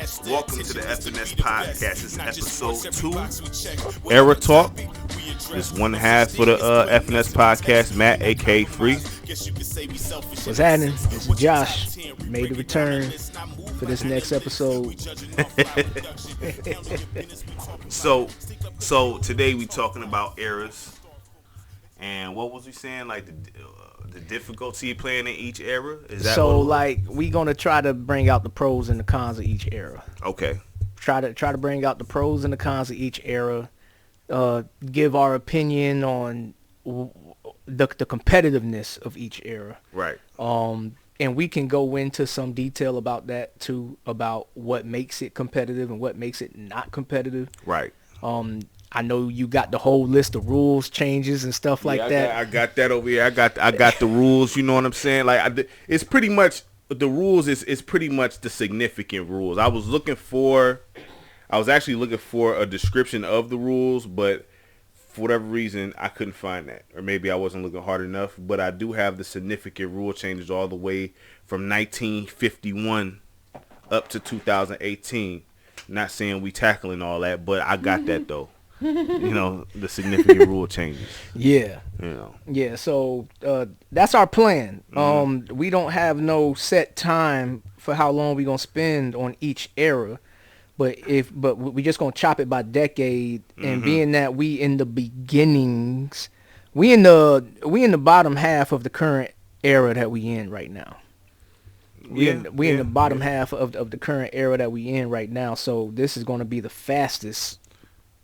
Welcome to the F&S Podcast. This is episode 2, Era Talk. This one half for the F&S Podcast, Matt, a.k.a. Free. What's happening? This is Josh. Made the return for this next episode. So today we talking about eras. And what was we saying? Like the difficulty playing in each era? Is that so like we gonna try to bring out the pros and the cons of each era. Okay. Try to bring out the pros and the cons of each era. Give our opinion on the competitiveness of each era. Right. And we can go into some detail about that too, about what makes it competitive and what makes it not competitive. Right. I know you got the whole list of rules changes and stuff like that. I got that over here. I got the rules. You know what I'm saying? Like it's pretty much the rules is pretty much the significant rules. I was actually looking for a description of the rules, but for whatever reason I couldn't find that, or maybe I wasn't looking hard enough. But I do have the significant rule changes all the way from 1951 up to 2018. Not saying we tackling all that, but I got that though. You know, the significant rule changes. Yeah. You know. Yeah, so that's our plan. We don't have no set time for how long we're gonna spend on each era, but we just gonna chop it by decade. And being that we in the beginnings, we in the bottom half of the current era that we in right now. We in the bottom half of the current era that we in right now. So this is gonna be the fastest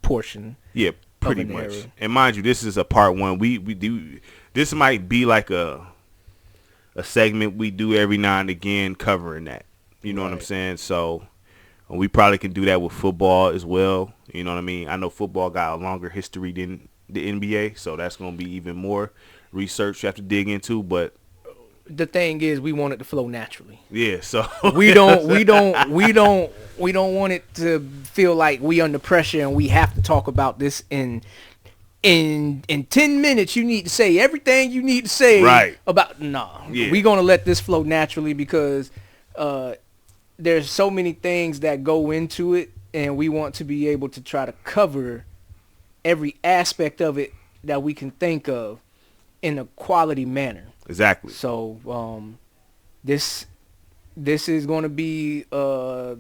portion. Yeah, pretty much. Era. And mind you, this is a part one. We do this might be like a segment we do every now and again covering that. You know what I'm saying? So we probably can do that with football as well. You know what I mean? I know football got a longer history than the NBA, so that's going to be even more research you have to dig into, but the thing is, we want it to flow naturally. Yeah, so we don't want it to feel like we under pressure and we have to talk about this in 10 minutes. You need to say everything you need to say about. We're gonna let this flow naturally because there's so many things that go into it, and we want to be able to try to cover every aspect of it that we can think of in a quality manner. Exactly. So this is going to be a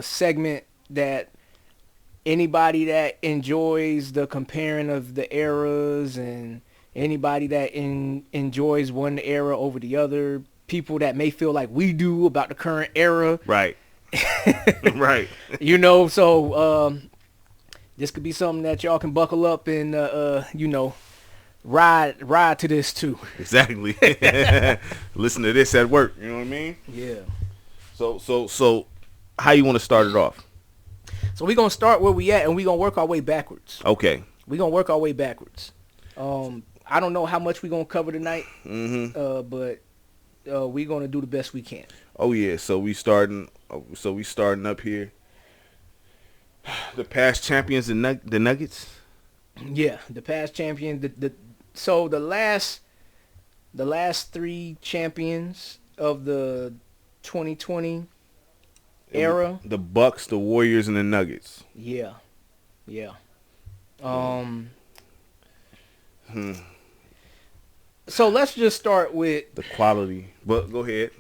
segment that anybody that enjoys the comparing of the eras and anybody that enjoys one era over the other, people that may feel like we do about the current era. Right. Right. You know, so this could be something that y'all can buckle up and, ride to this too. Exactly. Listen to this at work. You know what I mean? Yeah. So how you want to start it off? So we're going to start where we at, and we're going to work our way backwards. Okay. We're going to work our way backwards. I don't know how much we're going to cover tonight, but we're going to do the best we can. Oh, yeah. So we starting up here. The past champions, the Nuggets? Yeah, the past champion. So the last 3 champions of the 2020 era. The Bucks, the Warriors, and the Nuggets. Yeah. So let's just start with the quality. But go ahead.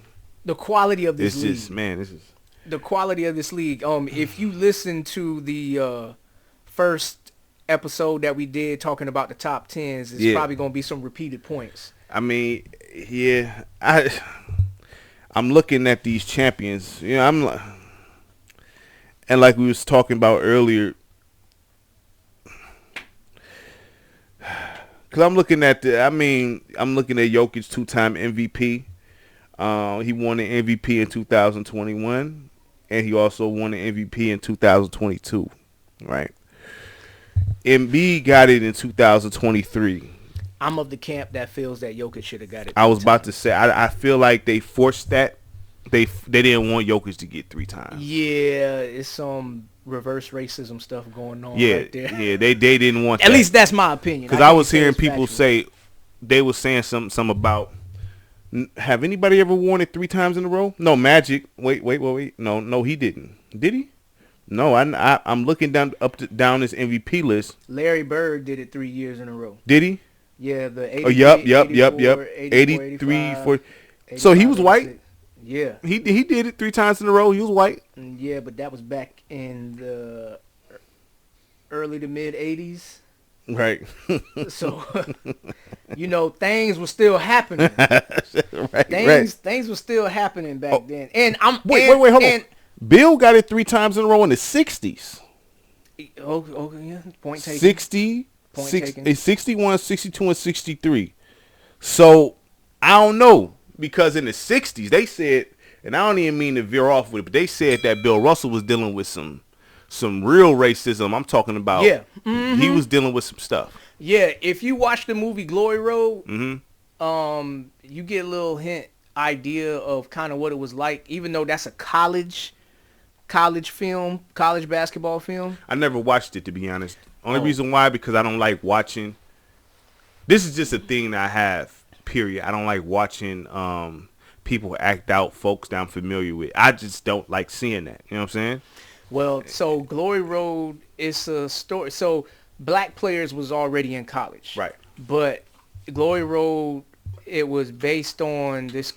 The quality of this league. This is the quality of this league. If you listen to the first episode that we did talking about the top 10s, it's probably going to be some repeated points. I mean, yeah, I'm looking at these champions. You know, and like we was talking about earlier, because I'm looking at Jokic 2-time MVP. He won the MVP in 2021, and he also won the MVP in 2022, right? Embiid got it in 2023. I'm of the camp that feels that Jokic should have got it. I was about to say, I feel like they forced that. They didn't want Jokic to get 3 times. Yeah, it's some reverse racism stuff going on right there. Yeah, they didn't want that. At least that's my opinion. Because I was hearing people say, they were saying something about Have anybody ever worn it 3 times in a row? No, Magic. Wait. No, he didn't. Did he? No, I'm looking down this MVP list. Larry Bird did it 3 years in a row. Did he? Yeah, the 83, Oh, yep. 84, 83, 85, 40. So he was 86. white. Yeah. He did it 3 times in a row. He was white. Yeah, but that was back in the early to mid 80s. Right. So, things were still happening. right. Things were still happening back then. And wait, hold on. Bill got it 3 times in a row in the 60s. Okay, yeah. Point taken. 60, Point 61, 62, and 63. So, I don't know. Because in the 60s, they said, and I don't even mean to veer off with it, but they said that Bill Russell was dealing with some real racism. I'm talking about, he was dealing with some stuff. Yeah, if you watch the movie Glory Road, Mm-hmm. you get a little idea of kind of what it was like, even though that's a college film, college basketball film. I never watched it, to be honest. Only reason why, because I don't like watching. This is just a thing that I have, period. I don't like watching people act out folks that I'm familiar with. I just don't like seeing that. You know what I'm saying? Well, so Glory Road is a story. So black players was already in college. Right. But Glory Road, it was based on this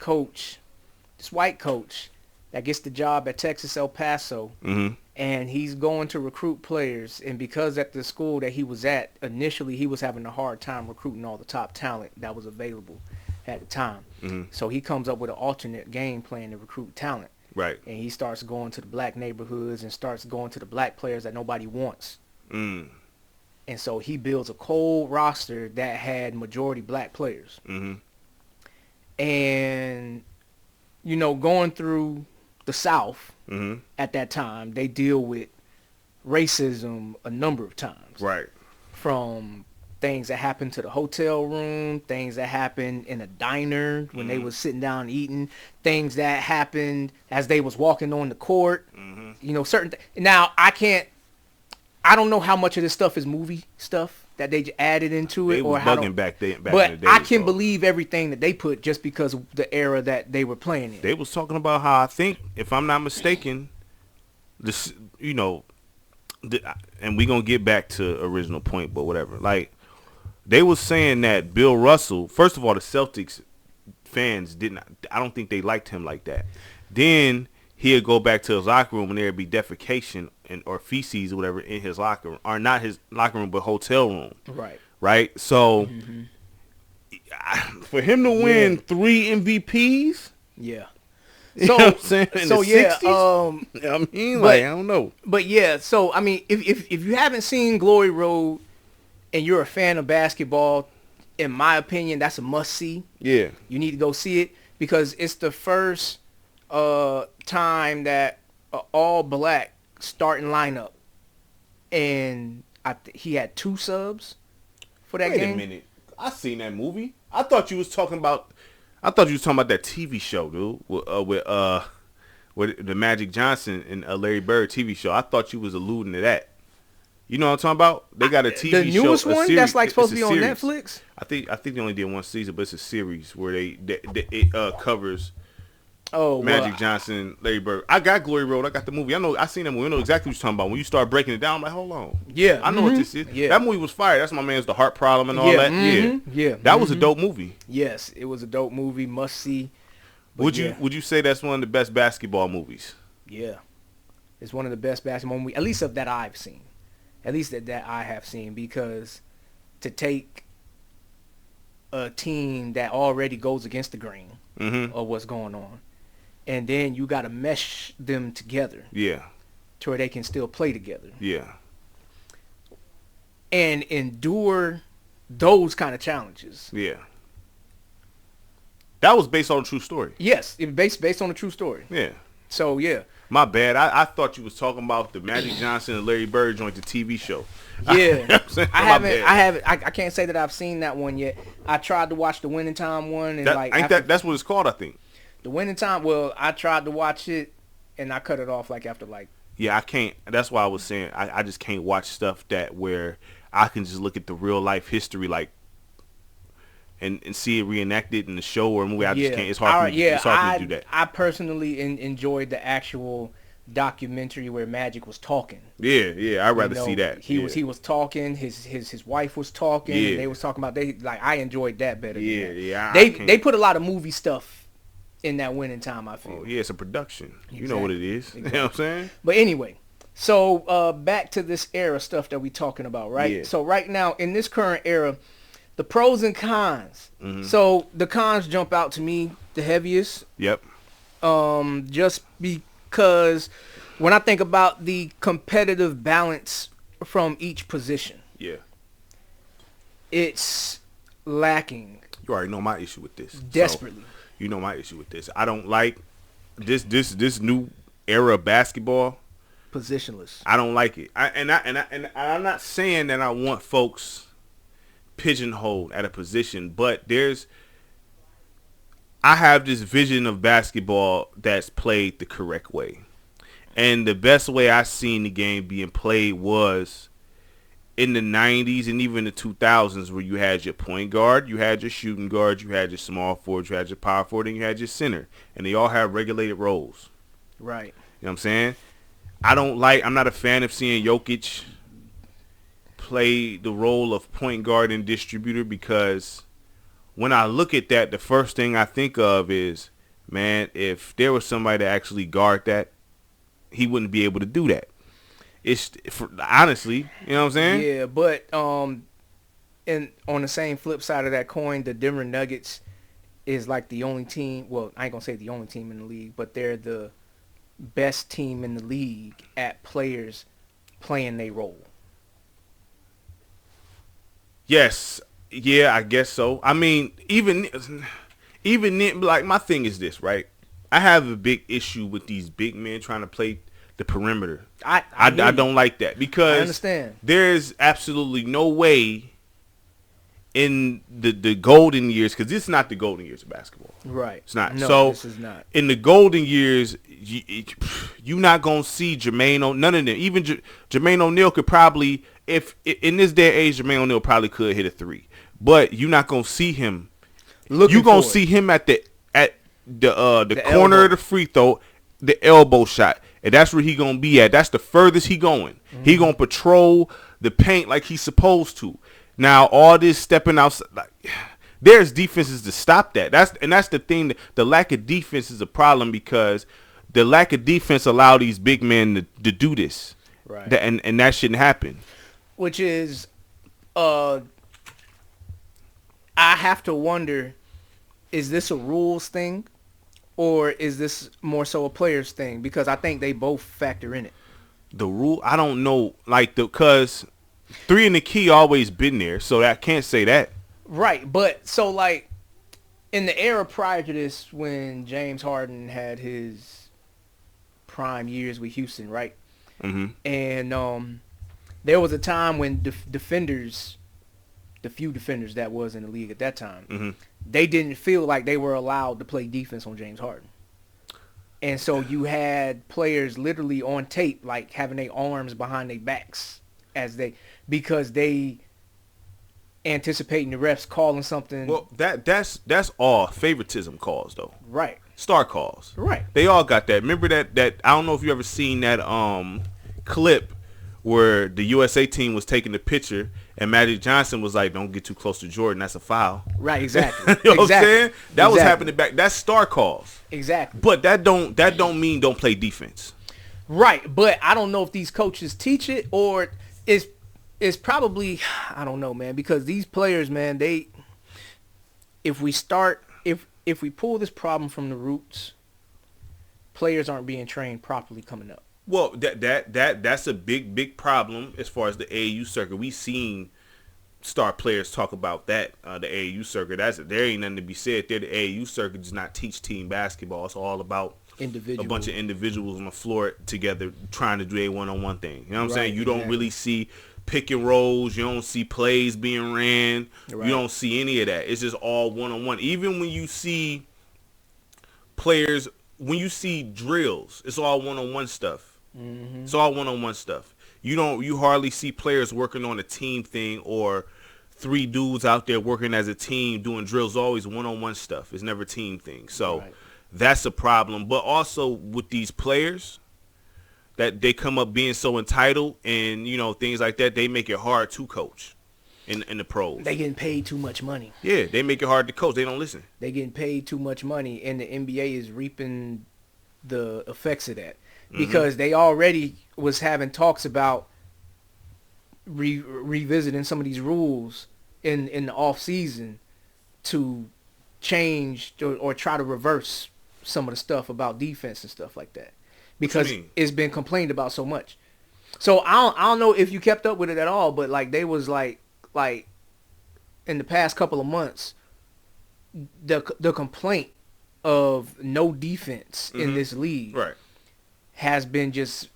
white coach that gets the job at Texas El Paso. Mm-hmm. And he's going to recruit players. And because at the school that he was at, initially he was having a hard time recruiting all the top talent that was available at the time. Mm-hmm. So he comes up with an alternate game plan to recruit talent. Right. And he starts going to the black neighborhoods and starts going to the black players that nobody wants. Mm. And so he builds a cold roster that had majority black players. Mm-hmm. And, going through the South Mm-hmm. at that time, they deal with racism a number of times. Right. From things that happened to the hotel room, things that happened in a diner when they was sitting down eating, things that happened as they was walking on the court. Mm-hmm. Certain now I don't know how much of this stuff is movie stuff that they added into it, They or was how bugging back in the day. I can believe everything that they put just because of the era that they were playing in. They was talking about how, I think, if I'm not mistaken, this, and we gonna get back to original point, but whatever. Like, they was saying that Bill Russell, first of all, the Celtics fans I don't think they liked him like that. Then he'd go back to his locker room and there'd be defecation or feces or whatever in his locker room, or not his locker room, but hotel room. Right. So for him to win 3 MVPs, yeah. You know what I'm saying? In the 60s? I don't know. But yeah, so I mean, if you haven't seen Glory Road and you're a fan of basketball, in my opinion, that's a must see. Yeah. You need to go see it because it's the first time that all black starting lineup, and he had 2 subs for that game. Wait a minute, I seen that movie. I thought you was talking about that TV show, dude, with the Magic Johnson and Larry Bird TV show. I thought you was alluding to that. You know what I'm talking about? They got a TV show. The newest one series, that's like supposed to be on series. Netflix? I think they only did 1 season, but it's a series where it covers Magic Johnson, Larry Bird. I got Glory Road. I got the movie. I seen that movie. I know exactly what you're talking about. When you start breaking it down, I'm like, hold on. Yeah. I know what this is. Yeah. That movie was fire. That's my man's The Heart Problem and all that. Yeah. That was a dope movie. Yes, it was a dope movie. Must see. Would you say that's one of the best basketball movies? Yeah. It's one of the best basketball movies, at least that I've seen. At least that I have seen, because to take a team that already goes against the grain of what's going on, and then you got to mesh them together. Yeah. To where they can still play together. Yeah. And endure those kind of challenges. Yeah. That was based on a true story. Yes, it based on a true story. Yeah. So, yeah. My bad. I thought you was talking about the Magic Johnson and Larry Bird joint, the TV show. Yeah. I can't say that I've seen that one yet. I tried to watch the Winning Time one. And that's what it's called, I think. The Winning Time, well, I tried to watch it, and I cut it off after. Yeah, I can't. That's why I was saying I just can't watch stuff where I can just look at the real life history. Like, and see it reenacted in the show or a movie. I just can't. It's hard for me. It's hard for me to do that. I personally enjoyed the actual documentary where Magic was talking. Yeah. I'd rather see that. He was talking. His wife was talking. Yeah. And they was talking about I enjoyed that better. Yeah. They put a lot of movie stuff in that Winning Time, I feel. Oh, yeah, it's a production. Exactly. You know what it is. Exactly. You know what I'm saying? But anyway, so back to this era stuff that we talking about, right? Yeah. So right now in this current era, the pros and cons. Mm-hmm. So the cons jump out to me the heaviest. Yep. Just because when I think about the competitive balance from each position, Yeah. it's lacking. You already know my issue with this. Desperately. So, you know my issue with this. I don't like this new era of basketball. Positionless. I don't like it. And I'm not saying that I want folks pigeonholed at a position, but I have this vision of basketball that's played the correct way. And the best way I seen the game being played was in the 90s and even the 2000s, where you had your point guard, you had your shooting guard, you had your small forward, you had your power forward, and you had your center. And they all have regulated roles. Right. You know what I'm saying? I'm not a fan of seeing Jokic play the role of point guard and distributor, because when I look at that, the first thing I think of is, man, if there was somebody to actually guard that, he wouldn't be able to do that. Honestly, you know what I'm saying? Yeah, but and on the same flip side of that coin, the Denver Nuggets is like the only team. Well, I ain't gonna say the only team in the league, but they're the best team in the league at players playing their role. Yes, yeah, I guess so. I mean, even then, like, my thing is this, right? I have a big issue with these big men trying to play the perimeter. I don't like that, because I understand. There's absolutely no way in the golden years, because this is not the golden years of basketball. Right. It's not. No, so this is not. In the golden years, you not going to see Jermaine O'Neal. None of them. Even Jermaine O'Neal could probably, if in this day and age, Jermaine O'Neal probably could hit a three. But you're not going to see him. You're going to see him at the corner elbow. of the free throw, the elbow shot. And that's where he going to be at. That's the furthest he going. Mm-hmm. He going to patrol the paint like he's supposed to. Now, all this stepping outside, like, there's defenses to stop that. That's the thing. The lack of defense is a problem, because the lack of defense allow these big men to do this. Right. And that shouldn't happen. Which is, I have to wonder, is this a rules thing, or is this more so a players thing? Because I think they both factor in it. The rule, I don't know, like, because 3 in the key always been there, so I can't say that. Right, but so, like, in the era prior to this, when James Harden had his prime years with Houston, right? Mm-hmm. And there was a time when defenders, the few defenders that was in the league at that time, mm-hmm. they didn't feel like they were allowed to play defense on James Harden. And so you players literally on tape, like, having their arms behind their backs because they anticipating the refs calling something. Well, that's all favoritism calls, though. Right. Star calls. Right. They all got that. Remember that I don't know if you ever seen that clip where the USA team was taking the picture and Magic Johnson was like, "Don't get too close to Jordan. That's a foul." Right. Exactly. You know what I'm saying? That was exactly. happening back. That's star calls. Exactly. But that don't mean don't play defense. Right. But I don't know if these coaches teach it, or it's probably, I don't know, man, because these players, man, if we pull this problem from the roots, players aren't being trained properly coming up. Well, that's a big problem as far as the AAU circuit. We seen star players talk about that, the AAU circuit. There ain't nothing to be said there. The AAU circuit does not teach team basketball. It's all about a bunch of individuals on the floor together trying to do a one-on-one thing. You know what I'm saying? You don't really see pick and rolls. You don't see plays being ran. Right. You don't see any of that. It's just all one-on-one. Even when you see players, when you see drills, it's all one-on-one stuff. Mm-hmm. It's all one-on-one stuff. You hardly see players working on a team thing or three dudes out there working as a team doing drills, always one-on-one stuff. It's never team things. So that's a problem. But also with these players, that they come up being so entitled and, you know, things like that, they make it hard to coach in the pros. They getting paid too much money. Yeah, they make it hard to coach. They don't listen. They getting paid too much money, and the NBA is reaping the effects of that. Because they already was having talks about revisiting some of these rules in the off season to change or try to reverse some of the stuff about defense and stuff like that, because it's been complained about so much. So I don't know if you kept up with it at all, but like they was like in the past couple of months, the complaint of no defense in this league has been just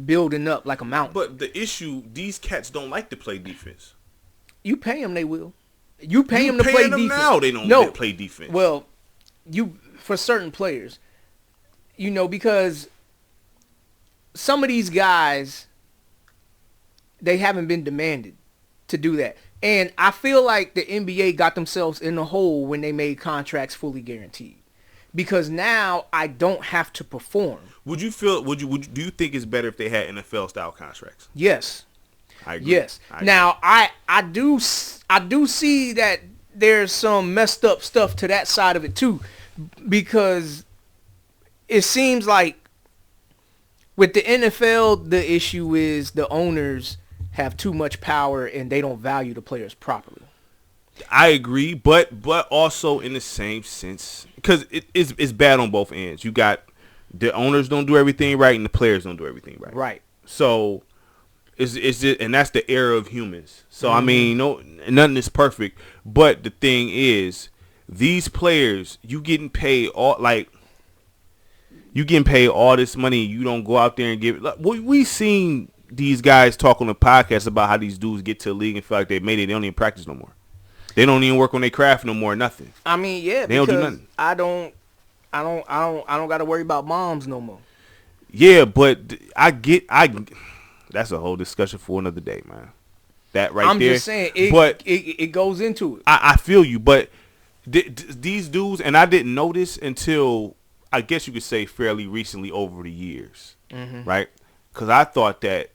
building up like a mountain. But the issue, these cats don't like to play defense. You pay them, they will. You pay them to play defense. Now they don't play defense. Well, for certain players, you know, because some of these guys, they haven't been demanded to do that. And I feel like the NBA got themselves in the hole when they made contracts fully guaranteed. Because now I don't have to perform. Do you think it's better if they had NFL style contracts? Yes. I agree. Yes. Now I do see that there's some messed up stuff to that side of it too, because it seems like with the NFL the issue is the owners have too much power and they don't value the players properly. I agree, but also in the same sense, because it's bad on both ends. You got the owners don't do everything right and the players don't do everything right. Right. So it's just, and that's the era of humans. So I mean, nothing is perfect. But the thing is, these players, you getting paid all this money. You don't go out there and give. Like, we seen these guys talk on the podcast about how these dudes get to the league and feel like they made it. They don't even practice no more. They don't even work on their craft no more. Nothing. I mean, yeah, they don't do nothing. I don't got to worry about moms no more. Yeah, but that's a whole discussion for another day, man. That right I'm there. just saying, it goes into it. I feel you, but these dudes, and I didn't know this until I guess you could say fairly recently over the years, right? Because I thought that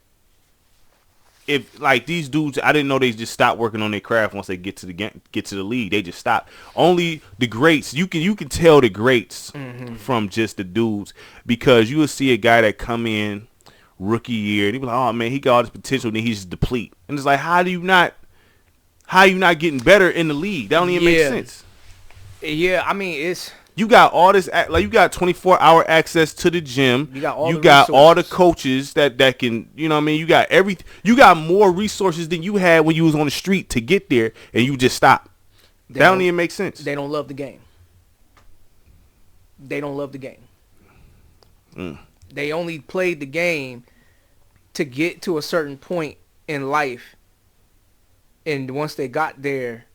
if like these dudes, I didn't know they just stopped working on their craft once they get to the league. They just stopped. Only the greats, you can tell the greats from just the dudes, because you will see a guy that come in rookie year and he be like, oh man, he got all this potential, and then he's just deplete. And it's like, how you not getting better in the league? That don't even make sense. Yeah, I mean you got all this, like you got 24-hour access to the gym. You got all the coaches that can, you know what I mean? You got everything. You got more resources than you had when you was on the street to get there, and you just stop. That don't even make sense. They don't love the game. They don't love the game. They only played the game to get to a certain point in life, and once they got there,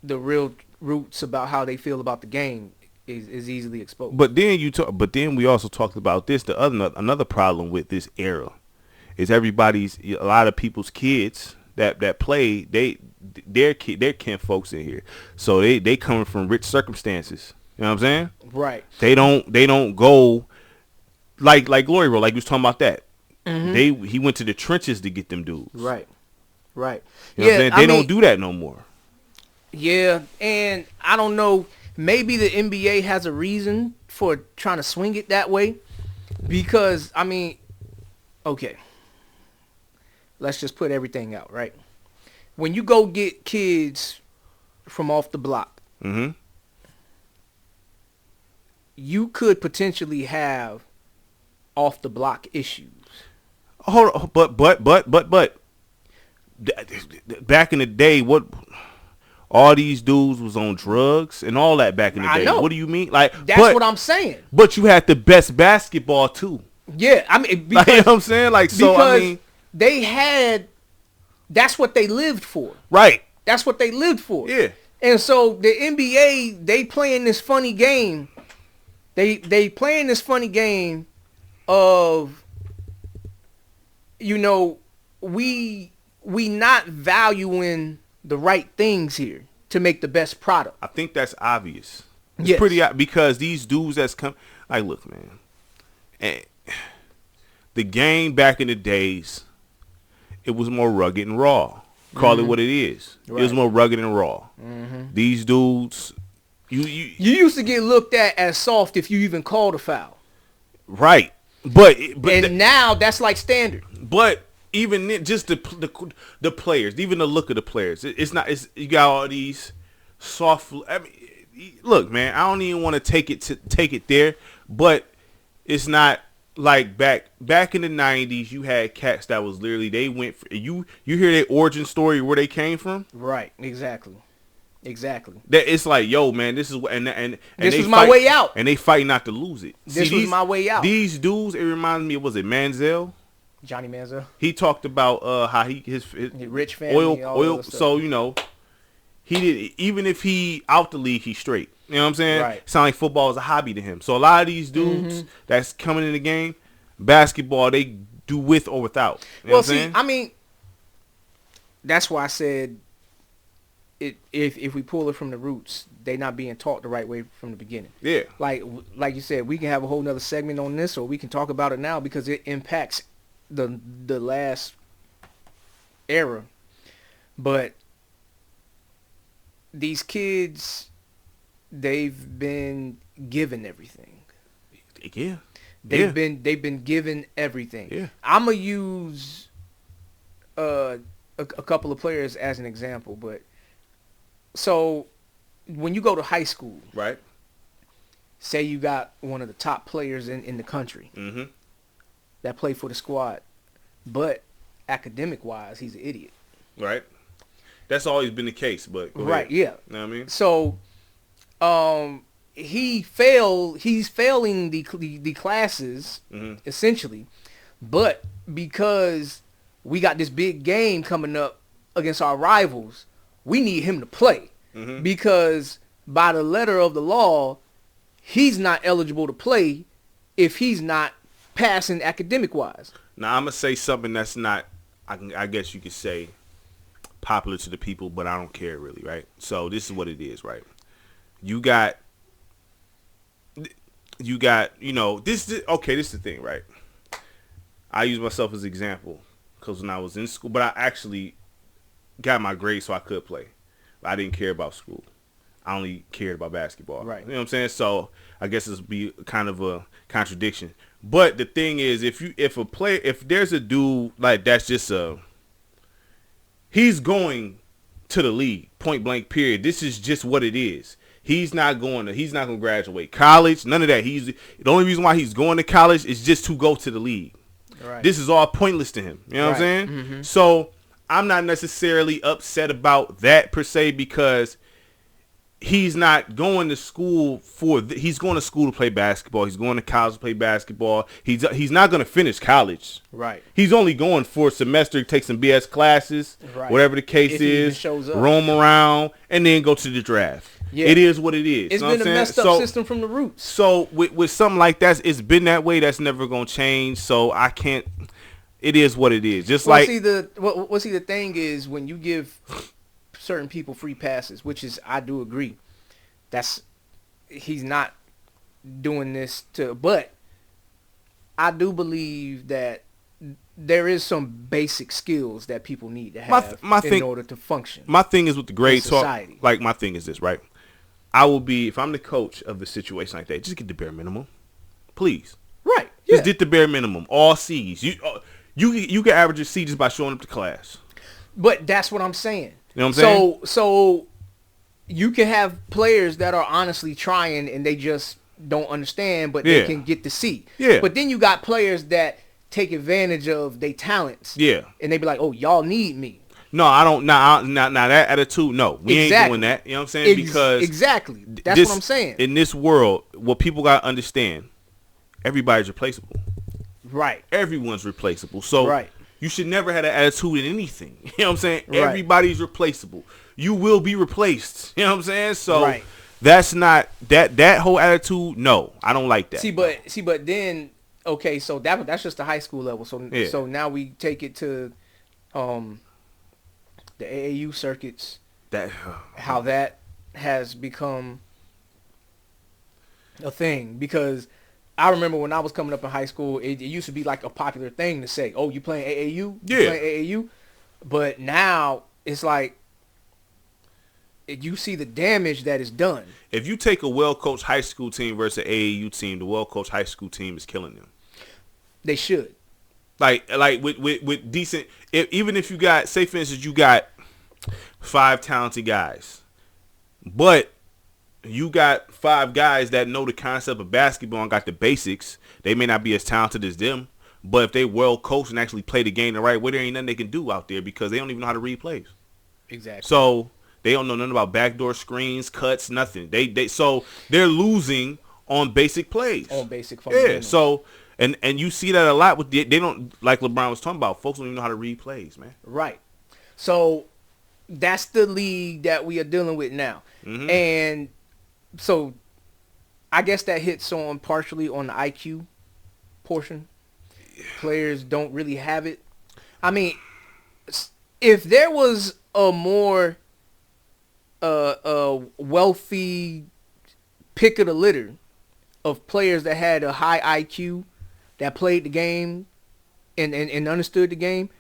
the real roots about how they feel about the game is easily exposed. But then we also talked about this. Another problem with this era is a lot of people's kids that play, their kin folks in here, so they coming from rich circumstances. You know what I'm saying? Right. They don't go like Glory Road, like we was talking about that. He went to the trenches to get them dudes. Right. You know what I'm saying? They don't do that no more. Yeah, and I don't know, maybe the NBA has a reason for trying to swing it that way, because, I mean, okay, let's just put everything out, right? When you go get kids from off the block, you could potentially have off the block issues. Hold on, but back in the day, what? All these dudes was on drugs and all that back in the day. I know. What do you mean? Like that's what I'm saying. But you had the best basketball too. Yeah, I mean, because, like, you know what I'm saying? Like, so I mean, that's what they lived for. Right. That's what they lived for. Yeah. And so the NBA, they playing this funny game. They playing this funny game of, you know, we we not valuing the right things here to make the best product? I think that's obvious. It's pretty because these dudes that's come, like, look, man, the game back in the days, it was more rugged and raw. Call it what it is. Right. It was more rugged and raw. These dudes, you used to get looked at as soft if you even called a foul. Right, but now that's like standard. But even then, just the players, even the look of the players, it's not. It's you got all these soft. I mean, look, man, I don't even want to take it there, but it's not like back in the 90s. You had cats that was literally they went for, you hear their origin story where they came from. Right, exactly. That it's like, yo, man, this is and this was my way out, and they fight not to lose it. This was my way out. These dudes, it reminds me of, was it Manziel? Johnny Manziel. He talked about how his rich family, oil. So he did, even if he out the league, he's straight. You know what I'm saying? Right. Sound like football is a hobby to him. So a lot of these dudes that's coming in the game, basketball, they do with or without. You know what I'm saying? I mean, that's why I said if we pull it from the roots, they not being taught the right way from the beginning. Yeah. Like you said, we can have a whole nother segment on this, or we can talk about it now because it impacts the last era. But these kids, they've been given everything. Yeah. They've been given everything. Yeah. I'm gonna use a couple of players as an example, but so when you go to high school, right? Say you got one of the top players in the country that play for the squad, but academic wise, he's an idiot. Right. That's always been the case, but go right, ahead. yeah. You know what I mean? So, he's failing the classes essentially, but because we got this big game coming up against our rivals, we need him to play because by the letter of the law, he's not eligible to play if he's not passing academic wise. Now I'm gonna say something that's not, I guess you could say, popular to the people, but I don't care really, right? So this is what it is, right? You got, this is the thing, right? I use myself as an example because when I was in school, but I actually got my grades so I could play. I didn't care about school. I only cared about basketball. Right. You know what I'm saying? So I guess this would be kind of a contradiction. But the thing is, if there's a dude like that's just he's going to the league, point blank period. This is just what it is. He's not going to graduate college, none of that. The only reason why he's going to college is just to go to the league. Right. This is all pointless to him. You know what I'm saying? Mm-hmm. So I'm not necessarily upset about that per se because he's not going to school he's going to school to play basketball. He's going to college to play basketball. He's not going to finish college. Right. He's only going for a semester, take some BS classes, whatever the case is, roam around, and then go to the draft. Yeah. It is what it is. It's been a messed up system from the roots. So with something like that, it's been that way. That's never going to change. So I can't. It is what it is. Just the thing is when you give certain people free passes, which is I do agree. He's not doing this but I do believe that there is some basic skills that people need to have in order to function. My thing is with the grade talk. Like my thing is this, right? I will be, if I'm the coach of a situation like that, just get the bare minimum, please. Right. Yeah. Just get the bare minimum. All C's. You can average a C just by showing up to class. But that's what I'm saying. You know what I'm saying? So you can have players that are honestly trying and they just don't understand, but they can get the C. Yeah. But then you got players that take advantage of their talents. Yeah. And they be like, oh, y'all need me. No, I don't. Not that attitude. No, we ain't doing that. You know what I'm saying? Because exactly. That's what I'm saying. In this world, what people got to understand, everybody's replaceable. Right. Everyone's replaceable. So you should never have that attitude in anything. You know what I'm saying? Right. Everybody's replaceable. You will be replaced. You know what I'm saying? So that's not that whole attitude. No, I don't like that. But then okay, so that's just the high school level. So now we take it to the AAU circuits, That how that has become a thing. Because I remember when I was coming up in high school, it used to be like a popular thing to say, "Oh, you playing AAU? You playing AAU?" But now it's like you see the damage that is done. If you take a well-coached high school team versus an AAU team, the well-coached high school team is killing them. They should. Like with decent, even if you got, say for instance, you got 5 talented guys, but you got 5 guys that know the concept of basketball and got the basics. They may not be as talented as them, but if they well coached and actually play the game the right way, there ain't nothing they can do out there because they don't even know how to read plays. Exactly. So they don't know nothing about backdoor screens, cuts, nothing. So they're losing on basic plays. On basic fundamentals. Yeah. So and you see that a lot with they don't, like LeBron was talking about. Folks don't even know how to read plays, man. Right. So that's the league that we are dealing with now. Mm-hmm. And so I guess that hits on partially on the IQ portion. Players don't really have it. I mean, if there was a more wealthy pick of the litter of players that had a high IQ, that played the game and understood the game,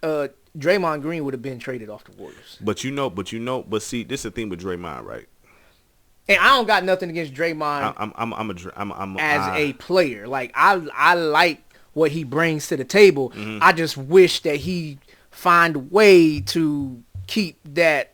Draymond Green would have been traded off the Warriors. But see, this is the thing with Draymond, right? And I don't got nothing against Draymond. I'm as a player. Like I like what he brings to the table. Mm-hmm. I just wish that he find a way to keep that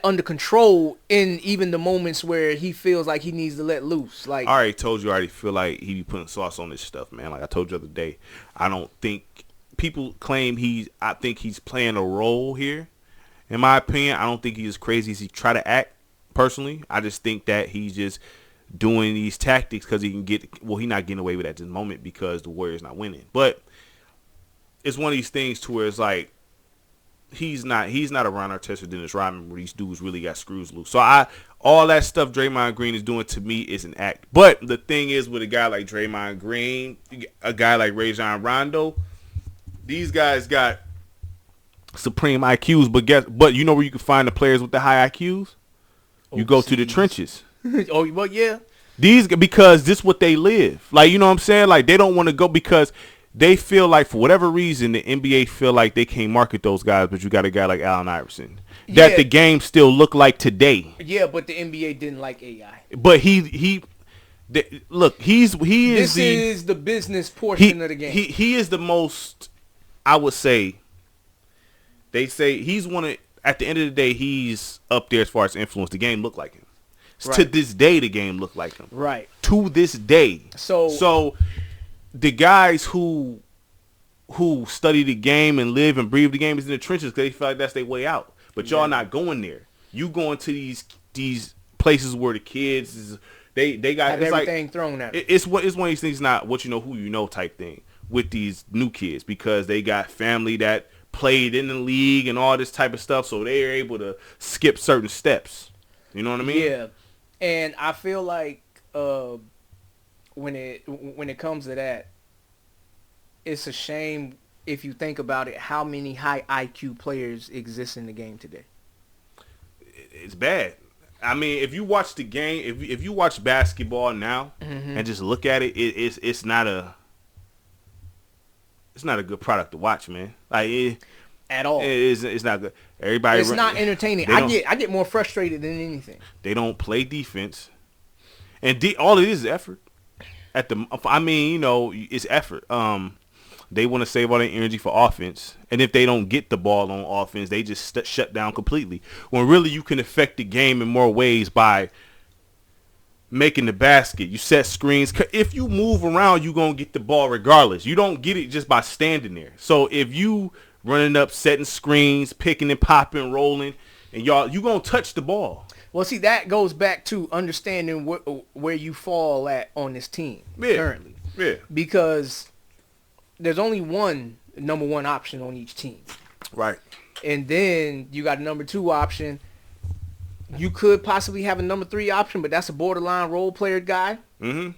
under control in even the moments where he feels like he needs to let loose. Like I already told you, I already feel like he be putting sauce on this stuff, man. Like I told you the other day, I don't think people claim I think he's playing a role here. In my opinion, I don't think he's as crazy as he try to act. Personally, I just think that he's just doing these tactics because he can get. Well, he's not getting away with it at this moment because the Warriors not winning. But it's one of these things to where it's like he's not a Ron Artest or Dennis Rodman where these dudes really got screws loose. So all that stuff Draymond Green is doing to me is an act. But the thing is, with a guy like Draymond Green, a guy like Rajon Rondo, these guys got supreme IQs, but you know where you can find the players with the high IQs? You go to the trenches. Oh, well, yeah. Because this is what they live. Like, you know what I'm saying? Like, they don't want to go because they feel like, for whatever reason, the NBA feel like they can't market those guys, but you got a guy like Allen Iverson. That the game still look like today. Yeah, but the NBA didn't like AI. But he look, this is the business portion of the game. He is the most, I would say, they say he's one of, at the end of the day, he's up there as far as influence. The game look like him. Right. To this day, the game look like him. Right. To this day. So the guys who study the game and live and breathe the game is in the trenches because they feel like that's their way out. But y'all not going there. You going to these places where the kids they got have everything like, thrown at them. It's one of these things, not what you know, who you know type thing with these new kids because they got family that played in the league and all this type of stuff, so they're able to skip certain steps. You know what I mean? Yeah. And I feel like when it comes to that, it's a shame if you think about it how many high IQ players exist in the game today. It's bad. I mean, if you watch the game, if you watch basketball now and just look at it, it's not a good product to watch, man. Like at all. It's not good. Everybody. It's not entertaining. I get more frustrated than anything. They don't play defense, and all it is effort. It's effort. They want to save all their energy for offense, and if they don't get the ball on offense, they just shut down completely. When really you can affect the game in more ways by making the basket. You set screens. If you move around, you're going to get the ball regardless. You don't get it just by standing there. So if you running up, setting screens, picking and popping, rolling, and you going to touch the ball. Well, see, that goes back to understanding where you fall at on this team currently. Yeah. Because there's only one number one option on each team. Right. And then you got a number 2 option. You could possibly have a number 3 option, but that's a borderline role player guy. Mm-hmm.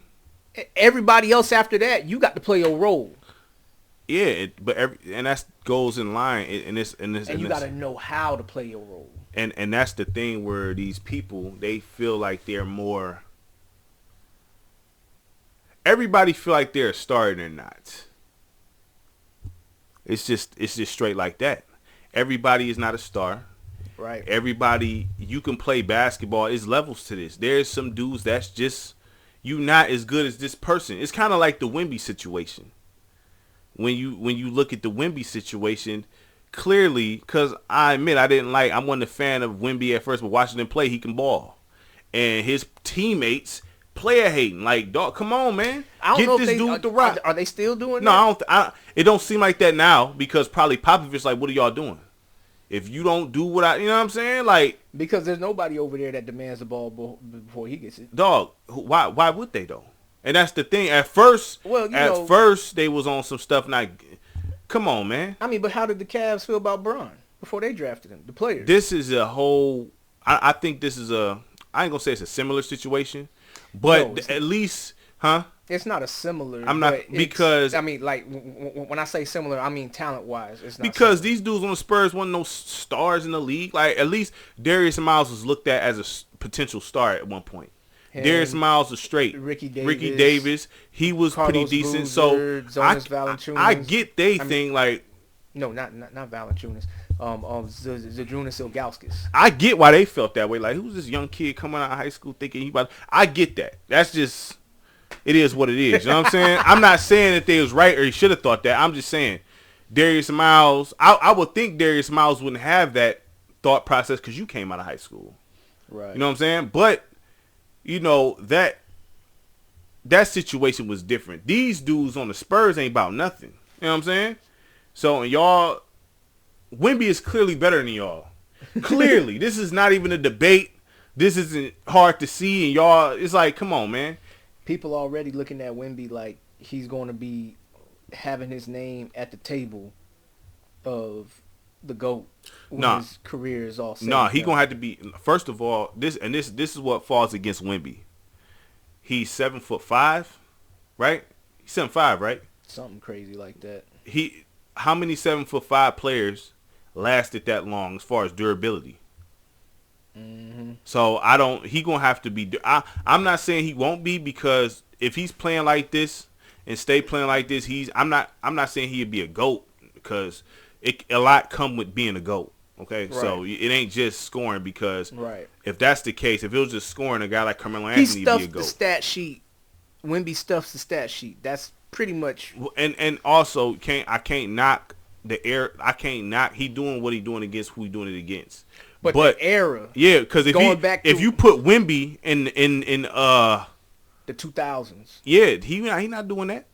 Everybody else after that, you got to play your role. and that goes in line in this And you got to know how to play your role. And that's the thing where these people, they feel like they're more. Everybody feel like they're a star and they're not. It's just straight like that. Everybody is not a star. Right. Everybody, you can play basketball. There's levels to this. There's some dudes that's just, you not as good as this person. It's kind of like the Wemby situation. When you look at the Wemby situation, clearly, because I admit I wasn't a fan of Wemby at first, but watching him play, he can ball. And his teammates, player hating. Like, dog, come on, man. Get this dude the rock. Are they still doing that? No, it don't seem like that now, because probably Popovich like, what are y'all doing? If you don't do what you know what I'm saying? Like, because there's nobody over there that demands the ball before he gets it. Dog, why would they though? And that's the thing. At first, first they was on some stuff. Not, come on, man. I mean, but how did the Cavs feel about Bron before they drafted him? The players. This is a whole. I think this is a. I ain't gonna say it's a similar situation, but at least, huh? It's not a similar. I'm not, because I mean, like when I say similar, I mean talent wise. It's not because similar. These dudes on the Spurs wasn't no stars in the league. Like, at least Darius Miles was looked at as a potential star at one point. Darius Miles was straight. Ricky Davis, he was Carlos pretty decent. Boozer, So I get thing like. No, not Valanciunas. Zydrunas Ilgauskas. I get why they felt that way. Like, who's this young kid coming out of high school thinking he about? I get that. That's just. It is what it is. You know what I'm saying? I'm not saying that they was right or he should have thought that. I'm just saying Darius Miles. I would think Darius Miles wouldn't have that thought process because you came out of high school. Right. You know what I'm saying? But, you know, that situation was different. These dudes on the Spurs ain't about nothing. You know what I'm saying? So, and y'all, Wemby is clearly better than y'all. Clearly. This is not even a debate. This isn't hard to see. And y'all, it's like, come on, man. People already looking at Wemby like he's going to be having his name at the table of the GOAT when his career is all set. He gonna have to be. First of all, this is what falls against Wemby. He's 7'5", right? He's 7'5", right? Something crazy like that. How many 7'5" players lasted that long as far as durability? Mm-hmm. So he gonna have to be. I'm not saying he won't be, because if he's playing like this and stay playing like this, I'm not saying he'd be a GOAT, because a lot come with being a GOAT. Okay, right. So it ain't just scoring, because if that's the case, if it was just scoring, a guy like Carmelo Anthony would be a GOAT. The stat sheet. Wemby stuffs the stat sheet. That's pretty much. And also I can't knock the air. I can't knock. He doing what he doing against who he doing it against. But the era, yeah, because if you put Wemby in the 2000s, yeah, he not doing that.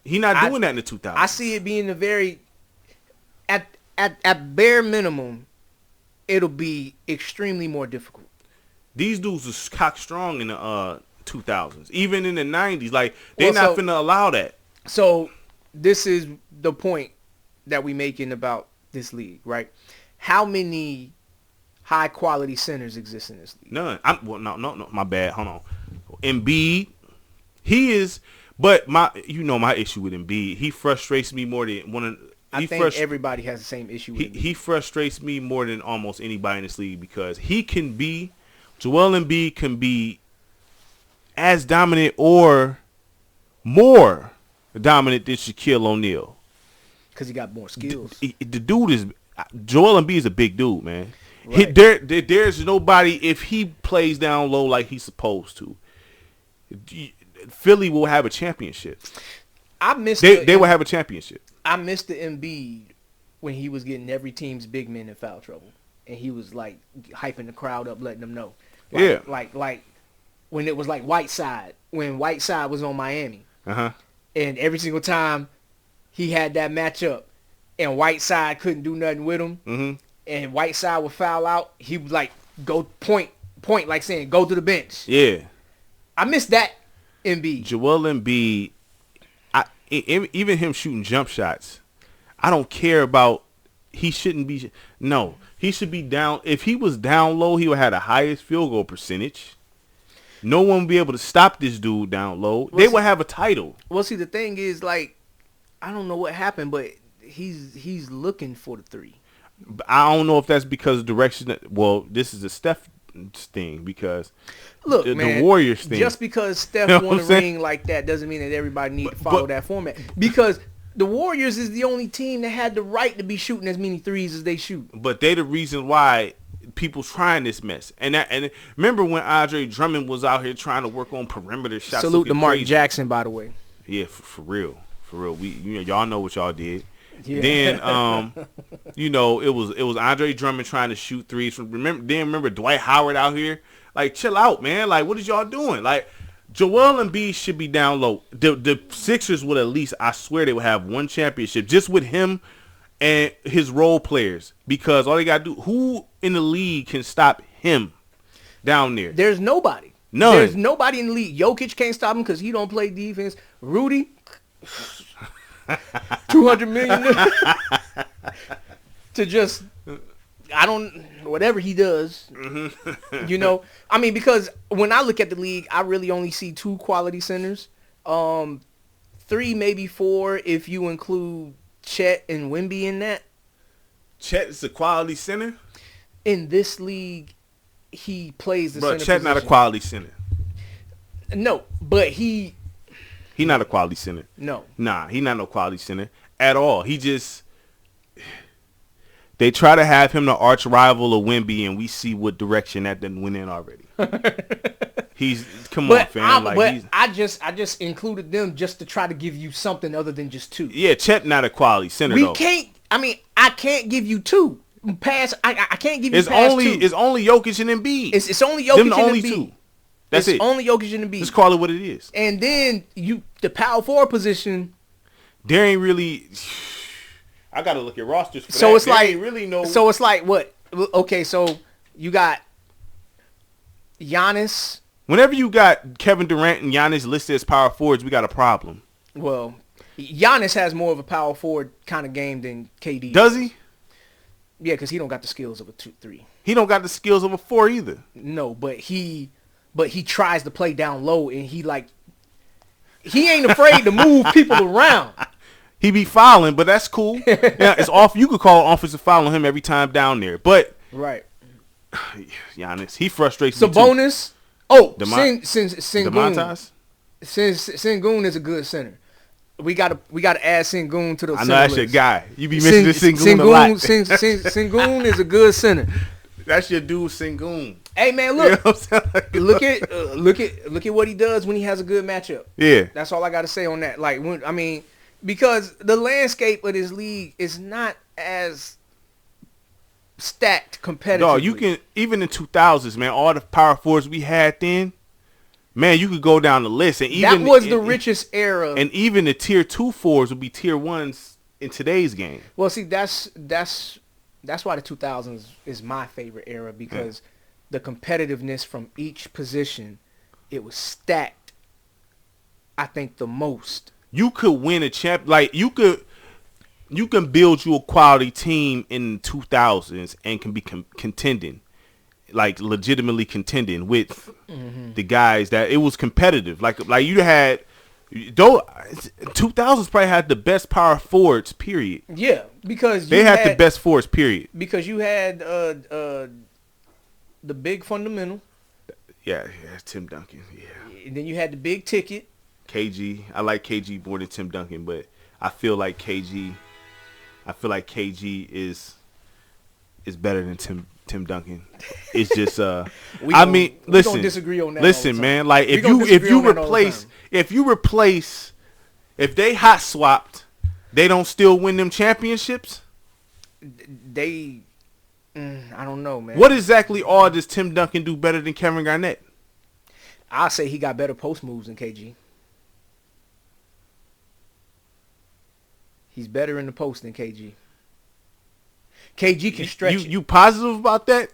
He not doing that in the 2000s. I see it being at bare minimum, it'll be extremely more difficult. These dudes was cock strong in the 2000s, even in the 90s. Like, they're not finna allow that. So this is the point that we making about this league, right? How many high quality centers exist in this league? None. No, my bad. Hold on. Embiid, he is, but my issue with Embiid, he frustrates me more than one of. I think everybody has the same issue with Embiid. He frustrates me more than almost anybody in this league, because Joel Embiid can be as dominant or more dominant than Shaquille O'Neal. Because he got more skills. Joel Embiid is a big dude, man. Right. There's nobody, if he plays down low like he's supposed to, Philly will have a championship. They will have a championship. I missed the Embiid when he was getting every team's big men in foul trouble, and he was like hyping the crowd up, letting them know. Like when it was like Whiteside, when Whiteside was on Miami, and every single time he had that matchup, and Whiteside couldn't do nothing with him, and Whiteside would foul out, he would like go point, like saying go to the bench. Yeah, I missed that Embiid. Joel Embiid, even him shooting jump shots, I don't care about. He shouldn't be. No, he should be down. If he was down low, he would have the highest field goal percentage. No one would be able to stop this dude down low. They would have a title. Well, see, the thing is, like, I don't know what happened, but he's looking for the 3. I don't know if that's because of direction. Well, this is a Steph thing because look, the man, Warriors thing. Just because Steph You know won what a I'm ring like that doesn't mean that everybody need to follow that format. Because the Warriors is the only team that had the right to be shooting as many threes as they shoot. But they the reason why people trying this mess. And remember when Andre Drummond was out here trying to work on perimeter shots. Salute to Mark Jackson, by the way. Yeah, for real. We y'all know what y'all did. Yeah. Then it was Andre Drummond trying to shoot threes. Remember Dwight Howard out here? Like, chill out, man. Like, what is y'all doing? Like, Joel Embiid should be down low. The Sixers would at least, I swear, they would have one championship just with him and his role players, because all they got to do, who in the league can stop him down there? There's nobody. None. There's nobody in the league. Jokic can't stop him because he don't play defense. Rudy, $200 million to just, whatever he does, I mean, because when I look at the league, I really only see 2 quality centers, 3, maybe 4 if you include Chet and Wemby in that. Chet is a quality center? In this league, he plays the center Chet position. not a quality center. No, but he not a quality center. No. Nah, he not no quality center at all. They try to have him the arch rival of Wemby, and we see what direction that done went in already. Come on, fam. I just included them just to try to give you something other than just 2. Yeah, Chet not a quality center. I can't give you 2. I can't give you it's past only 2. It's only Jokic and Embiid. It's only Jokic them the and only Embiid. 2. That's it. Only Jokic and Embiid. Just call it what it is. And then the power forward position. There ain't really. I gotta look at rosters. For so that. it's there like ain't really no. So it's like what? Okay, so you got Giannis. Whenever you got Kevin Durant and Giannis listed as power forwards, we got a problem. Well, Giannis has more of a power forward kind of game than KD. Does he? Yeah, because he don't got the skills of a 2-3. He don't got the skills of a 4 either. No, but he tries to play down low, and he ain't afraid to move people around. He be fouling, but that's cool. Yeah, it's off. You could call offensive foul on him every time down there, but right. Giannis, he frustrates me too. Sabonis. Oh, Sengun. Sengun is a good center. We gotta add Sengun to the. I know that's your guy. You be missing this Sengun a lot. Sengun is a good center. That's your dude, Sengun. Hey man, look, you know look at what he does when he has a good matchup. Yeah, that's all I gotta say on that. Because the landscape of this league is not as stacked competitively. No, you can, even in 2000s, man, all the power forwards we had then, man, you could go down the list, and even that was the richest era. And even the tier 2 fours would be tier 1s in today's game. Well, see, that's why the 2000s is my favorite era, because the competitiveness from each position, it was stacked. I think the most. You could win a champ, like you can build you a quality team in 2000s and can be contending, like legitimately contending with the guys that it was competitive. Like you had, though 2000s probably had the best power forwards. Period. Yeah, because they had the best forwards. Period. Because you had the big fundamental. Yeah, Tim Duncan. Yeah. And then you had the big ticket. KG. I like KG more than Tim Duncan, but I feel like KG is better than Tim Duncan. It's just we listen. don't disagree on that. Listen, man, like if they hot swapped, they don't still win them championships? I don't know, man. What exactly all does Tim Duncan do better than Kevin Garnett? I'll say he got better post moves than KG. He's better in the post than KG. KG can stretch. You positive about that?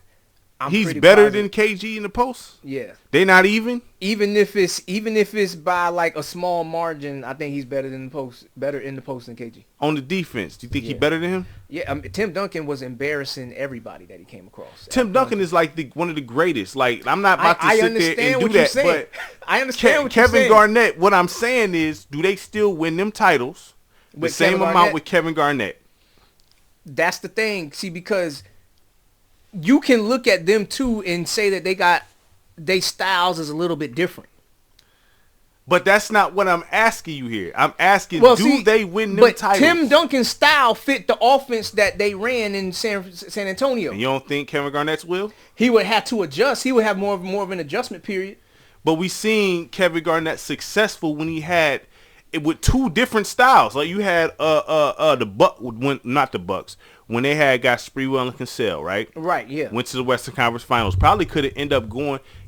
He's better than KG in the post? Yeah. They not even? Even if it's by like a small margin, I think he's better in the post than KG. On the defense, do you think he's better than him? Yeah, Tim Duncan was embarrassing everybody that he came across. Tim Duncan is like one of the greatest. Like, I'm not about to sit there and do that, but I understand what you're saying. Kevin Garnett, what I'm saying is, do they still win them titles? The same amount with Kevin Garnett. That's the thing. See, because you can look at them too and say that they styles is a little bit different. But that's not what I'm asking you here. I'm asking, they win them titles? Tim Duncan's style fit the offense that they ran in San Antonio. And you don't think Kevin Garnett's will? He would have to adjust. He would have more of an adjustment period. But we seen Kevin Garnett successful when he had it with two different styles. Like you had not the Bucks when they had got Sprewell and Cassell, right? Right, yeah. Went to the Western Conference Finals. Probably could have ended up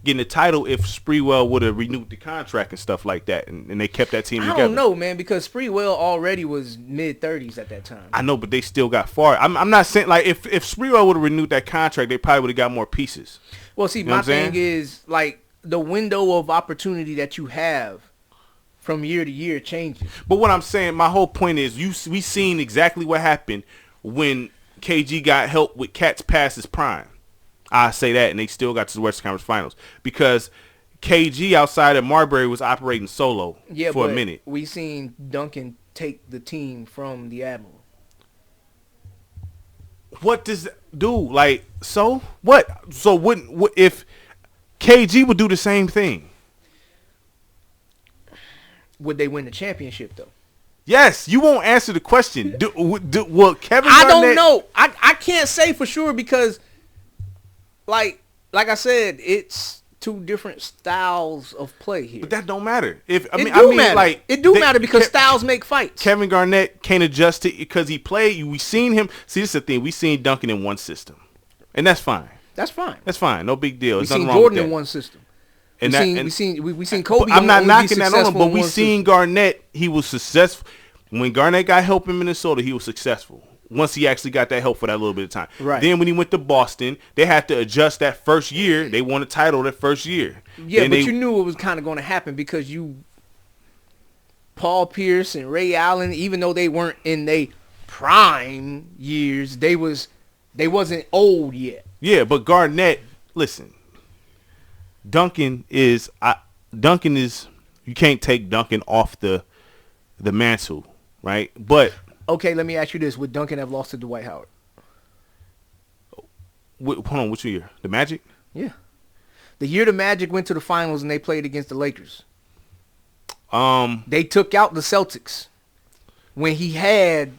getting the title if Sprewell would have renewed the contract and stuff like that, and they kept that team together. I don't know, man, because Sprewell already was mid-30s at that time. I know, but they still got far. I'm not saying like if Sprewell would have renewed that contract, they probably would have got more pieces. Well, see, my thing is like the window of opportunity that you have from year to year changes. But what I'm saying, my whole point is we seen exactly what happened when KG got help with Cats past his prime. I say that, and they still got to the Western Conference Finals because KG outside of Marbury was operating solo for a minute. We seen Duncan take the team from the Admiral. What does that do? Like, so what? So what if KG would do the same thing? Would they win the championship though? Yes, you won't answer the question. Will Kevin I Garnett... don't know. I can't say for sure because, like I said, it's two different styles of play here. But that don't matter. It do matter because styles make fights. Kevin Garnett can't adjust it because he played. We seen him. See, this is the thing. We seen Duncan in one system, and that's fine. That's fine. That's fine. No big deal. We seen Jordan in one system. We seen Kobe. I'm not knocking that on him, but we seen Garnett. He was successful. When Garnett got help in Minnesota, he was successful. Once he actually got that help for that little bit of time. Right. Then when he went to Boston, they had to adjust that first year. They won a title that first year. Yeah, but you knew it was kind of going to happen because Paul Pierce and Ray Allen, even though they weren't in their prime years, they wasn't old yet. Yeah, but Garnett, listen, Duncan is you can't take Duncan off the mantle, right? But okay, let me ask you this: would Duncan have lost to Dwight Howard? Hold on, which year? The Magic? Yeah, the year the Magic went to the finals and they played against the Lakers. They took out the Celtics when he had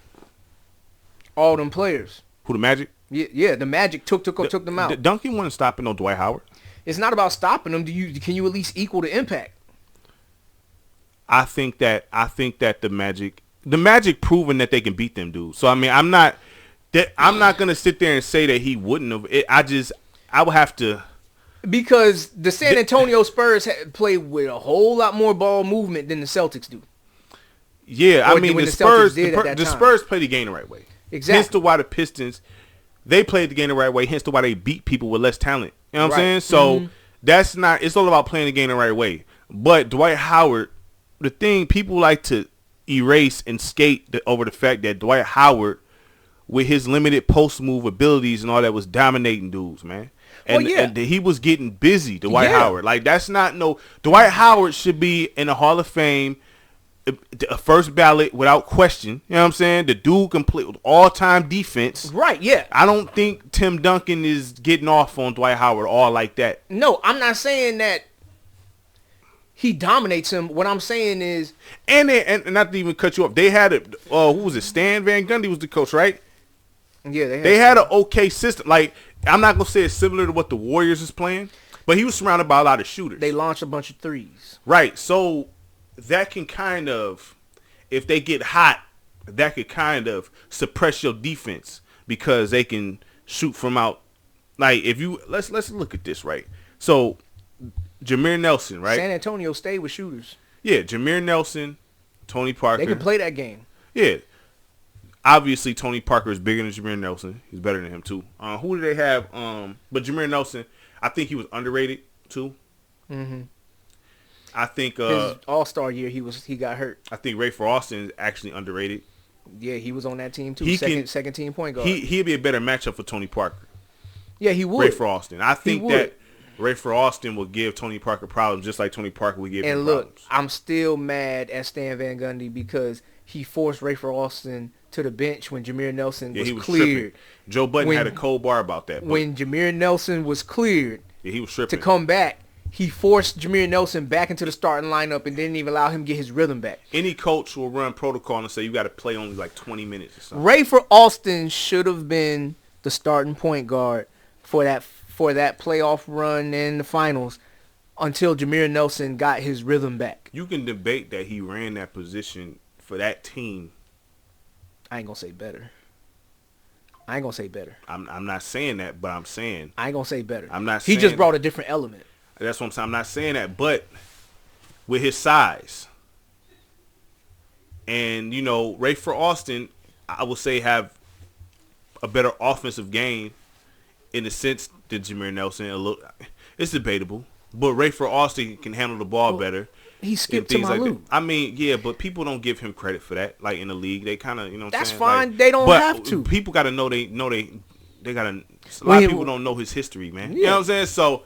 all them players. Who, the Magic? Yeah, the Magic took them out. Duncan wasn't stopping no Dwight Howard. It's not about stopping them. Can you at least equal the impact? I think that the Magic proven that they can beat them dudes. So I mean, I'm not gonna sit there and say that he wouldn't have. I would have to, because the San Antonio Spurs play with a whole lot more ball movement than the Celtics do. Yeah, I mean the Spurs play the game the right way. Exactly. Hence to why the Pistons, they played the game the right way. Hence to why they beat people with less talent. You know what I'm saying? So that's not. It's all about playing the game the right way. But Dwight Howard, the thing people like to erase and skate over the fact that Dwight Howard, with his limited post move abilities and all that, was dominating dudes, man. And, and he was getting busy, Dwight Howard. Like, that's not no. Dwight Howard should be in the Hall of Fame, a first ballot without question. You know what I'm saying? The dude complete with all-time defense. Right, yeah. I don't think Tim Duncan is getting off on Dwight Howard all like that. No, I'm not saying that he dominates him. What I'm saying is, and not to even cut you off, they had who was it? Stan Van Gundy was the coach, right? Yeah, they had an okay system. Like, I'm not gonna say it's similar to what the Warriors is playing, but he was surrounded by a lot of shooters. They launched a bunch of threes. Right, so that can kind of, if they get hot, that could kind of suppress your defense because they can shoot from out. Like, if you let's look at this, right? So Jameer Nelson, right? San Antonio stayed with shooters. Yeah, Jameer Nelson, Tony Parker. They can play that game. Yeah. Obviously, Tony Parker is bigger than Jameer Nelson. He's better than him, too. Who do they have? But Jameer Nelson, I think he was underrated, too. Mm-hmm. I think his All-Star year, he got hurt. I think Rayford Austin is actually underrated. Yeah, he was on that team, too. Second team point guard. He'd be a better matchup for Tony Parker. Yeah, he would. Rayford Austin. I think that Rayford Austin will give Tony Parker problems just like Tony Parker would give him problems. And look, I'm still mad at Stan Van Gundy because he forced Rayford Austin to the bench when Jameer Nelson was, he was cleared. Tripping. Joe Budden had a cold bar about that. When Jameer Nelson was cleared he was tripping. to come back, he forced Jameer Nelson back into the starting lineup and didn't even allow him to get his rhythm back. Any coach will run protocol and say you got to play only like 20 minutes or something. Rayford Austin should have been the starting point guard for that playoff run in the finals until Jameer Nelson got his rhythm back. You can debate that he ran that position for that team. I ain't gonna say better. I'm not saying that, but I'm saying I ain't gonna say better. I'm not. He saying just brought a different element. That's what I'm saying. I'm not saying that, but with his size, and Rayford Austin, I would say have a better offensive game in the sense that Jameer Nelson. It's debatable, but Rayford Austin can handle the ball better. He skipped to my loop. I mean, yeah, but people don't give him credit for that. Like in the league, they kind of, That's fine. They don't have to. People got to know they got to. A lot of people don't know his history, man. Yeah. You know what I'm saying? So,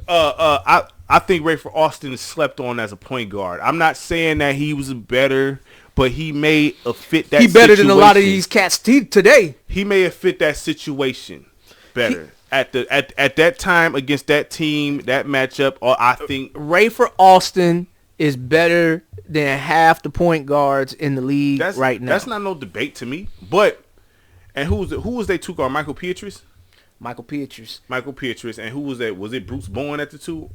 I think Rayford Austin is slept on as a point guard. I'm not saying that he was better, but he may have fit that. He better than a lot of these cats today. He may have fit that situation better. At that time against that team, that matchup, I think Rayford Austin is better than half the point guards in the league right now. That's not no debate to me. But who was they two guard? Michael Pietrus. And who was that? Was it Bruce Bowen at the 2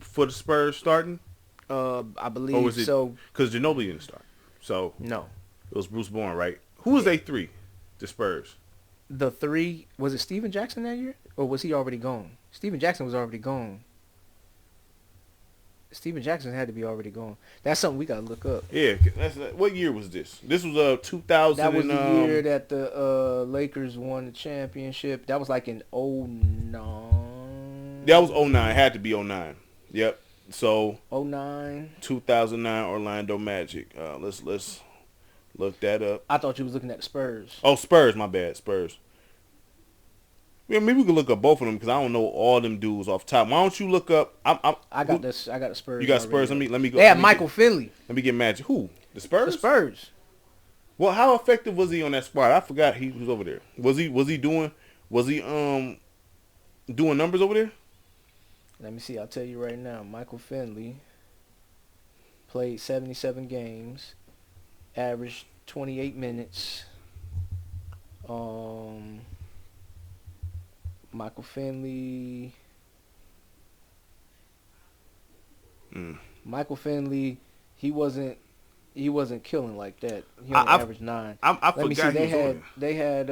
for the Spurs starting? I believe so. Because Ginobili didn't start. So no, it was Bruce Bowen, right? Who was they 3? The Spurs. The 3, was it Steven Jackson that year, or was he already gone? Steven Jackson was already gone. Steven Jackson had to be already gone. That's something we gotta look up. Yeah, what year was this? This was 2000. That was the year that the Lakers won the championship. That was like in 2009. That was 2009. It had to be 2009. Yep. So 2009. 2009 Orlando Magic. Let's look that up. I thought you was looking at the Spurs. Oh, Spurs. My bad. Spurs. Yeah, maybe we can look up both of them because I don't know all them dudes off top. Why don't you look up? I got the Spurs. You got Spurs. Let me go. They had Michael Finley. Let me get Magic. Who? The Spurs. The Spurs. Well, how effective was he on that spot? I forgot he was over there. Was he doing numbers over there? Let me see. I'll tell you right now. Michael Finley played 77 games, averaged 28 minutes. Michael Finley. Michael Finley, he wasn't killing like that. He only averaged 9. I forgot. Let me see. They had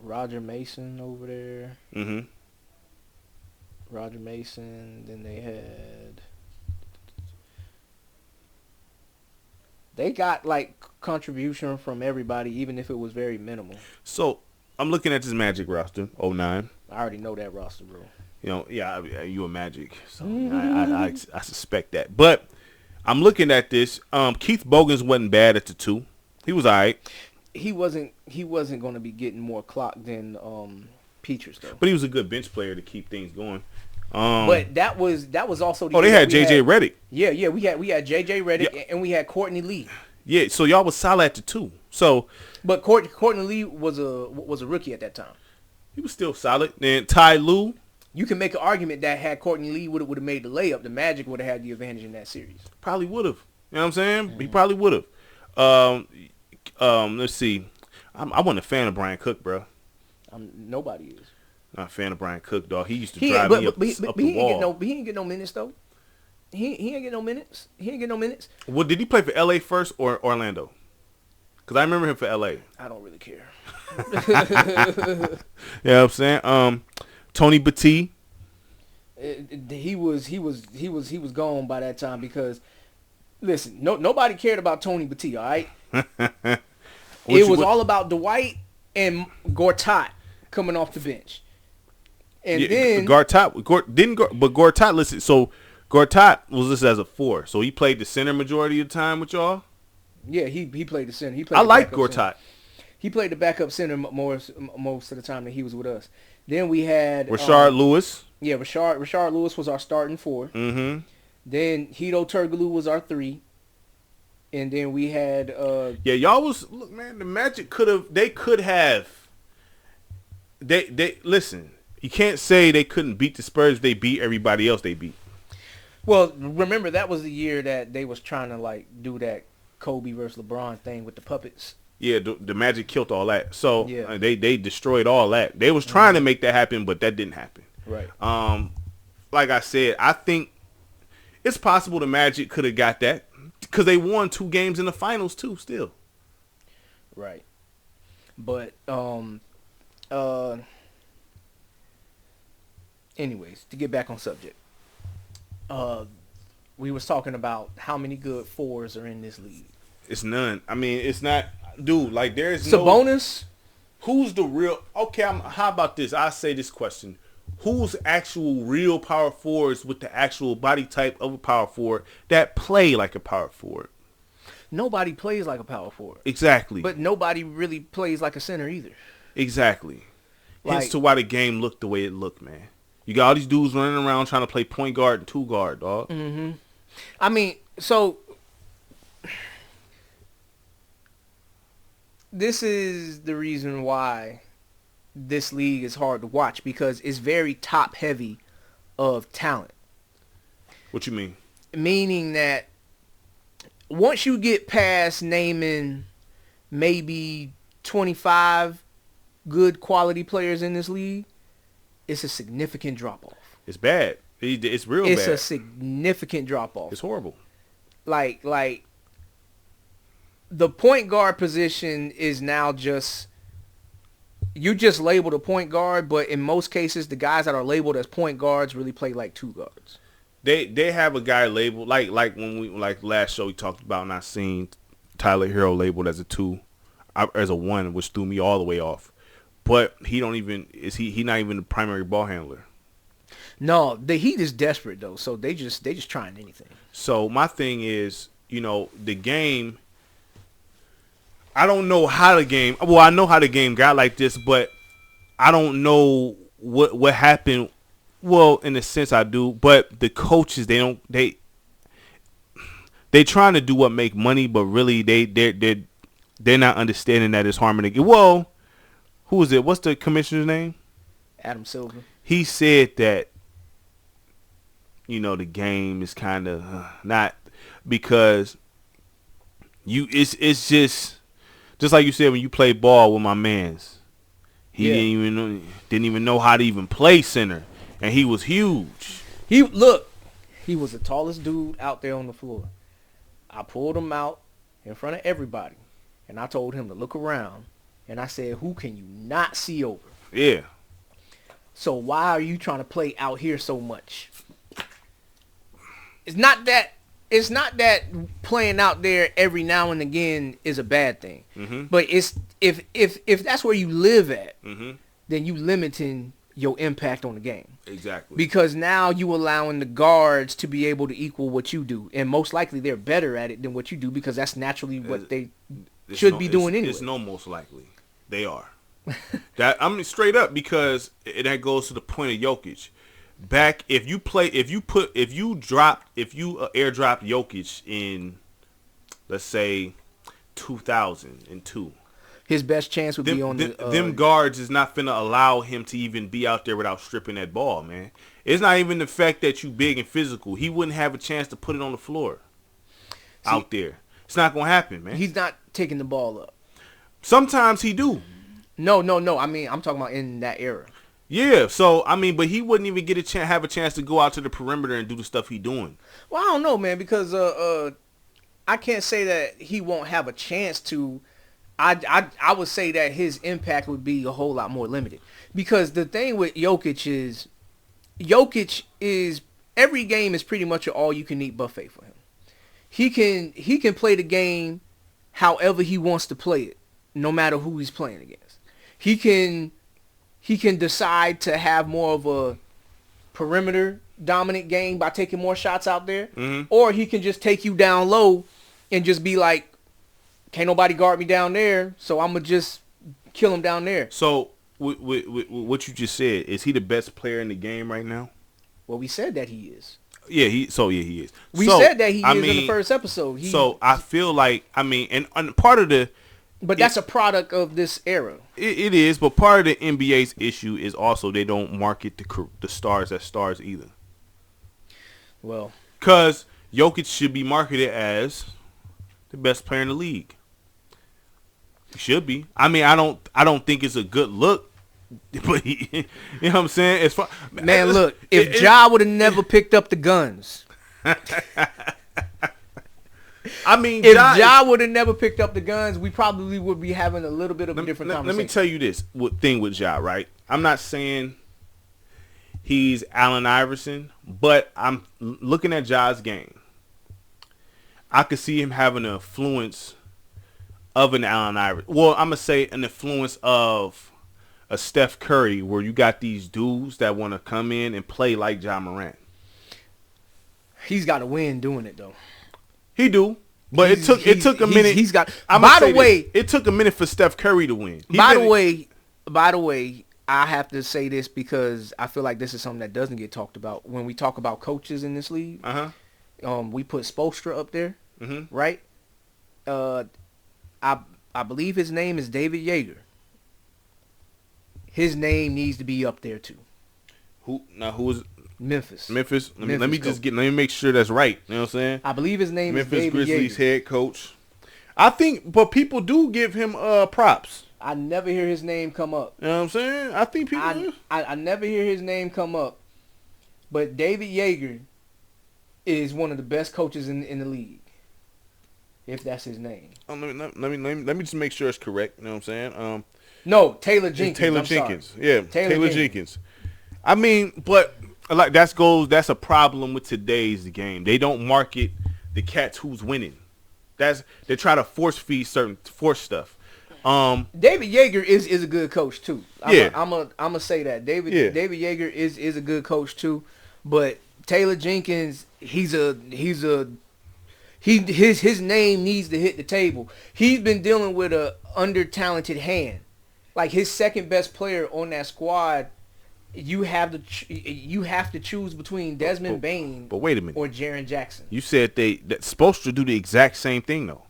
Roger Mason over there. Mm-hmm. Roger Mason. Then they got like contribution from everybody, even if it was very minimal. So I'm looking at this Magic roster, 09. I already know that roster, bro. You a Magic, so I suspect that. But I'm looking at this. Keith Bogans wasn't bad at the 2. He was all right. He wasn't going to be getting more clock than Pietrus though. But he was a good bench player to keep things going. But that was also the they had JJ Redick. Yeah, we had JJ Redick and we had Courtney Lee. Yeah, so y'all was solid at the 2. So, but Courtney Lee was a rookie at that time. He was still solid. Then Ty Lue. You can make an argument that had Courtney Lee would have made the layup, the Magic would have had the advantage in that series. Probably would have. You know what I'm saying? Mm-hmm. He probably would have. Let's see. I wasn't a fan of Brian Cook, bro. Nobody is. Not a fan of Brian Cook, dog. He used to drive me up the wall. He didn't get no minutes, though. He ain't get no minutes. Well, did he play for L.A. first or Orlando? Because I remember him for L.A. I don't really care. You know what I'm saying? Tony Battie. He was gone by that time because, listen, nobody cared about Tony Battie, all right? It was all about Dwight and Gortat coming off the bench. And then Gortat listed. So Gortat was listed as a 4. So he played the center majority of the time with y'all. Yeah, he played the center. I like Gortat. Center. He played the backup center most of the time that he was with us. Then we had Rashard Lewis. Yeah, Rashard Lewis was our starting 4. Mm-hmm. Then Hito Turkoglu was our 3. And then we had Yeah, y'all was look, man. The Magic could have. They listen. You can't say they couldn't beat the Spurs. They beat everybody else. They beat. well, remember that was the year that they was trying to like do that Kobe versus LeBron thing with the puppets. Yeah, the Magic killed all that. So Yeah. they destroyed all that. They was trying to make that happen, but that didn't happen. Right. Like I said, I think it's possible the Magic could have got that because they won 2 games in the finals too. Still. Right. But anyways, to get back on subject. We was talking about how many good 4s are in this league. It's none. I mean, it's not, dude. Like there's Sabonis. Who's the real? Okay, how about this? I say this question: who's actual real power forwards with the actual body type of a power forward that play like a power forward? Nobody plays like a power forward. Exactly. But nobody really plays like a center either. Exactly. Hence Like, to why the game looked the way it looked, man. You got all these dudes running around trying to play point guard and 2 guard, dog. Mm-hmm. I mean, so this is the reason why this league is hard to watch, because it's very top heavy of talent. What you mean? Meaning that once you get past naming maybe 25 good quality players in this league, it's a significant drop-off. It's bad. It's real It's bad. a significant drop-off. It's horrible. Like the point guard position is now just, you just labeled a point guard, but in most cases the guys that are labeled as point guards really play like 2 guards. They have a guy labeled like when we last show we talked about, and I seen Tyler Hero labeled as a 2, as a 1, which threw me all the way off. But he not even the primary ball handler. No, the Heat is desperate though, so they just trying anything. So my thing is, the game, I don't know how the game, well, I know how the game got like this, but I don't know what happened. Well, in a sense I do, but the coaches, they trying to do what make money, but really they're not understanding that it's harming the game. Well, who is it? What's the commissioner's name? Adam Silver. He said that, the game is kind of not, because it's just like you said when you play ball with my mans. He didn't even know how to even play center, and he was huge. He was the tallest dude out there on the floor. I pulled him out in front of everybody, and I told him to look around, and I said, "Who can you not see over?" Yeah. So why are you trying to play out here so much? It's not that playing out there every now and again is a bad thing. Mm-hmm. But it's if that's where you live at, Mm-hmm. then you limiting your impact on the game. Exactly. Because now you allowing the guards to be able to equal what you do, and most likely they're better at it than what you do, because that's naturally what they should be doing anyway. It's no most likely. They are. Straight up, because that goes to the point of Jokic. If you airdropped Jokic in, let's say, 2002, his best chance would be on them guards is not finna allow him to even be out there without stripping that ball, man. It's not even the fact that you big and physical. He wouldn't have a chance to put it on the floor out there. It's not gonna happen, man. He's not taking the ball up. Sometimes he do. No. I mean, I'm talking about in that era. Yeah, so I mean, but he wouldn't even get have a chance to go out to the perimeter and do the stuff he doing. Well, I don't know, man, because I can't say that he won't have a chance to. I would say that his impact would be a whole lot more limited, because the thing with Jokic is every game is pretty much an all-you-can-eat buffet for him. He can play the game however he wants to play it, no matter who he's playing against. He can decide to have more of a perimeter dominant game by taking more shots out there, or he can just take you down low and just be like, can't nobody guard me down there, so I'm going to just kill him down there. So, with what you just said, is he the best player in the game right now? Well, we said that he is. Yeah, he is. We said that he is in the first episode. So I feel like, I mean, and part of the, but that's a product of this era. It is, but part of the NBA's issue is also they don't market the stars as stars either. Well, because Jokic should be marketed as the best player in the league. He should be. I mean, I don't think it's a good look, but you know what I'm saying? As far, man, look, if Ja would have never picked up the guns. I mean, if Ja would have never picked up the guns, we probably would be having a little bit of a different conversation. Let me tell you this thing with Ja, right? I'm not saying he's Allen Iverson, but I'm looking at Ja's game. I could see him having an influence of an Allen Iverson. Well, I'm going to say an influence of a Steph Curry, where you got these dudes that want to come in and play like Ja Morant. He's got to win doing it, though. He do, but it took a minute. He's got. By the way, it took a minute for Steph Curry to win. By the way, I have to say this because I feel like this is something that doesn't get talked about when we talk about coaches in this league. We put Spoelstra up there, right? I believe his name is David Yeager. His name needs to be up there too. Who is Memphis. Let me make sure that's right. You know what I'm saying? I believe his name is David Grizzlies Yeager. head coach. I think, but people do give him props. I never hear his name come up. You know what I'm saying? I think people. I never hear his name come up. But David Yeager is one of the best coaches in the league. If that's his name. Let me just make sure it's correct. You know what I'm saying? No, Taylor Jenkins. Yeah, Taylor Jenkins. I mean, but like that's a problem with today's game. They don't market the cats who's winning. They try to force stuff. David Yeager is a good coach too. I'm gonna say that David Yeager is a good coach too, but Taylor Jenkins his name needs to hit the table. He's been dealing with a under-talented hand. Like his second best player on that squad, you have to choose between Desmond Bane but wait a minute. or Jaren Jackson. You said that's supposed to do the exact same thing though.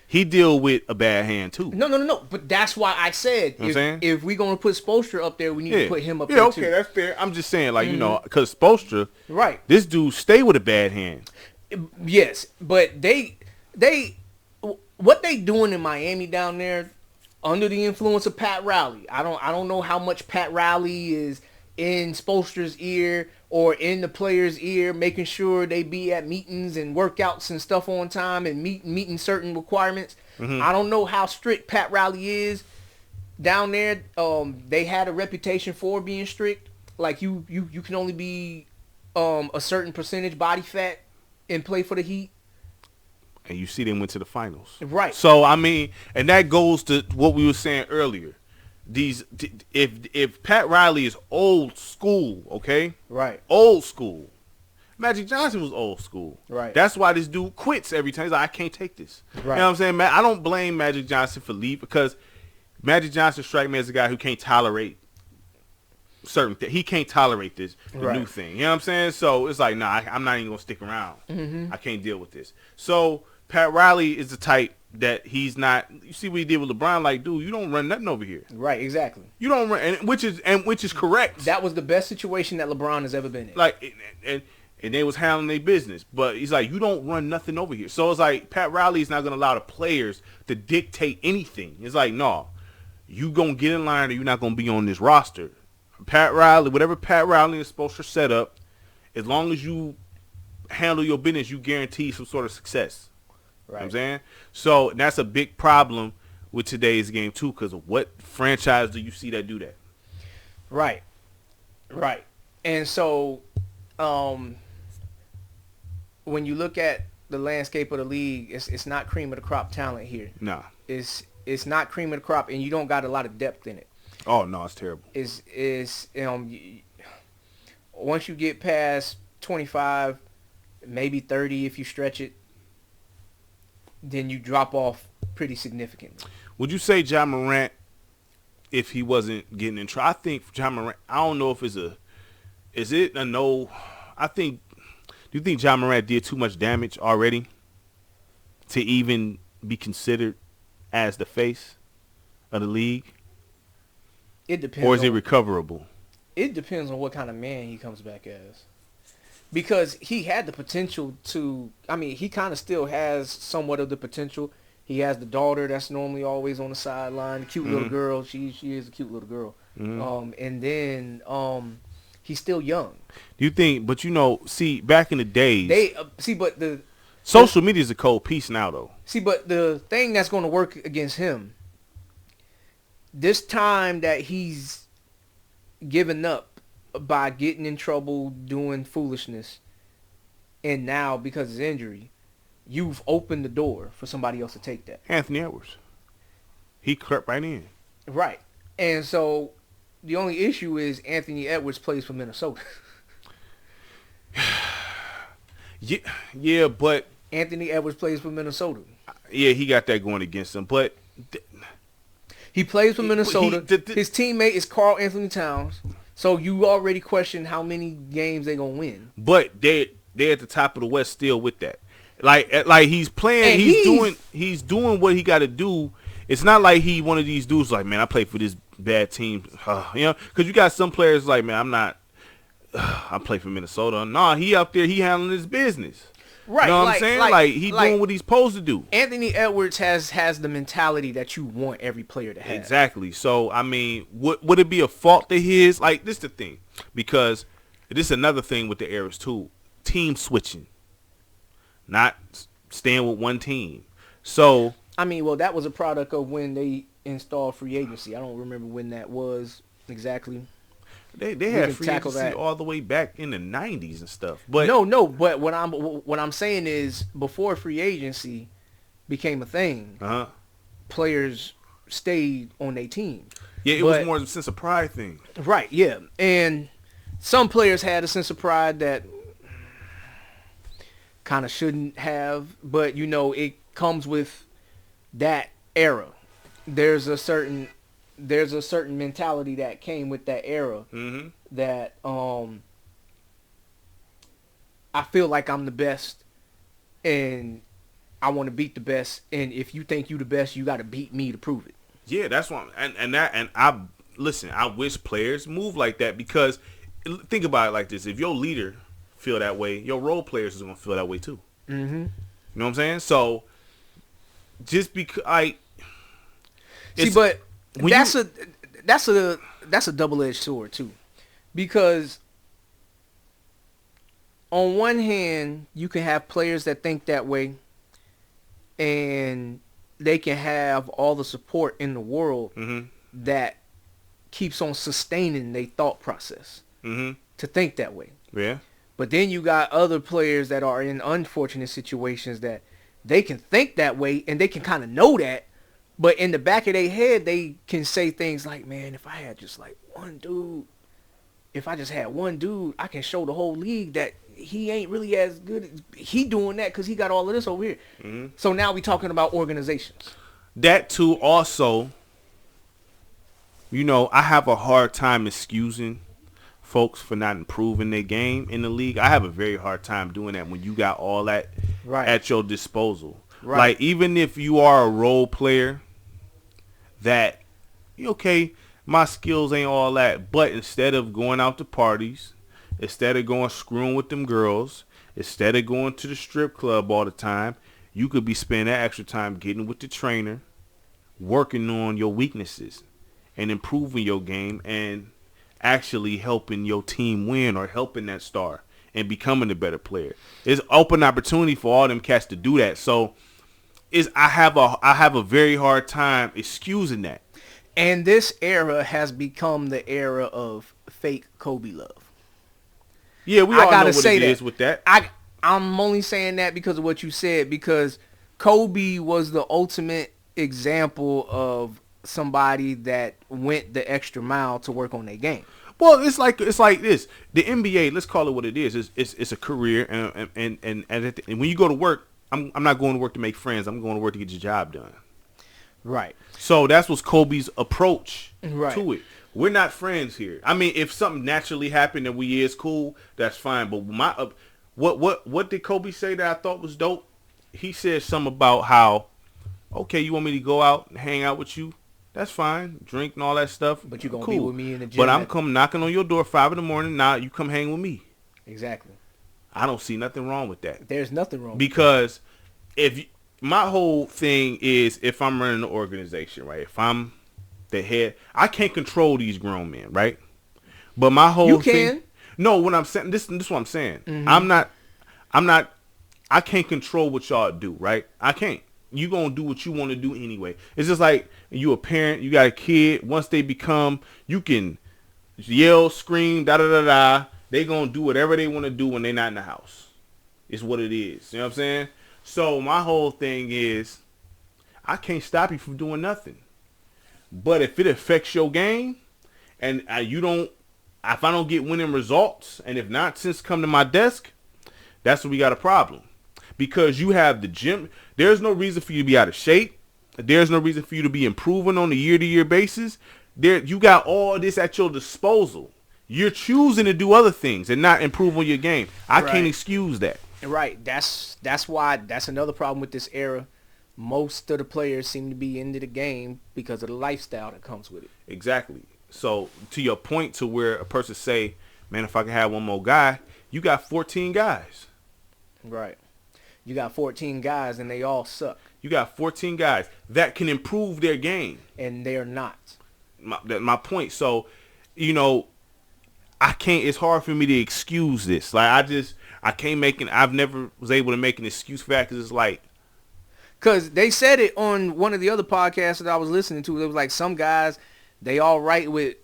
He deal with a bad hand too. No. But that's why I said if we're gonna put Spoelstra up there, we need to put him up there too. Yeah, okay, that's fair. I'm just saying, like, you know, because Spoelstra, right? This dude stay with a bad hand. Yes, but what they doing in Miami down there under the influence of Pat Riley. I don't know how much Pat Riley is in Spoelstra's ear or in the players' ear, making sure they be at meetings and workouts and stuff on time and meeting certain requirements. I don't know how strict Pat Riley is down there. They had a reputation for being strict. Like you can only be a certain percentage body fat and play for the Heat. And you see them went to the finals. Right. So, I mean, and that goes to what we were saying earlier. If Pat Riley is old school, okay? Right. Old school. Magic Johnson was old school. Right. That's why this dude quits every time. He's like, I can't take this. Right. You know what I'm saying, man? I don't blame Magic Johnson for leaving because Magic Johnson strikes me as a guy who can't tolerate certain things. He can't tolerate the new thing. You know what I'm saying? So it's like, nah, I'm not even going to stick around. I can't deal with this. So Pat Riley is the type that he's not. You see what he did with LeBron? Like, dude, you don't run nothing over here. Right, exactly. You don't run, and which is correct. That was the best situation that LeBron has ever been in. Like, and they was handling their business, but he's like, you don't run nothing over here. So it's like Pat Riley is not going to allow the players to dictate anything. It's like, no, you gonna get in line, or you're not gonna be on this roster. Pat Riley, whatever Pat Riley is supposed to set up, as long as you handle your business, you guarantee some sort of success. Right. You know what I'm saying? So that's a big problem with today's game too, because of what franchise do you see that do that? Right. And so when you look at the landscape of the league, it's not cream of the crop talent here. Nah. It's not cream of the crop, and you don't got a lot of depth in it. Oh no, it's terrible. It's once you get past 25, maybe 30 if you stretch it, then you drop off pretty significantly. Would you say Ja Morant, if he wasn't getting in trouble? I think Ja Morant, I don't know if is it a no. I think Do you think Ja Morant did too much damage already to even be considered as the face of the league? It depends. Or is it recoverable? It depends on what kind of man he comes back as. Because he had the potential to, I mean, he kind of still has somewhat of the potential. He has the daughter that's normally always on the sideline, the cute little girl. She is a cute little girl. And then he's still young. Do you think, but see, back in the days. But the social media is a cold piece now, though. See, but the thing that's going to work against him, this time that he's given up by getting in trouble, doing foolishness, and now because of his injury, you've opened the door for somebody else to take that. Anthony Edwards. He crept right in. Right. And so the only issue is Anthony Edwards plays for Minnesota. Yeah, but Anthony Edwards plays for Minnesota. Yeah, he got that going against him, but he plays for Minnesota. His teammate is Karl Anthony Towns. So you already question how many games they gonna win. But they're at the top of the West still with that. Like he's playing, he's doing what he got to do. It's not like he one of these dudes like, man, I play for this bad team, because you got some players like, man, I play for Minnesota. Nah, he up there, he handling his business. Right. You know what I'm saying? Like he doing what he's supposed to do. Anthony Edwards has the mentality that you want every player to have. Exactly. So, I mean, would it be a fault to his? Like, this is the thing. Because this is another thing with the eras, too. Team switching. Not staying with one team. So, I mean, well, that was a product of when they installed free agency. I don't remember when that was exactly. They had free agency all the way back in the 90s and stuff. But no. But what I'm saying is, before free agency became a thing, players stayed on their team. Yeah, it was more of a sense of pride thing. Right. Yeah, and some players had a sense of pride that kind of shouldn't have. But it comes with that era. There's a certain mentality that came with that era that I feel like I'm the best and I want to beat the best, and if you think you the best, you got to beat me to prove it. Yeah, that's what I wish players move like that, because think about it like this: if your leader feel that way, your role players is gonna feel that way too. You know what I'm saying? So just because that's a double-edged sword too, because on one hand you can have players that think that way and they can have all the support in the world that keeps on sustaining their thought process to think that way. Yeah. But then you got other players that are in unfortunate situations that they can think that way and they can kind of know that, but in the back of their head, they can say things like, man, if I had just like one dude, if I just had one dude, I can show the whole league that he ain't really as good. He doing that because he got all of this over here. So now we talking about organizations. That too also, I have a hard time excusing folks for not improving their game in the league. I have a very hard time doing that when you got all that at your disposal. Right. Like, even if you are a role player that, okay, my skills ain't all that, but instead of going out to parties, instead of going screwing with them girls, instead of going to the strip club all the time, you could be spending that extra time getting with the trainer, working on your weaknesses and improving your game and actually helping your team win or helping that star and becoming a better player. It's open opportunity for all them cats to do that. So I have a very hard time excusing that. And this era has become the era of fake Kobe love. Yeah, we all know what it is with that. I'm only saying that because of what you said, because Kobe was the ultimate example of somebody that went the extra mile to work on their game. Well, it's like this. The NBA, let's call it what it is. It's a career, and when you go to work, I'm not going to work to make friends. I'm going to work to get your job done. Right. So that's what's Kobe's approach to it. We're not friends here. I mean, if something naturally happened and we is cool, that's fine. But What did Kobe say that I thought was dope? He said something about how, okay, you want me to go out and hang out with you? That's fine, drink and all that stuff. But you gonna cool. be with me in the gym. But I'm come knocking on your door 5 a.m. Now you come hang with me. Exactly. I don't see nothing wrong with that. There's nothing wrong. Because my whole thing is, if I'm running an organization, right? If I'm the head, I can't control these grown men, right? But my whole thing, no, what I'm saying, this is what I'm saying. Mm-hmm. I'm not. I can't control what y'all do, right? I can't. You gonna do what you want to do anyway. It's just like you a parent, you got a kid. Once they become, you can yell, scream, da da da da. They gonna do whatever they want to do when they're not in the house. It's what it is. You know what I'm saying? So my whole thing is, I can't stop you from doing nothing. But if it affects your game, and if I don't get winning results, and if nonsense come to my desk, that's when we got a problem. Because you have the gym. There's no reason for you to be out of shape. There's no reason for you to be improving on a year-to-year basis. You got all this at your disposal. You're choosing to do other things and not improve on your game. I can't excuse that. Right. That's why that's another problem with this era. Most of the players seem to be into the game because of the lifestyle that comes with it. Exactly. So to your point, to where a person say, man, if I could have one more guy, you got 14 guys. Right. You got 14 guys and they all suck. You got 14 guys that can improve their game. And they're not. My point. So, I can't, it's hard for me to excuse this. Like, I've never was able to make an excuse for that, because it's like. Because they said it on one of the other podcasts that I was listening to. It was like some guys, they all right with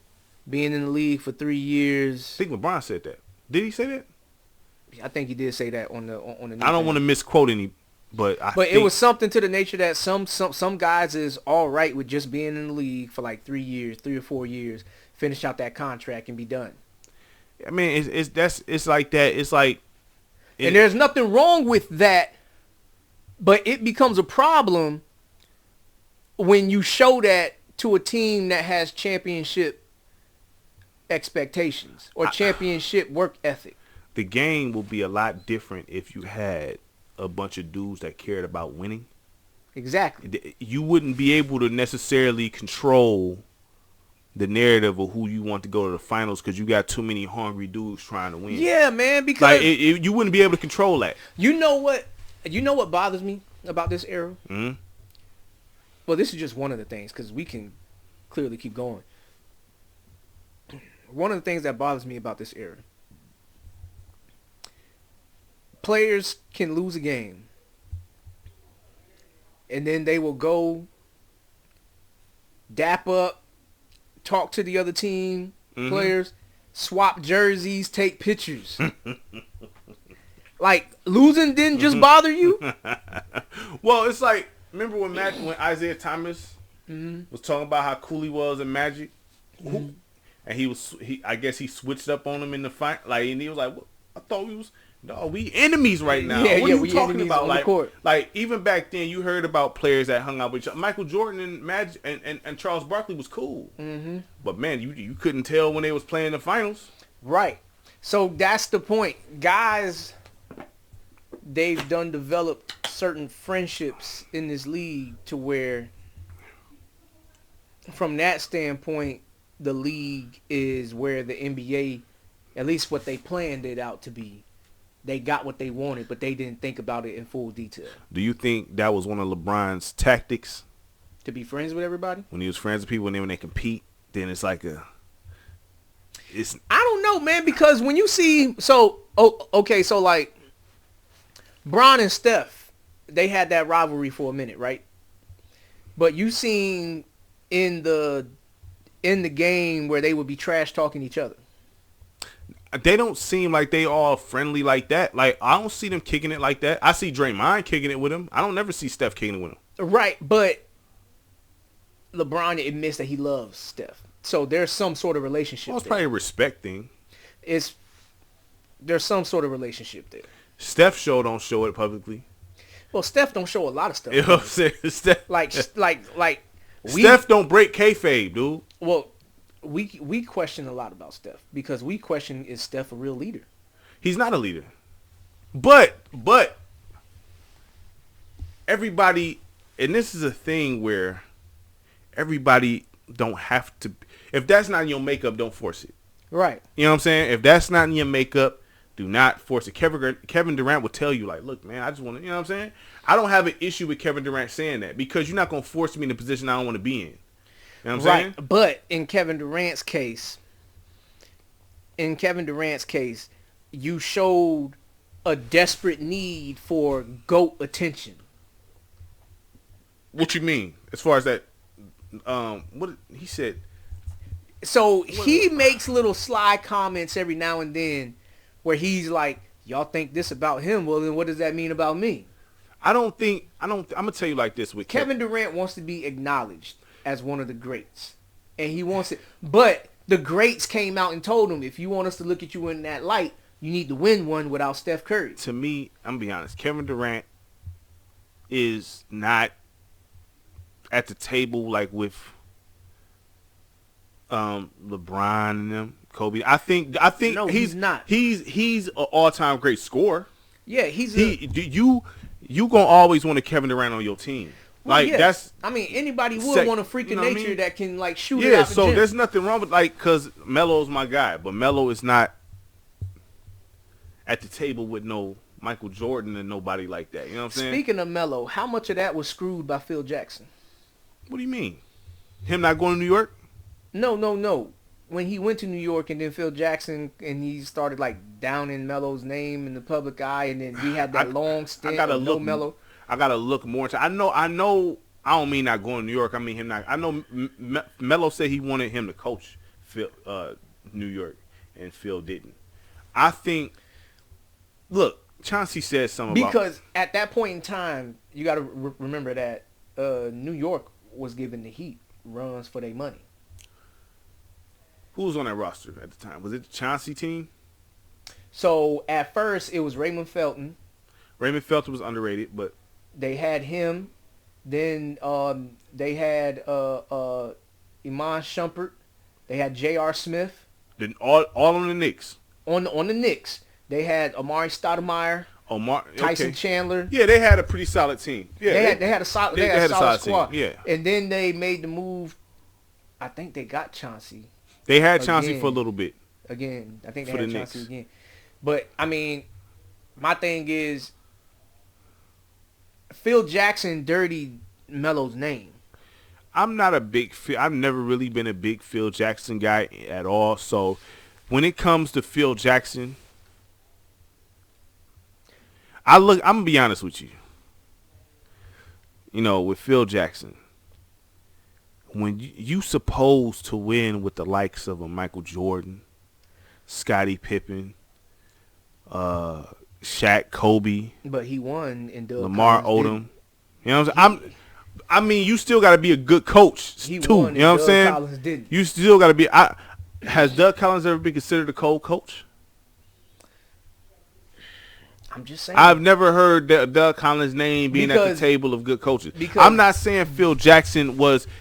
being in the league for 3 years. I think LeBron said that. Did he say that? I think he did say that on the. I don't want to misquote any, but it was something to the nature that some guys is all right with just being in the league for like 3 years, 3 or 4 years, finish out that contract and be done. I mean, it's like that. It's like, and there's nothing wrong with that, but it becomes a problem when you show that to a team that has championship expectations or championship work ethic. The game will be a lot different if you had a bunch of dudes that cared about winning. Exactly. You wouldn't be able to necessarily control the narrative of who you want to go to the finals, because you got too many hungry dudes trying to win. Yeah, man, because like you wouldn't be able to control that. You know what bothers me about this era? Mm-hmm. Well, this is just one of the things, because we can clearly keep going. One of the things that bothers me about this era, players can lose a game, and then they will go dap up, talk to the other team players, swap jerseys, take pictures. Like, losing didn't just bother you? Well, it's like, remember when Isaiah Thomas was talking about how cool he was in Magic? Mm-hmm. And I guess he switched up on him in the fight. Like, and he was like, well, I thought we enemies right now. Yeah, what are you talking about? On the court. Like, even back then, you heard about players that hung out with each other. Michael Jordan and Magic and Charles Barkley was cool. Mm-hmm. But, man, you couldn't tell when they was playing the finals. Right. So that's the point. Guys, they've developed certain friendships in this league to where, from that standpoint, the league is where the NBA, at least what they planned it out to be. They got what they wanted, but they didn't think about it in full detail. Do you think that was one of LeBron's tactics? To be friends with everybody? When he was friends with people, and then when they compete, then it's like I don't know, man, because when you see, okay, so like Bron and Steph, they had that rivalry for a minute, right? But you seen in the game where they would be trash talking each other. They don't seem like they all friendly like that. Like, I don't see them kicking it like that. I see Draymond kicking it with him. I don't never see Steph kicking it with him. Right, but LeBron admits that he loves Steph. So there's some sort of relationship Well, it's there. probably a respect thing. There's some sort of relationship there. Steph don't show it publicly. Well, Steph don't show a lot of stuff. You know what I'm saying? Steph don't break kayfabe, dude. Well, we question a lot about Steph because we question, is Steph a real leader? He's not a leader. But everybody, and this is a thing where everybody don't have to. If that's not in your makeup, don't force it. Right. You know what I'm saying? If that's not in your makeup, do not force it. Kevin Durant will tell you, like, look, man, I just want to, you know what I'm saying? I don't have an issue with Kevin Durant saying that because you're not going to force me in a position I don't want to be in. You know what I'm saying? But in Kevin Durant's case, you showed a desperate need for GOAT attention. What you mean? As far as that, what he said. So he makes little sly comments every now and then where he's like, y'all think this about him. Well, then what does that mean about me? I'm going to tell you like this with Kevin Durant wants to be acknowledged as one of the greats. And he wants it. But the greats came out and told him, if you want us to look at you in that light, you need to win one without Steph Curry. To me, I'm going to be honest. Kevin Durant is not at the table like with LeBron and them, Kobe. I think no, he's not. He's an all-time great scorer. Yeah, you gonna always want a Kevin Durant on your team. Well, like yeah. that's. I mean, anybody would want a freak of nature that can like shoot. Yeah, it out so the gym. there's nothing wrong with like because Melo's my guy, but Melo is not at the table with no Michael Jordan and nobody like that. You know what I'm saying? Speaking of Melo, how much of that was screwed by Phil Jackson? What do you mean? Him not going to New York? No. When he went to New York and then Phil Jackson and he started like downing Melo's name in the public eye and then he had that long stint of no Melo. I gotta look more into. I know. I don't mean not going to New York. I mean him not. I know Melo said he wanted him to coach Phil, New York, and Phil didn't. I think. Look, Chauncey said something because at that point in time, you got to remember that New York was giving the Heat runs for their money. Who was on that roster at the time? Was it the Chauncey team? So at first it was Raymond Felton. Raymond Felton was underrated, but they had him. Then they had Iman Shumpert. They had J.R. Smith. Then all on the Knicks. On the Knicks, they had Amari Stoudemire. Tyson Chandler. Yeah, they had a pretty solid team. Yeah, they had a solid squad. Team. Yeah, and then they made the move. I think they got Chauncey. They had Chauncey for a little bit. Again, I think they had Chauncey again. But I mean, my thing is, Phil Jackson dirtied Melo's name. I've never really been a big Phil Jackson guy at all. So when it comes to Phil Jackson, I'm gonna be honest with you. You know, with Phil Jackson, when you supposed to win with the likes of a Michael Jordan, Scottie Pippen, Shaq, Kobe, but he won in Doug Lamar Collins Odom. You know what I'm saying? I mean, you still got to be a good coach too. You know what I'm saying? Collins didn't. You still got to be. Has Doug Collins ever been considered a cold coach? I'm just saying. I've never heard Doug Collins' name being at the table of good coaches. I'm not saying Phil Jackson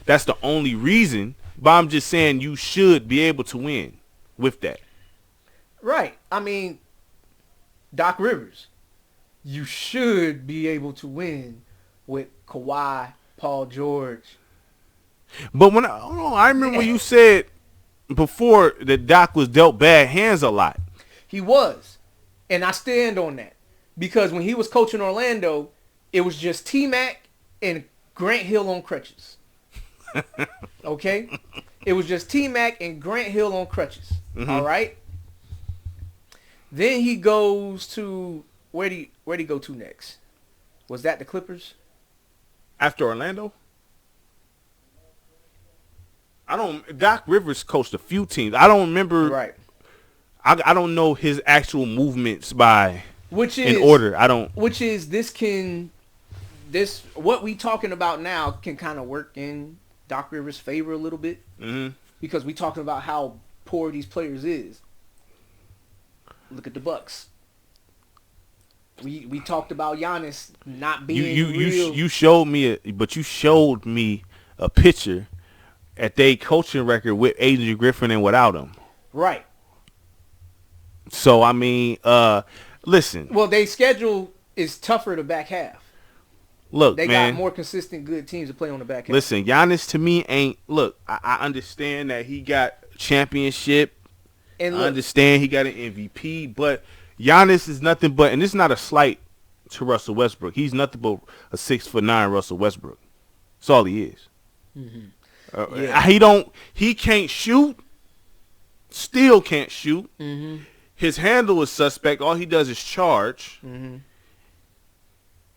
that's the only reason, but I'm just saying you should be able to win with that. Right. I mean, Doc Rivers, you should be able to win with Kawhi, Paul George. But I remember when you said before that Doc was dealt bad hands a lot. He was. And I stand on that. Because when he was coaching Orlando, it was just T-Mac and Grant Hill on crutches. Okay? It was just T-Mac and Grant Hill on crutches. Mm-hmm. All right? Then he goes to where'd he go to next? Was that the Clippers? After Orlando? Doc Rivers coached a few teams. I don't remember. Right. I don't know his actual movements in order. What we talking about now can kind of work in Doc Rivers' favor a little bit. Mm-hmm. Because we talking about how poor these players is. Look at the Bucks. We talked about Giannis not being real. You showed me a picture at their coaching record with Adrian Griffin and without him. Right. So I mean, Listen. Well, their schedule is tougher the back half. Look, they man. got more consistent good teams to play on the back half. Listen, Giannis to me ain't. Look, I understand that he got championship. And I understand he got an MVP, but Giannis is nothing but, and this is not a slight to Russell Westbrook. He's nothing but a 6'9" Russell Westbrook. That's all he is. Mm-hmm. He can't shoot. Still can't shoot. Mm-hmm. His handle is suspect. All he does is charge. Mm-hmm.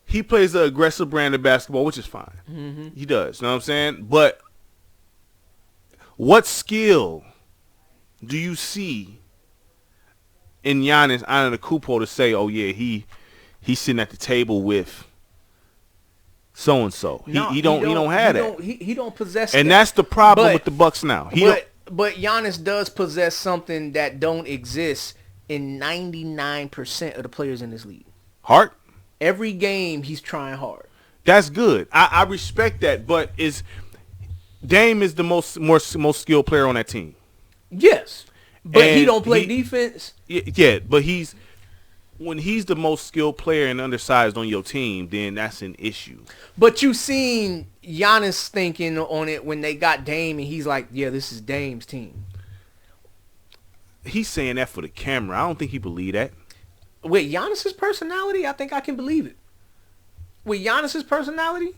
He plays an aggressive brand of basketball, which is fine. Mm-hmm. He does. You know what I'm saying? But what skill do you see in Giannis Antetokounmpo to say, oh yeah, he's sitting at the table with so and so? He don't have that. He don't possess. And that's the problem with the Bucks now. But Giannis does possess something that don't exist in 99% of the players in this league. Heart. Every game he's trying hard. That's good. I respect that. But Dame is the most skilled player on that team. Yes, but he don't play defense. Yeah, but when he's the most skilled player and undersized on your team, then that's an issue. But you seen Giannis thinking on it when they got Dame, and he's like, "Yeah, this is Dame's team." He's saying that for the camera. I don't think he believe that. With Giannis's personality, I think I can believe it. With Giannis's personality,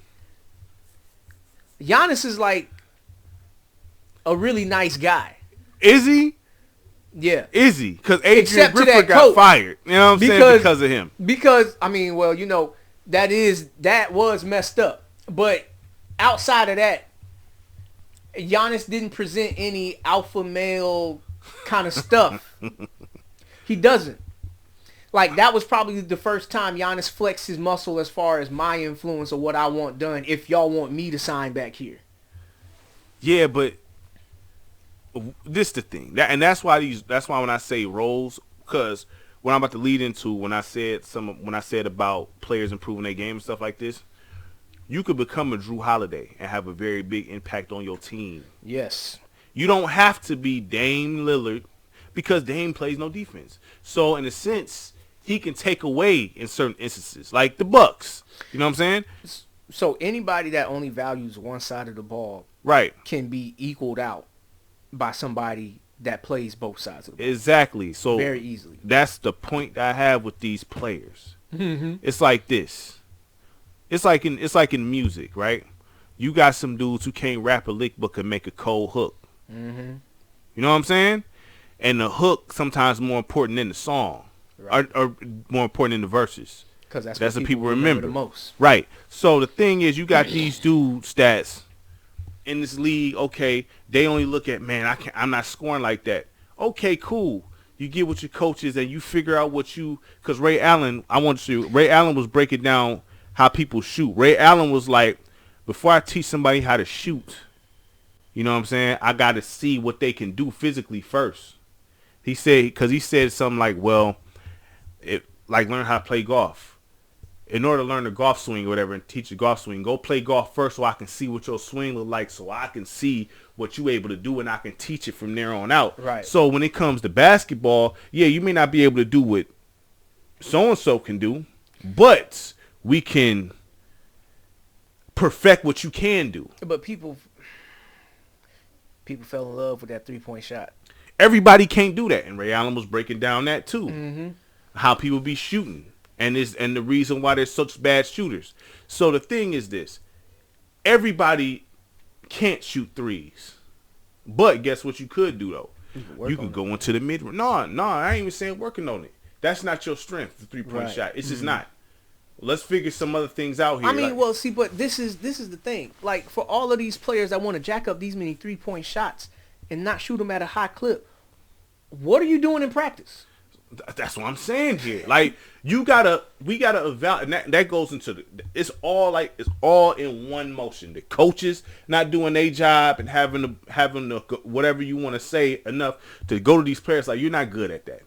Giannis is like a really nice guy. Is he? Yeah. Is he? Because Adrian Griffin got fired. You know what I'm saying? Because of him. Because, I mean, well, you know, that was messed up. But outside of that, Giannis didn't present any alpha male kind of stuff. He doesn't. Like, that was probably the first time Giannis flexed his muscle as far as my influence or what I want done if y'all want me to sign back here. Yeah, but this is the thing. That's why when I say roles, because what I'm about to lead into when I said about players improving their game and stuff like this, you could become a Drew Holiday and have a very big impact on your team. Yes. You don't have to be Dame Lillard because Dame plays no defense. So in a sense, he can take away in certain instances, like the Bucks. You know what I'm saying? So anybody that only values one side of the ball, right, can be equaled out by somebody that plays both sides of the ball. Exactly. So very easily. That's the point I have with these players. Mm-hmm. It's like this. It's like in music, right? You got some dudes who can't rap a lick but can make a cold hook. Mm-hmm. You know what I'm saying? And the hook sometimes more important than the song. Right. Or more important than the verses. Because that's what people remember the most. Right. So the thing is, you got these dudes that's in this league. Okay, they only look at, man, I'm not scoring like that. Okay, cool. You get with your coaches and you figure out because Ray Allen was breaking down how people shoot. Ray Allen was like, before I teach somebody how to shoot, you know what I'm saying, I got to see what they can do physically first. He said something like, well, learn how to play golf. In order to learn the golf swing or whatever and teach the golf swing, go play golf first so I can see what your swing look like, so I can see what you able to do and I can teach it from there on out. Right. So when it comes to basketball, yeah, you may not be able to do what so-and-so can do, but we can perfect what you can do. But people fell in love with that three-point shot. Everybody can't do that, and Ray Allen was breaking down that too. Mm-hmm. How people be shooting. And the reason why they're such bad shooters. So the thing is this. Everybody can't shoot threes. But guess what you could do, though? You can go into the mid-range. No, I ain't even saying working on it. That's not your strength, the three-point shot. It's just not. Let's figure some other things out here. I mean, but this is the thing. Like, for all of these players that want to jack up these many three-point shots and not shoot them at a high clip, what are you doing in practice? That's what I'm saying here. Like, we gotta evaluate, and that goes into it's all in one motion. The coaches not doing their job and having the whatever you want to say enough to go to these players like, you're not good at that.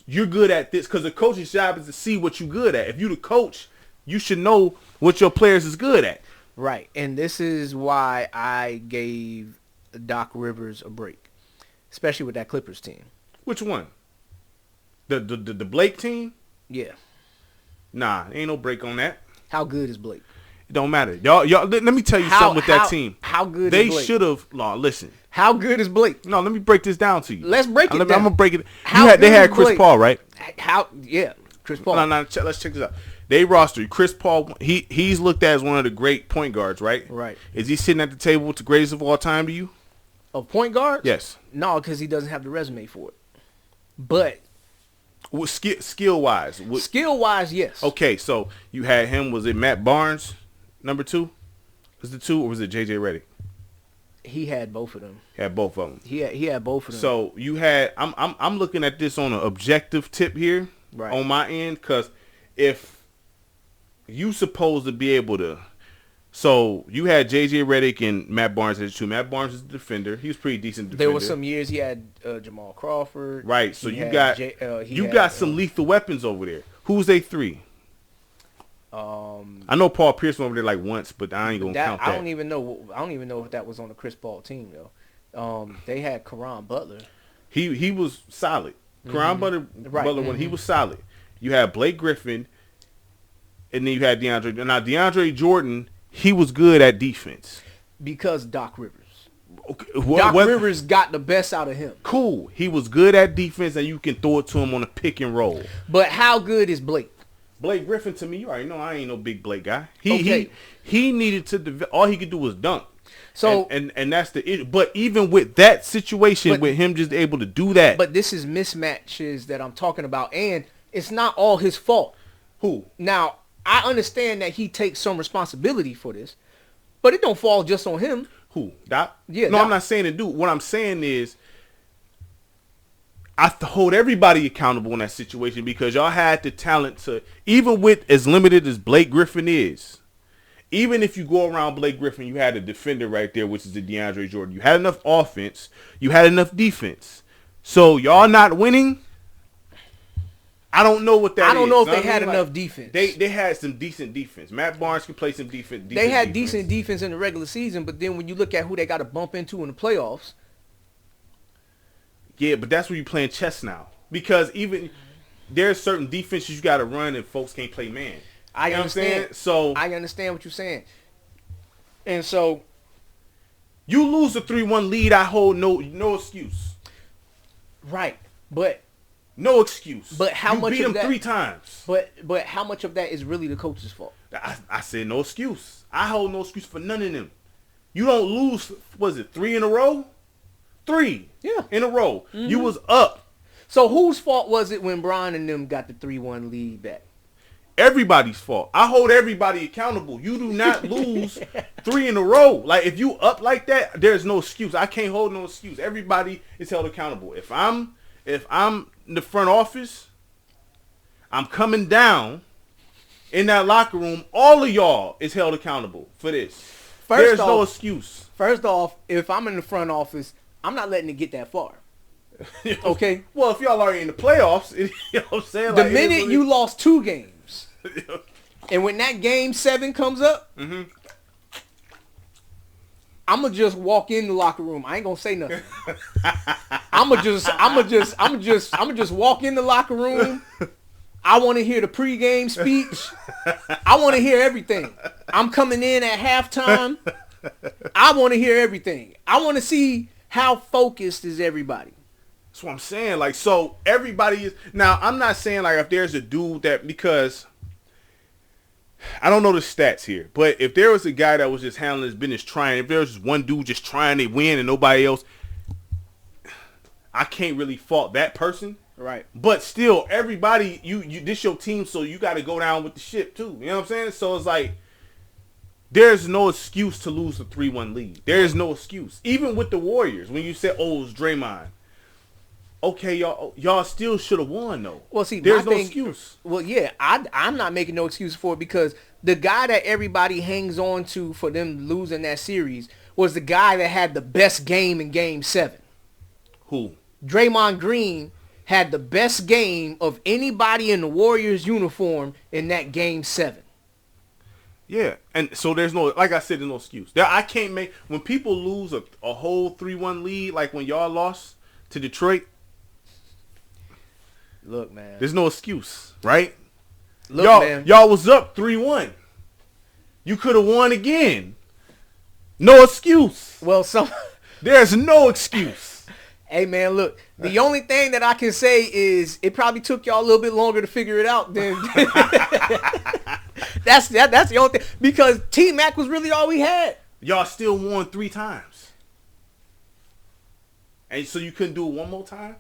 You're good at this, because the coach's job is to see what you're good at. If you're the coach, you should know what your players is good at. Right, and this is why I gave Doc Rivers a break, especially with that Clippers team. Which one? The Blake team? Yeah. Nah, ain't no break on that. How good is Blake? It don't matter. Y'all. Let me tell you something with that team. How good they is Blake? should have. Listen. How good is Blake? No, let me break this down to you. Let's break it down. I'm gonna break it. They had Chris Paul, right? Chris Paul. No, let's check this out. They roster Chris Paul. He's looked at as one of the great point guards, right? Right. Is he sitting at the table with the greatest of all time to you? Of point guards? Yes. No, because he doesn't have the resume for it. But skill wise, yes. Okay, so you had him. Was it Matt Barnes, number 2? Was it 2 or was it JJ Redick? He had both of them. He had both of them. He had both of them. So you had. I'm looking at this on an objective tip here, right, on my end, because if you supposed to be able to. So you had J.J. Redick and Matt Barnes as 2. Matt Barnes is the defender. He was pretty decent defender. There were some years he had Jamal Crawford. Right. So you got some lethal weapons over there. Who's they 3? I know Paul Pierce went over there like once, but I ain't gonna count that. I don't even know if that was on the Chris Paul team though. They had Caron Butler. He was solid. Caron Butler when he was solid. You had Blake Griffin, and then you had DeAndre. Now DeAndre Jordan. He was good at defense. Because Doc Rivers. Okay, Rivers got the best out of him. Cool. He was good at defense, and you can throw it to him on a pick and roll. But how good is Blake? Blake Griffin, to me, you already know I ain't no big Blake guy. He needed to all he could do was dunk. So and that's the issue. But even with that situation, with him just able to do that. But this is mismatches that I'm talking about, and it's not all his fault. Who? Now, I understand that he takes some responsibility for this, but it don't fall just on him. Who? Doc? Yeah. No, Doc. I'm not saying to do. What I'm saying is I hold everybody accountable in that situation because y'all had the talent to, even with as limited as Blake Griffin is, even if you go around Blake Griffin, you had a defender right there, which is the DeAndre Jordan. You had enough offense. You had enough defense. So y'all not winning. I don't know what that is. I don't know if they had enough defense. They had some decent defense. Matt Barnes can play some defense. They had decent defense in the regular season, but then when you look at who they got to bump into in the playoffs. Yeah, but that's where you're playing chess now. Because even there's certain defenses you got to run and folks can't play man. I understand. So I understand what you're saying. And so you lose a 3-1 lead, I hold no excuse. Right. But no excuse. But how much beat of them that, 3 times. But how much of that is really the coach's fault? I said no excuse. I hold no excuse for none of them. You don't lose, was it 3 in a row? 3 in a row. Mm-hmm. You was up. So whose fault was it when Bron and them got the 3-1 lead back? Everybody's fault. I hold everybody accountable. You do not lose 3 in a row. Like, if you up like that, there's no excuse. I can't hold no excuse. Everybody is held accountable. If I'm in the front office, I'm coming down in that locker room. All of y'all is held accountable for this. There's no excuse. First off, if I'm in the front office, I'm not letting it get that far. Okay? Well, if y'all are in the playoffs, you know what I'm saying? The minute you lost 2 games, and when that game 7 comes up, mm-hmm. I'm gonna just walk in the locker room. I ain't gonna say nothing. I'm gonna just walk in the locker room. I want to hear the pregame speech. I want to hear everything. I'm coming in at halftime. I want to hear everything. I want to see how focused is everybody. That's what I'm saying. Like, so everybody is now. I'm not saying like if there's a dude that, because I don't know the stats here, but if there was a guy that was just handling his business, if there was just one dude just trying to win and nobody else, I can't really fault that person. Right. But still, everybody, you this your team, so you got to go down with the ship too. You know what I'm saying? So it's like there's no excuse to lose a 3-1 lead. There is no excuse. Even with the Warriors, when you said, "Oh, it's Draymond." Okay, y'all still should have won though. Well, see, there's no excuse. Well, yeah, I'm not making no excuse for it because the guy that everybody hangs on to for them losing that series was the guy that had the best game in Game 7. Who? Draymond Green had the best game of anybody in the Warriors uniform in that Game 7. Yeah, and so there's no, like I said, there's no excuse. I can't make, when people lose a whole 3-1 lead, like when y'all lost to Detroit. Look, man. There's no excuse, right? Look, man. Y'all was up 3-1. You could have won again. No excuse. Well, there's no excuse. Hey, man, look. The only thing that I can say is it probably took y'all a little bit longer to figure it out than. That's the only thing, because T-Mac was really all we had. Y'all still won 3 times. And so you couldn't do it one more time?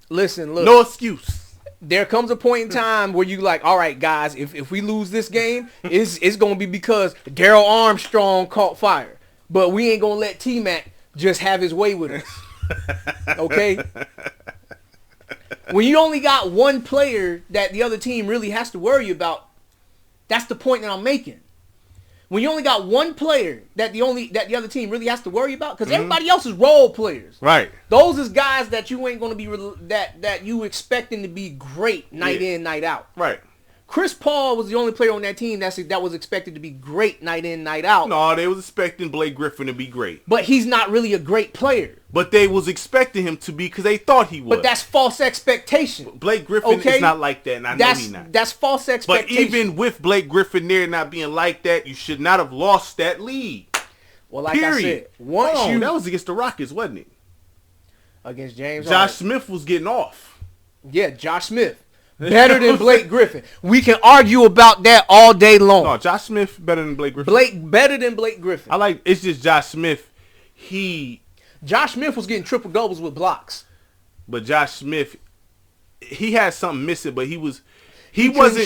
Listen, look. No excuse. There comes a point in time where you like, all right, guys, if we lose this game, it's going to be because Daryl Armstrong caught fire. But we ain't going to let T-Mac just have his way with us. Okay? When you only got one player that the other team really has to worry about, that's the point that I'm making. When you only got one player that the other team really has to worry about, because everybody else is role players. Right. Those is guys that you ain't going to be that you expecting to be great night in, night out. Right. Chris Paul was the only player on that team that was expected to be great night in, night out. No, they was expecting Blake Griffin to be great. But he's not really a great player. But they was expecting him to be because they thought he was. But that's false expectation. Blake Griffin is not like that, and I know he's not. That's false expectation. But even with Blake Griffin there not being like that, you should not have lost that lead. Well, like I said, that was against the Rockets, wasn't it? Against James Josh Harden. Smith was getting off. Yeah, Josh Smith. Better than Blake Griffin. We can argue about that all day long. No, Josh Smith better than Blake Griffin. Blake better than Blake Griffin. It's just Josh Smith. Josh Smith was getting triple doubles with blocks. But Josh Smith, he had something missing, but he wasn't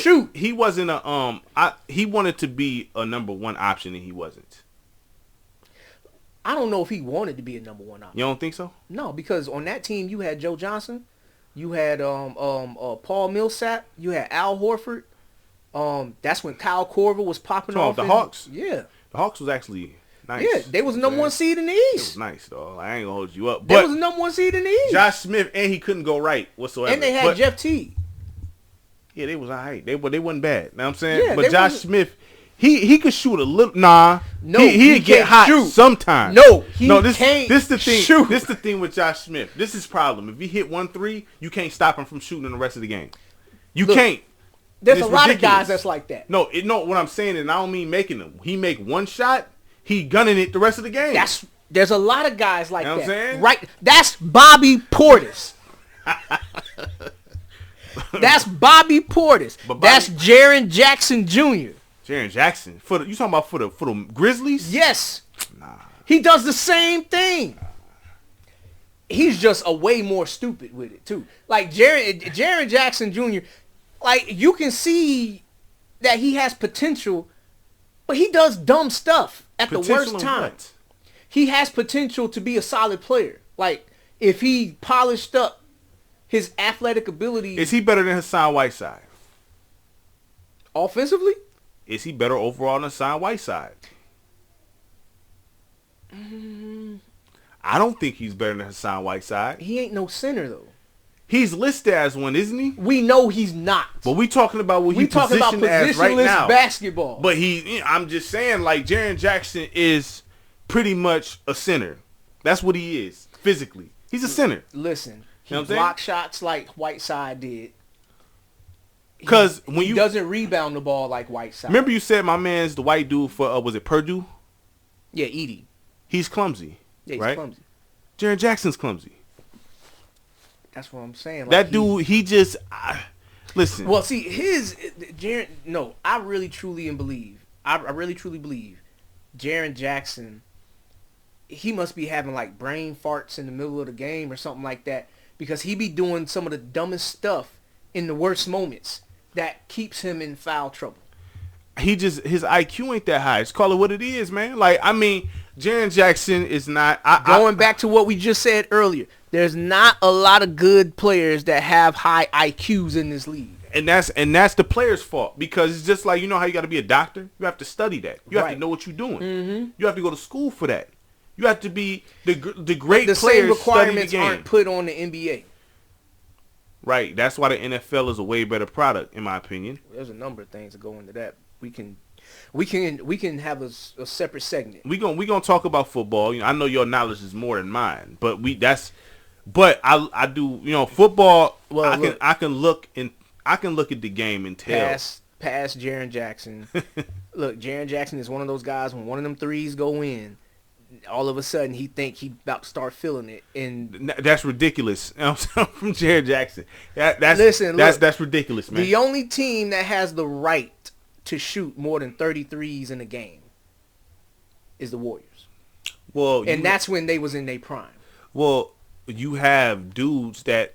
shoot. He wasn't he wanted to be a number one option and he wasn't. I don't know if he wanted to be a number one option. You don't think so? No, because on that team you had Joe Johnson, you had Paul Millsap, you had Al Horford. That's when Kyle Korver was popping off. The Hawks? Yeah. The Hawks was actually nice. Yeah, they was the number one seed in the East. It was nice, though. I ain't gonna hold you up. They was the number one seed in the East. Josh Smith, and he couldn't go right whatsoever. And they had Jeff Teague. Yeah, they was all right. They wasn't bad. Know what I'm saying? Yeah, but Josh Smith, he could shoot a little. Nah. No, he get hot sometimes. No, this can't the thing. shoot. This the thing with Josh Smith. This is his problem. If he hit 1-3, you can't stop him from shooting in the rest of the game. You can't. There's a lot of guys that's like that. No, what I'm saying, and I don't mean making them. He make one shot, he gunning it the rest of the game. There's a lot of guys like you know that. What I'm saying? Right? That's Bobby Portis. That's Bobby Portis. That's Jaren Jackson Jr. Jaren Jackson. You talking about for the Grizzlies? Yes. Nah. He does the same thing. He's just a way more stupid with it too. Like Jaren Jackson Jr. Like you can see that he has potential, but he does dumb stuff at the worst time. What? He has potential to be a solid player. Like if he polished up his athletic ability. Is he better than Hassan Whiteside? Offensively? Is he better overall than Hassan Whiteside? I don't think he's better than Hassan Whiteside. He ain't no center though. He's listed as one, isn't he? We know he's not. But we talking about what he's positioned as right now. Basketball. But I'm just saying, like Jaren Jackson is pretty much a center. That's what he is physically. He's a center. Listen, he block shots like Whiteside did. Because he doesn't rebound the ball like Whiteside. Remember you said my man's the white dude for was it Purdue? Yeah, Edie. He's clumsy. Yeah, he's right? clumsy. Jaren Jackson's clumsy. That's what I'm saying. Like that dude, he just listen. Well, see, Jaren. No, I really truly believe. I really truly believe Jaren Jackson. He must be having like brain farts in the middle of the game or something like that, because he be doing some of the dumbest stuff in the worst moments that keeps him in foul trouble. His IQ ain't that high. Just call it what it is, man. Like, I mean, Jaren Jackson is not. Going back to what we just said earlier, there's not a lot of good players that have high IQs in this league. And that's the player's fault, because it's just like, you know how you got to be a doctor? You have to study that. You have to know what you're doing. Mm-hmm. You have to go to school for that. You have to be the great players. The same requirements aren't put on the NBA. Right. That's why the NFL is a way better product, in my opinion. There's a number of things that go into that. We can have a separate segment. We gonna talk about football. You know, I know your knowledge is more than mine, but But I do, football. Well, I can look at the game and tell. Pass Jaren Jackson. Look, Jaren Jackson is one of those guys when one of them threes go in, all of a sudden he think he about to start feeling it, and that's ridiculous. From Jaren Jackson, that's ridiculous, man. The only team that has the right to shoot more than 30 threes in a game is the Warriors. Well, and that's when they was in their prime. Well, you have dudes that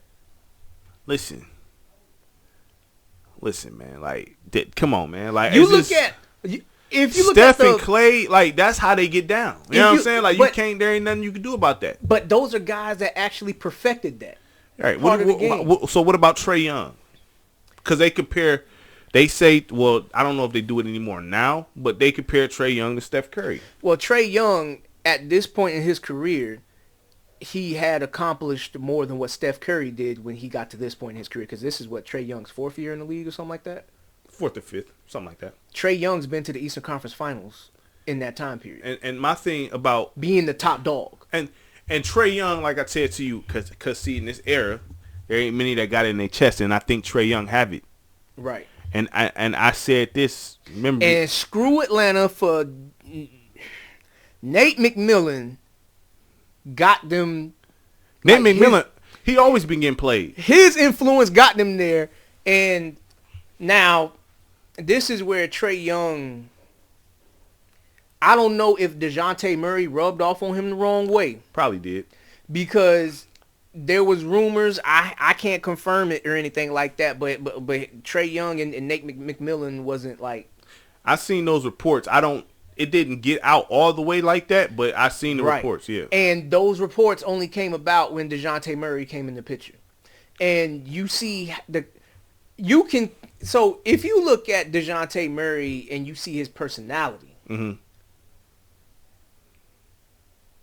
listen, man. Like, come on, man. Like, you look at. If you look Steph at and Clay, like, that's how they get down. You know what I'm saying? Like, there ain't nothing you can do about that. But those are guys that actually perfected that. All right. So what about Trae Young? Because they say, well, I don't know if they do it anymore now, but they compare Trae Young to Steph Curry. Well, Trae Young, at this point in his career, he had accomplished more than what Steph Curry did when he got to this point in his career. Because this is what, Trae Young's fourth year in the league or something like that? Fourth or fifth, something like that. Trae Young's been to the Eastern Conference Finals in that time period. And my thing about being the top dog. And Trae Young, like I said to you, because see, in this era, there ain't many that got it in their chest, and I think Trae Young have it. Right. And I said this, remember. And screw Atlanta for Nate McMillan got them. Nate McMillan, he always been getting played. His influence got them there, and now this is where Trae Young, I don't know if DeJounte Murray rubbed off on him the wrong way. Probably did. Because there was rumors, I can't confirm it or anything like that, but Trae Young and Nate McMillan wasn't like. I seen those reports. It didn't get out all the way like that, but I seen the reports, yeah. And those reports only came about when DeJounte Murray came in the picture. And you see so if you look at DeJounte Murray and you see his personality,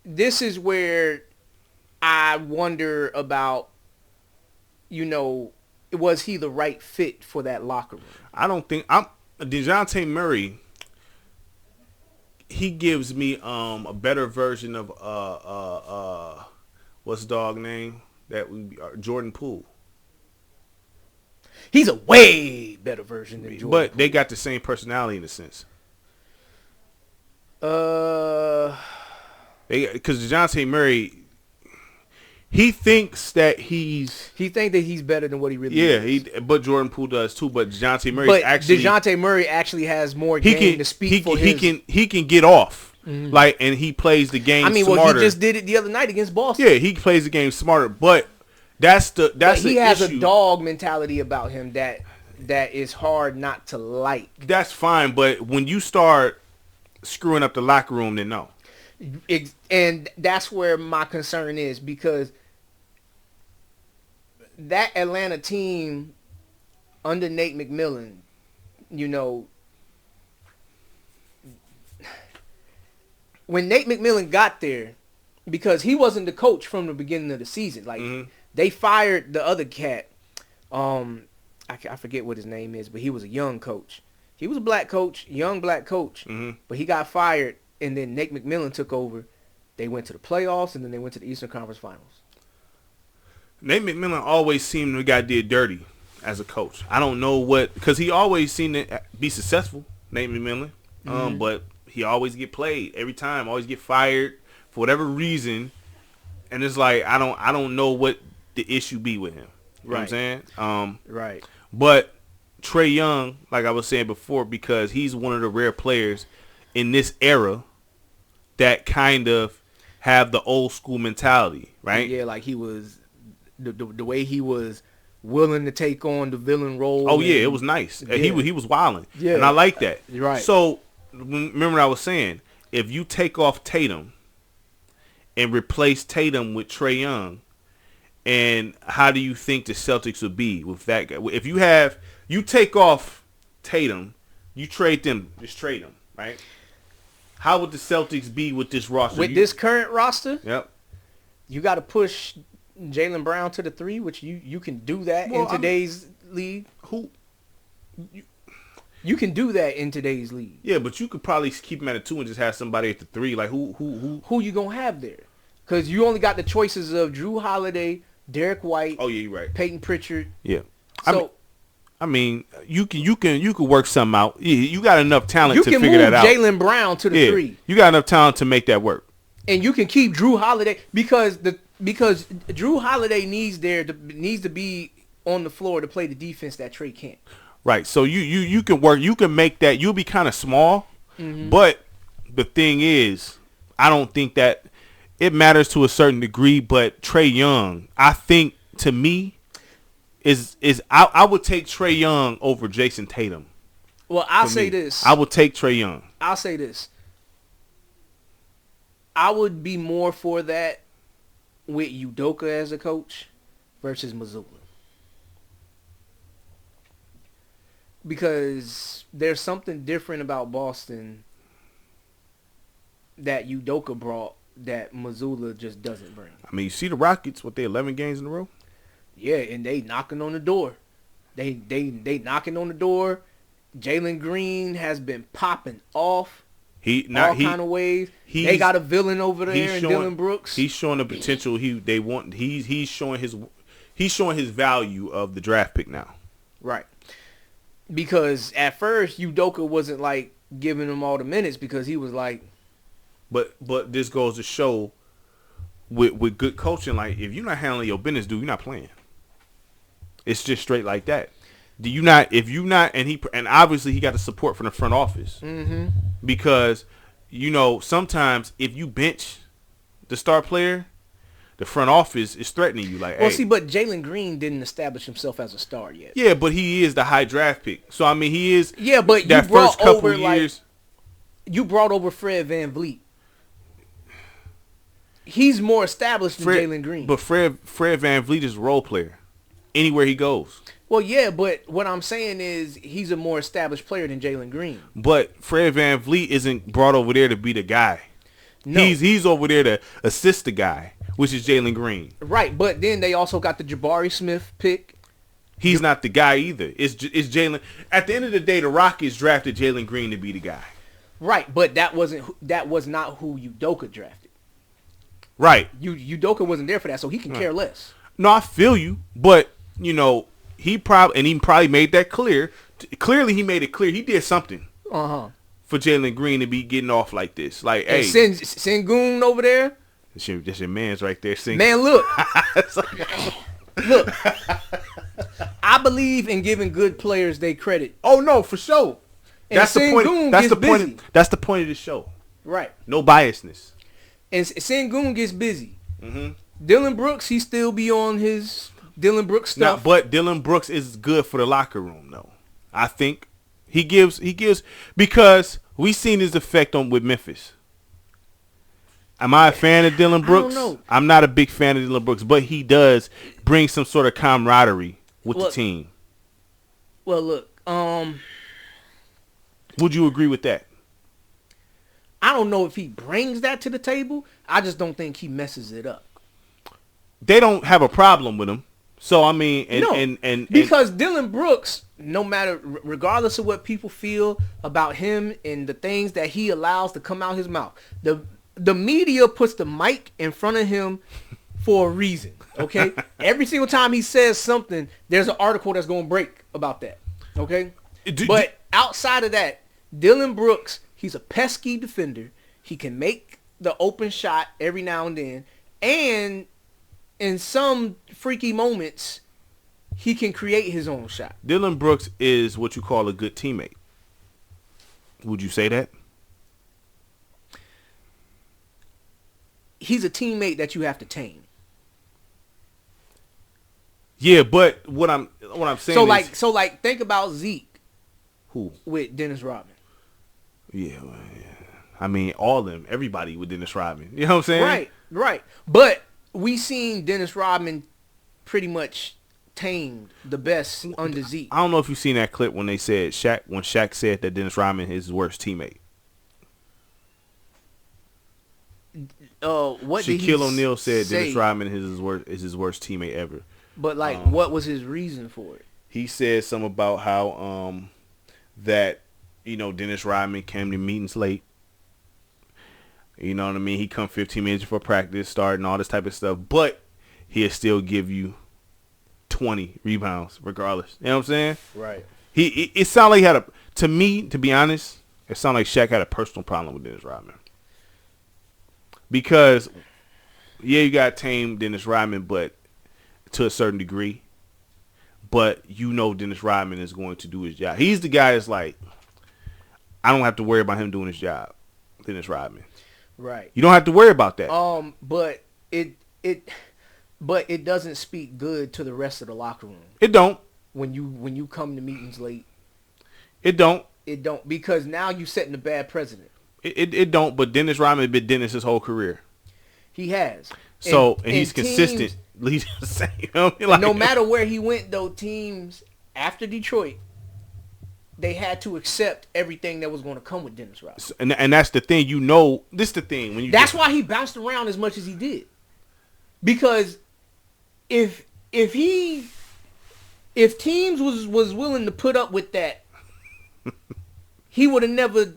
this is where I wonder about, was he the right fit for that locker room? I don't think DeJounte Murray. He gives me a better version of what's the dog name that we Jordan Poole. He's a way better version than Jordan. But they got the same personality in a sense. Because DeJounte Murray, he thinks that he's better than what he really is. But Jordan Poole does too. But DeJounte Murray actually has more game to speak for his. He can get off, and he plays the game. Smarter. Well, he just did it the other night against Boston. Yeah, he plays the game smarter, but he has issue. A dog mentality about him that is hard not to like. That's fine, but when you start screwing up the locker room, then no. And that's where my concern is, because that Atlanta team under Nate McMillan, when Nate McMillan got there, because he wasn't the coach from the beginning of the season. Like, they fired the other cat. I forget what his name is, but he was a young coach. He was a young black coach, but he got fired, and then Nate McMillan took over. They went to the playoffs, and then they went to the Eastern Conference Finals. Nate McMillan always seemed to got did dirty as a coach. I don't know because he always seemed to be successful, Nate McMillan, but he always get played every time, always get fired for whatever reason, and it's like I don't know what the issue be with him. You know what I'm saying? Right. But Trae Young, like I was saying before, because he's one of the rare players in this era that kind of have the old school mentality, right? Yeah, like he was the way he was willing to take on the villain role. Oh yeah, it was nice. Yeah. He was wilding. Yeah, and I like that. Right. So remember what I was saying, if you take off Tatum and replace Tatum with Trae Young, and how do you think the Celtics would be with that guy? If you take off Tatum, you trade them, right? How would the Celtics be with this roster? With this current roster? Yep. You got to push Jaylen Brown to the 3, which you can do that in today's league. You can do that in today's league. Yeah, but you could probably keep him at a 2 and just have somebody at the 3. Like who you gonna have there? Because you only got the choices of Drew Holiday, Derek White. Oh yeah, you're right. Peyton Pritchard. Yeah. So I mean, you can work something out. You got enough talent to figure that out. You can move Jaylen Brown to the 3. You got enough talent to make that work. And you can keep Drew Holiday because Drew Holiday needs to be on the floor to play the defense that Trey can't. Right. So you can work. You can make that. You'll be kind of small, but the thing is, I don't think that it matters to a certain degree. But Trae Young, I think, to me, I would take Trae Young over Jason Tatum. Well, I'll say this. I would take Trae Young. I'll say this. I would be more for that with Udoka as a coach versus Mazzulla. Because there's something different about Boston that Udoka brought that Mazzulla just doesn't bring. I mean, you see the Rockets with their 11 games in a row? Yeah, and they knocking on the door. They knocking on the door. Jalen Green has been popping off. Kind of ways. They got a villain over there in Dylan Brooks. He's showing the potential they want. He's showing his value of the draft pick now. Right. Because at first Udoka wasn't like giving him all the minutes because he was like. But this goes to show with good coaching, like if you're not handling your business, dude, you're not playing. It's just straight like that. And obviously he got the support from the front office. Mm-hmm. Because, sometimes if you bench the star player, the front office is threatening you. Like, well, see, but Jalen Green didn't establish himself as a star yet. Yeah, but he is the high draft pick. So, I mean, he is. Yeah, but that you brought first couple years. You brought over Fred VanVleet. He's more established than Jalen Green. But Fred VanVleet is a role player anywhere he goes. Well, yeah, but what I'm saying is he's a more established player than Jalen Green. But Fred VanVleet isn't brought over there to be the guy. No. He's over there to assist the guy, which is Jalen Green. Right, but then they also got the Jabari Smith pick. He's not the guy either. It's Jalen. At the end of the day, the Rockets drafted Jalen Green to be the guy. Right, but that was not who Udoka drafted. Right. Udoka wasn't there for that, so he can care less. No, I feel you, but he probably made that clear. Clearly, he made it clear he did something. For Jalen Green to be getting off like this, like, and hey, Sengun over there. That's your man's right there. Singing. Man, look, look. I believe in giving good players their credit. Oh no, for sure. That's the point. That's the busy. point. That's the point of the show. Right. No biasness. And Sengun gets busy. Mm-hmm. Dylan Brooks, he still be on his Dylan Brooks stuff. But Dylan Brooks is good for the locker room, though. I think he gives because we seen his effect with Memphis. Am I a fan of Dylan Brooks? I don't know. I'm not a big fan of Dylan Brooks, but he does bring some sort of camaraderie with the team. Well, look, would you agree with that? I don't know if he brings that to the table. I just don't think he messes it up. They don't have a problem with him. So, I mean, because Dylan Brooks, no matter, regardless of what people feel about him and the things that he allows to come out his mouth, the media puts the mic in front of him for a reason, okay? Every single time he says something, there's an article that's going to break about that, okay? But outside of that, Dylan Brooks, he's a pesky defender. He can make the open shot every now and then, and in some freaky moments, he can create his own shot. Dylan Brooks is what you call a good teammate. Would you say that? He's a teammate that you have to tame. Yeah, but what I'm saying so think about Zeke. Who? With Dennis Rodman. Yeah. I mean, all of them, everybody with Dennis Rodman. You know what I'm saying? Right. But we seen Dennis Rodman pretty much tamed the best under Zeke. I don't know if you've seen that clip when they said Shaq said that Dennis Rodman is his worst teammate. What did Shaquille O'Neal said Dennis Rodman is his worst teammate ever. But what was his reason for it? He said something about how that Dennis Rodman came to meetings late. You know what I mean? He come 15 minutes before practice, starting all this type of stuff, but he'll still give you 20 rebounds regardless. You know what I'm saying? Right. It sounded like he had to me, to be honest, it sounded like Shaq had a personal problem with Dennis Rodman. Because, yeah, you got to tame Dennis Rodman, but to a certain degree. But you know Dennis Rodman is going to do his job. He's the guy that's like, I don't have to worry about him doing his job. Dennis Rodman. Right. You don't have to worry about that. But it doesn't speak good to the rest of the locker room. It don't. When you come to meetings late. It don't. It don't, because now you setting a bad precedent. It don't, but Dennis Rodman has been Dennis his whole career. He has. So, and he's consistent. He's the same. You know what I mean? Like, no matter where he went, though, teams after Detroit, they had to accept everything that was going to come with Dennis Rodman. And that's the thing. You know, this is the thing. That's why he bounced around as much as he did. Because if teams was willing to put up with that, he would have never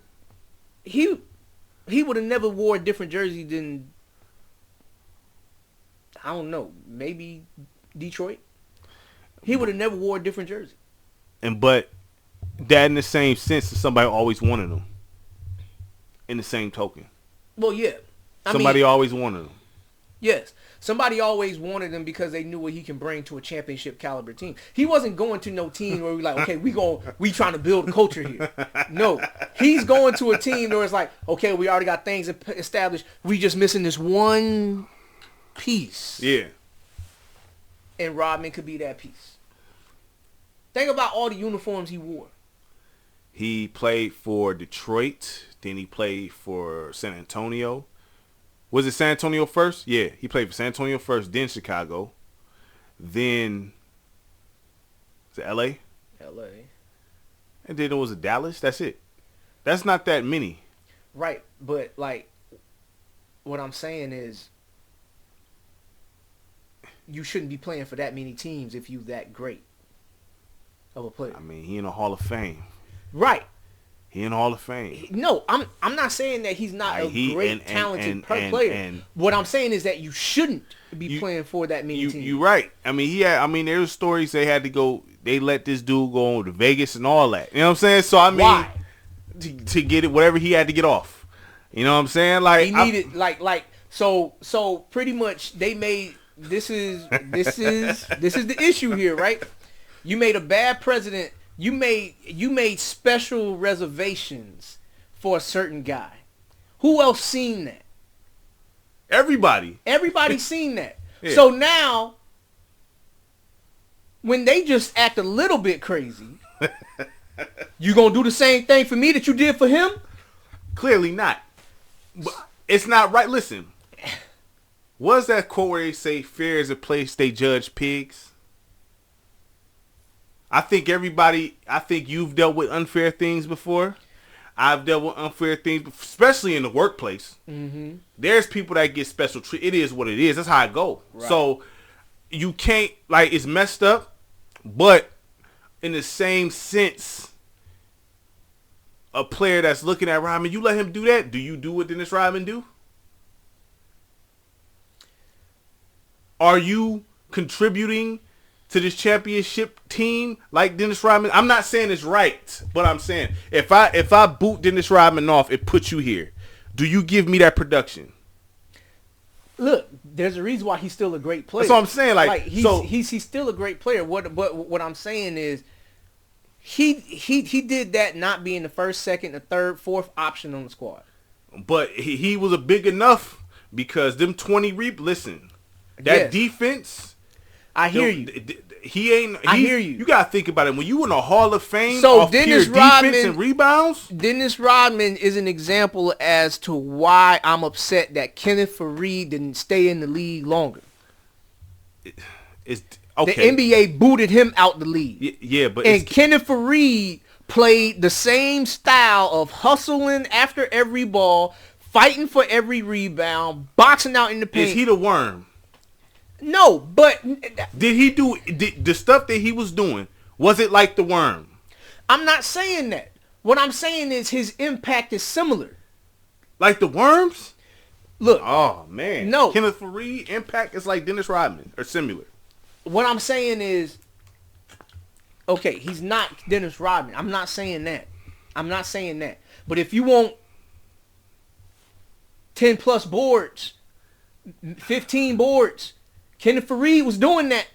wore a different jersey than, I don't know, maybe Detroit. He would have never wore a different jersey. But that in the same sense that somebody always wanted him. In the same token. Well, yeah. Somebody always wanted him. Yes. Somebody always wanted him because they knew what he can bring to a championship caliber team. He wasn't going to no team where we like, okay, we trying to build a culture here. No. He's going to a team where it's like, okay, we already got things established. We just missing this one piece. Yeah. And Rodman could be that piece. Think about all the uniforms he wore. He played for Detroit. Then he played for San Antonio. Was it San Antonio first? Yeah, he played for San Antonio first, then Chicago. Then, was it L.A.? L.A. And then it was Dallas. That's it. That's not that many. Right, but, like, what I'm saying is you shouldn't be playing for that many teams if you that great of a player. I mean, he in the Hall of Fame. Right. He in the Hall of Fame. No, I'm not saying that he's not a great, talented player. What I'm saying is that you shouldn't be playing for that many teams. You're right. I mean, there's stories they had to go. They let this dude go to Vegas and all that. You know what I'm saying? So I mean, why? To get it, whatever he had to get off. You know what I'm saying? Like he needed, so pretty much they made this is the issue here, right? You made a bad president. You made special reservations for a certain guy. Who else seen that? Everybody. Everybody's seen that. Yeah. So now, when they just act a little bit crazy, you gonna do the same thing for me that you did for him? Clearly not. But it's not right. Listen, what's that quote where they say fair is a place they judge pigs? I think you've dealt with unfair things before. I've dealt with unfair things, especially in the workplace. Mm-hmm. There's people that get special treatment. It is what it is. That's how I go. Right. So you can't, like, it's messed up, but in the same sense, a player that's looking at Rodman, you let him do that? Do you do what Dennis Rodman do? Are you contributing to this championship team like Dennis Rodman? I'm not saying it's right, but I'm saying if I boot Dennis Rodman off, it puts you here. Do you give me that production? Look, there's a reason why he's still a great player. That's what I'm saying. Like he's still a great player. What I'm saying is he did that not being the first, second, the third, fourth option on the squad. But he was a big enough because them 20 listen, that defense. I hear you. I hear you. You gotta think about it. When you in a Hall of Fame, so Dennis Rodman defense and rebounds. Dennis Rodman is an example as to why I'm upset that Kenneth Faried didn't stay in the league longer. It's okay. The NBA booted him out the league. Yeah, but Kenneth Faried played the same style of hustling after every ball, fighting for every rebound, boxing out in the paint. Is he the worm? No, but did he do the stuff that he was doing? Was it like the worm? I'm not saying that. What I'm saying is his impact is similar. Like the worms? Look. Oh man. No. Kenneth Faried impact is like Dennis Rodman or similar. What I'm saying is, okay, he's not Dennis Rodman. I'm not saying that. But if you want 10 plus boards, 15 boards, Kenneth Faried was doing that.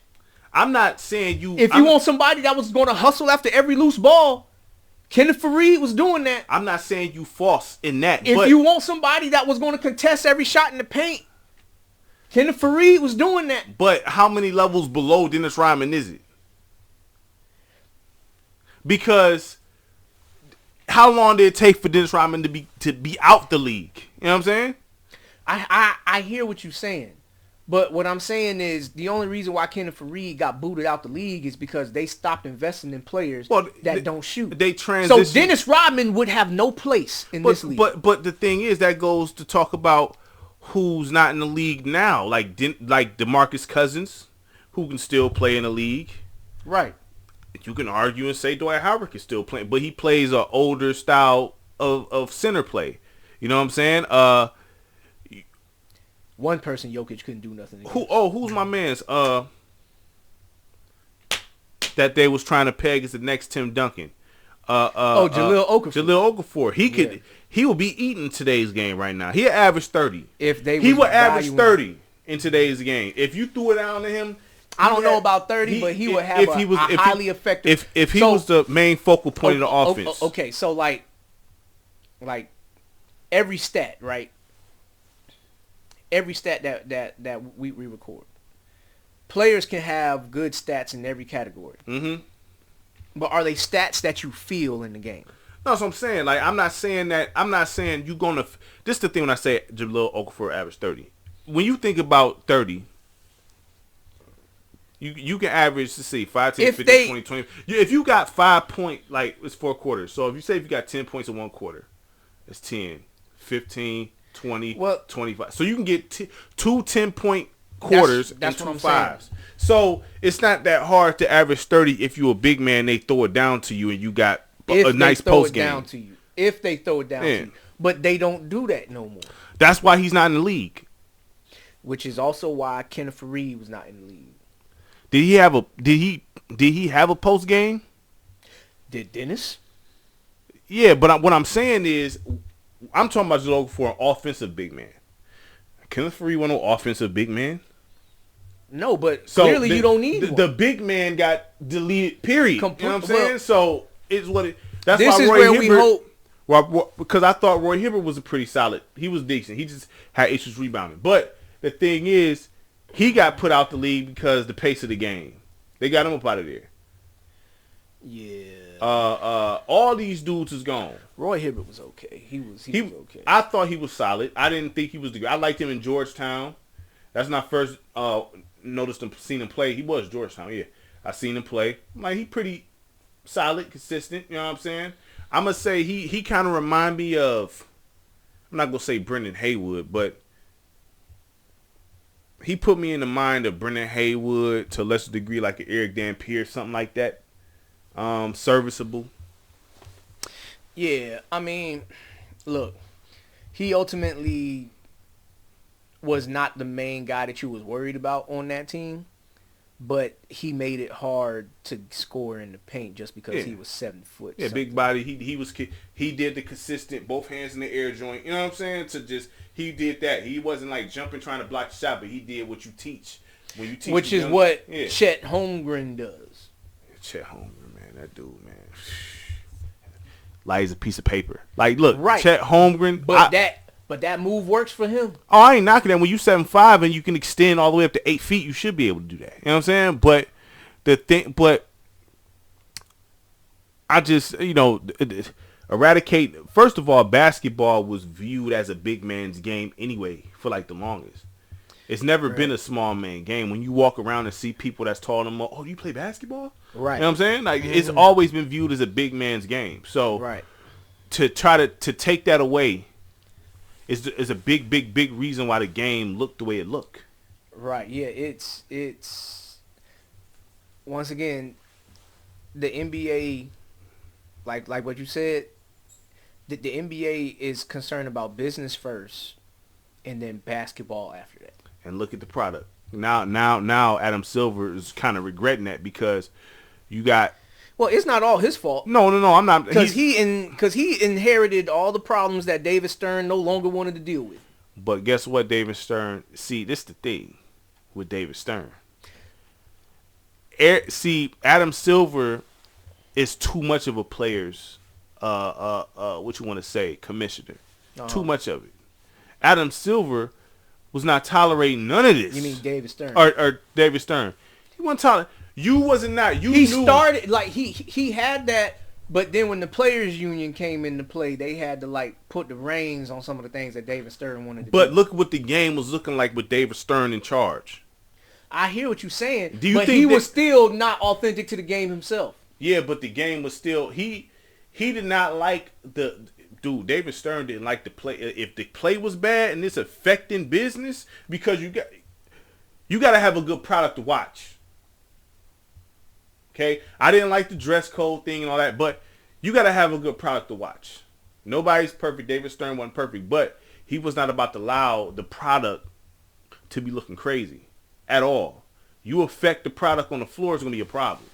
I'm not saying you. If you want somebody that was going to hustle after every loose ball, Kenneth Faried was doing that. I'm not saying you false in that. If you want somebody that was going to contest every shot in the paint, Kenneth Faried was doing that. But how many levels below Dennis Rodman is it? Because how long did it take for Dennis Rodman to be out the league? You know what I'm saying? I hear what you're saying. But what I'm saying is the only reason why Kenneth Faried got booted out the league is because they stopped investing in players that don't shoot. They transitioned. So Dennis Rodman would have no place in this league. But the thing is, that goes to talk about who's not in the league now, like DeMarcus Cousins, who can still play in the league. Right. You can argue and say Dwight Howard can still play, but he plays an older style of center play. You know what I'm saying? One person Jokic couldn't do nothing against. Who's my man's? That they was trying to peg as the next Tim Duncan. Jahlil Okafor. Jahlil Okafor. He will be eating today's game right now. He averaged 30. He would average 30 in today's game. If you threw it down to him, I don't know about 30, but he would have a highly effective. If he was the main focal point of the offense. Okay, so like every stat, right? Every stat that we record. Players can have good stats in every category. Mm-hmm. But are they stats that you feel in the game? No, that's what I'm saying. Like, I'm not saying you gonna. This is the thing when I say Jahlil Okafor average 30. When you think about 30, you can average, let's see, 5, 10, 15, 20, 20. If you got 5 point, like, it's 4 quarters. So if you say if you got 10 points in 1 quarter, it's 10, 15, 20, 25. So you can get two 10-point quarters and 2 5s. So it's not that hard to average 30 if you're a big man. They throw it down to you and you got a nice post game. If they throw it down to you. But they don't do that no more. That's why he's not in the league. Which is also why Kenneth Faried was not in the league. Did he have a post game? Did Dennis? Yeah, but what I'm saying is, I'm talking about Jahlil for an offensive big man. Kenneth Faried wasn't no offensive big man. No, but clearly you don't need one. The big man got deleted, period. You know what I'm saying? So it's what it. That's this why is Roy where Hibbert, we hope. Well, because I thought Roy Hibbert was a pretty solid. He was decent. He just had issues rebounding. But the thing is, he got put out the league because the pace of the game. They got him up out of there. Yeah. All these dudes is gone. Roy Hibbert was okay. He was okay. I thought he was solid. I didn't think he was the. I liked him in Georgetown. That's when I first noticed him, seen him play. He was Georgetown. Yeah, I seen him play. I'm like, he pretty solid, consistent. You know what I'm saying? I'm gonna say he kind of remind me of. I'm not gonna say Brendan Haywood, but he put me in the mind of Brendan Haywood to a lesser degree, like an Eric Dampier, something like that. Serviceable. Yeah, I mean, look, he ultimately was not the main guy that you was worried about on that team, but he made it hard to score in the paint just because he was 7 foot. Yeah, something. Big body. He did the consistent both hands in the air joint. You know what I'm saying? He did that. He wasn't like jumping trying to block the shot, but he did what you teach when you teach. Which is what Chet Holmgren does. Chet Holmgren, man, that dude, man. Like he's a piece of paper. Like, look, right. Chet Holmgren. But that move works for him. Oh, I ain't knocking that. When you 7'5" and you can extend all the way up to 8 feet, you should be able to do that. You know what I'm saying? But I just, eradicate. First of all, basketball was viewed as a big man's game anyway for like the longest. It's never been a small man game. When you walk around and see people that's taller than them, oh, you play basketball? Right. You know what I'm saying? Like, it's always been viewed as a big man's game. So to try to take that away is a big reason why the game looked the way it looked. Right. Yeah, it's once again, the NBA, like what you said, the NBA is concerned about business first. and then basketball after that. And look at the product. Now Adam Silver is kind of regretting that because you got. Well, it's not all his fault. No, I'm not. Because he inherited all the problems that David Stern no longer wanted to deal with. But guess what, David Stern? See, this is the thing with David Stern. See, Adam Silver is too much of a player's, what you want to say, commissioner. Too much of it. Adam Silver was not tolerating none of this. You mean David Stern? Or David Stern. He wasn't tolerating. You wasn't not. You he knew. Started like he had that, but then when the players union came into play, they had to like put the reins on some of the things that David Stern wanted to do. But look what the game was looking like with David Stern in charge. I hear what you're saying, Do you but think he was still not authentic to the game himself. Yeah, but the game was still he did not like the dude. David Stern didn't like the play. If the play was bad and it's affecting business, because you got to have a good product to watch. Okay, I didn't like the dress code thing and all that, but you got to have a good product to watch. Nobody's perfect. David Stern wasn't perfect, but he was not about to allow the product to be looking crazy at all. You affect the product on the floor, it's going to be a problem.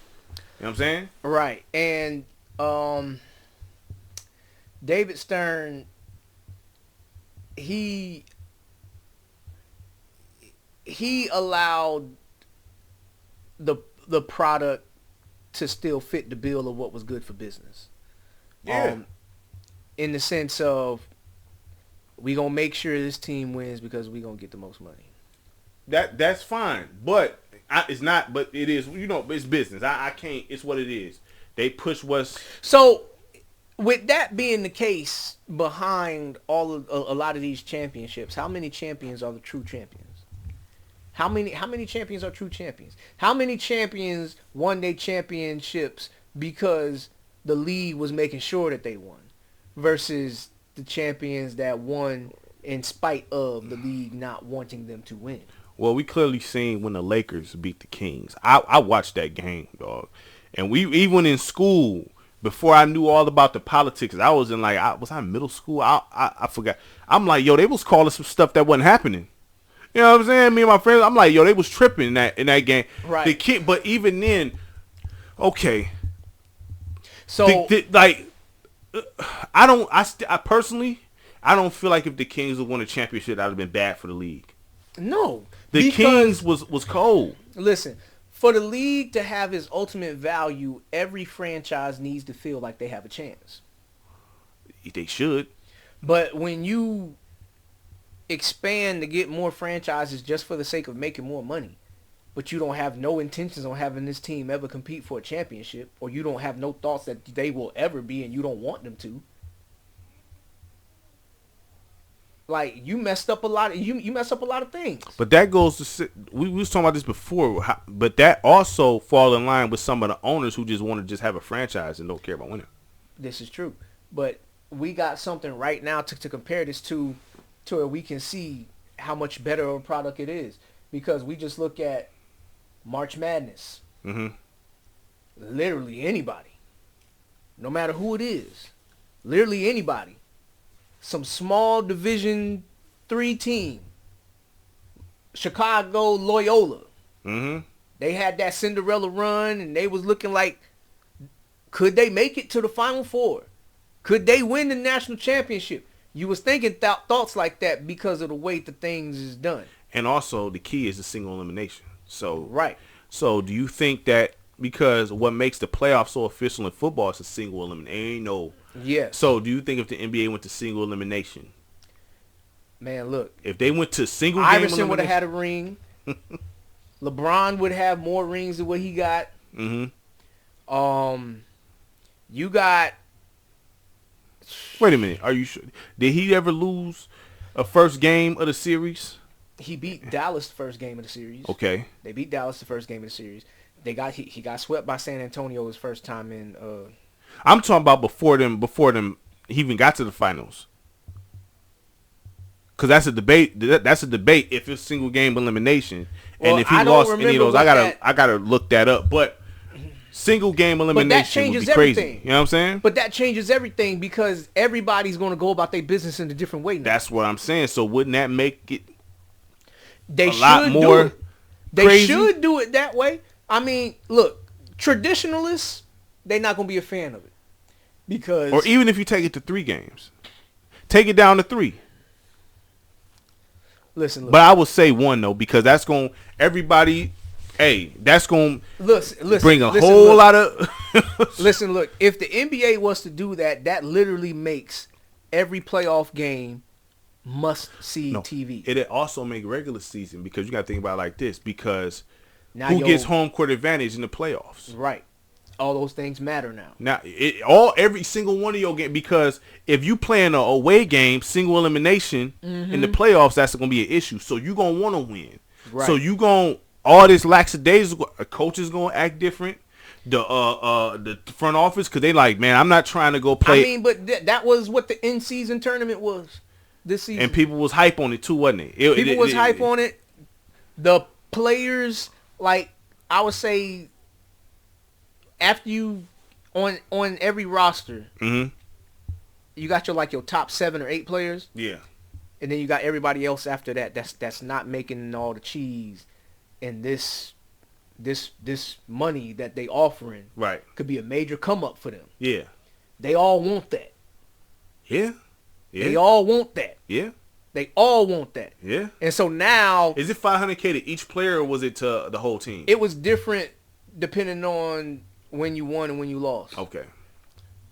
You know what I'm saying? Right. And David Stern, he allowed the product to still fit the bill of what was good for business. Yeah. In the sense of, we going to make sure this team wins because we going to get the most money. That's fine, but it's not. But it is. It's business. I can't. It's what it is. They push what's. So, with that being the case, behind a lot of these championships, how many champions are the true champions? How many champions are true champions? How many champions won their championships because the league was making sure that they won, versus the champions that won in spite of the league not wanting them to win? Well, we clearly seen when the Lakers beat the Kings. I watched that game, dog. And we even in school, before I knew all about the politics, I was in was I in middle school? I forgot. I'm like, yo, they was calling some stuff that wasn't happening. You know what I'm saying? Me and my friends, I'm like, yo, they was tripping in that game. Right. But even then, okay. So I personally, I don't feel like if the Kings would won a championship, that would have been bad for the league. No. The Kings was cold. Listen, for the league to have its ultimate value, every franchise needs to feel like they have a chance. They should. But when you expand to get more franchises just for the sake of making more money, but you don't have no intentions on having this team ever compete for a championship, or you don't have no thoughts that they will ever be and you don't want them to, like, you messed up a lot of you messed up a lot of things. But that goes to we was talking about this before, but that also fall in line with some of the owners who just want to just have a franchise and don't care about winning. This is true, but we got something right now to compare this to where we can see how much better of a product it is, because we just look at March Madness. Mm-hmm. Literally anybody, no matter who it is, literally anybody. Some small Division III team, Chicago Loyola. Mm-hmm. They had that Cinderella run, and they was looking like, could they make it to the Final Four? Could they win the national championship? You was thinking thoughts like that because of the way the things is done. And also, the key is the single elimination. So right. So do you think that because what makes the playoffs so official in football is a single elimination? Ain't no. Yes. So do you think if the NBA went to single elimination? Man, look. If they went to single Iverson game elimination, would have had a ring. LeBron would have more rings than what he got. Mm-hmm. You got. Wait a minute. Are you sure? Did he ever lose a first game of the series? He beat Dallas the first game of the series. Okay. They beat Dallas the first game of the series. He got swept by San Antonio his first time in. I'm talking about before them he even got to the finals. Cause that's a debate. That's a debate if it's single game elimination, and if he lost any of those, I gotta look that up. But single game elimination would be crazy. Everything. You know what I'm saying? But that changes everything because everybody's going to go about their business in a different way now. That's what I'm saying. So wouldn't that make it they a lot more They crazy? should do it that way. I mean, look, traditionalists, they're not going to be a fan of it. Because or even if you take it to 3 games. Take it down to 3. Listen. But I would say 1 though, because that's going everybody. Hey, that's going to bring a whole lot of. Listen, look. If the NBA was to do that, that literally makes every playoff game must-see TV. It'd also make regular season because you got to think about it like this. Because now who gets home court advantage in the playoffs? Right. All those things matter now. Now, every single one of your games, because if you play in a away game, single elimination in the playoffs, that's going to be an issue. So you're going to want to win. Right. So you going all this lackadaisical, a coach is going to act different. The front office, because they like, man, I'm not trying to go play. I mean, but that was what the in-season tournament was this season. And people was hype on it too, wasn't it? People was hype on it. The players, like, I would say, after you on every roster, you got your top 7 or 8 players. Yeah. And then you got everybody else after that that's not making all the cheese, and this money that they offering could be a major come up for them. Yeah. They all want that. Yeah. They all want that. Yeah. They all want that. Yeah. And so now, is it $500K to each player, or was it to the whole team? It was different depending on when you won and when you lost. Okay.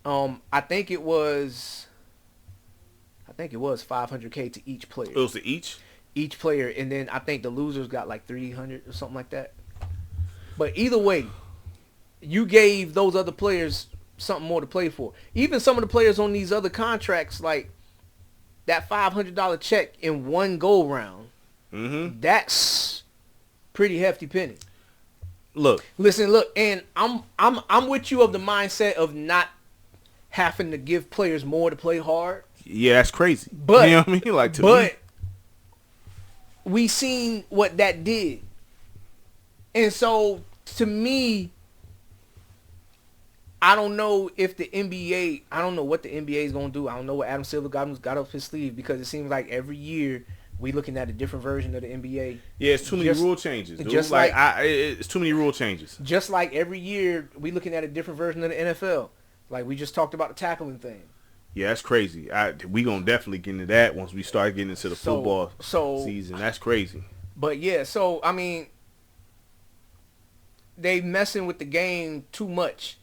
I think it was $500K to each player. It was to each player, and then I think the losers got like $300 or something like that. But either way, you gave those other players something more to play for. Even some of the players on these other contracts, like that $500 check in one go round, that's pretty hefty penny. Listen, and I'm with you of the mindset of not having to give players more to play hard. Yeah, that's crazy. But you know what I mean? Like, to me, we seen what that did. And so, to me, I don't know if the NBA, I don't know what the NBA is going to do. I don't know what Adam Silver got up his sleeve, because it seems like every year we looking at a different version of the NBA. Yeah, it's too many rule changes, dude. Just it's too many rule changes. Just like every year we looking at a different version of the NFL. Like we just talked about the tackling thing. Yeah, that's crazy. We gonna definitely get into that once we start getting into the football season. That's crazy. But yeah, so I mean, they messing with the game too much,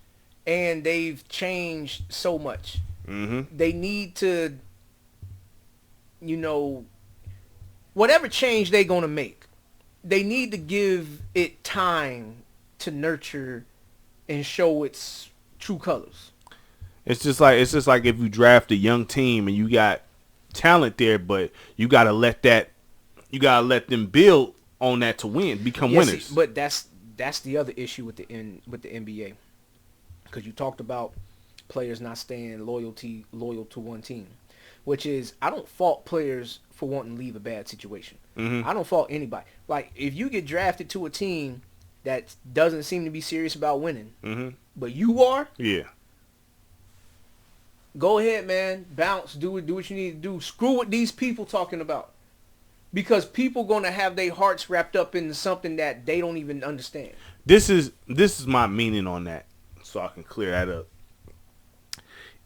and they've changed so much. They need to, whatever change they gonna make, they need to give it time to nurture and show its true colors. It's just like if you draft a young team and you got talent there, but you gotta let them build on that to win, become winners. See, but that's the other issue with the NBA, because you talked about players not staying loyal to one team, which is, I don't fault players for wanting to leave a bad situation. I don't fault anybody. Like, if you get drafted to a team that doesn't seem to be serious about winning, but you are, go ahead, man. Bounce. Do what you need to do. Screw what these people talking about. Because people going to have their hearts wrapped up into something that they don't even understand. This is my meaning on that, so I can clear that up.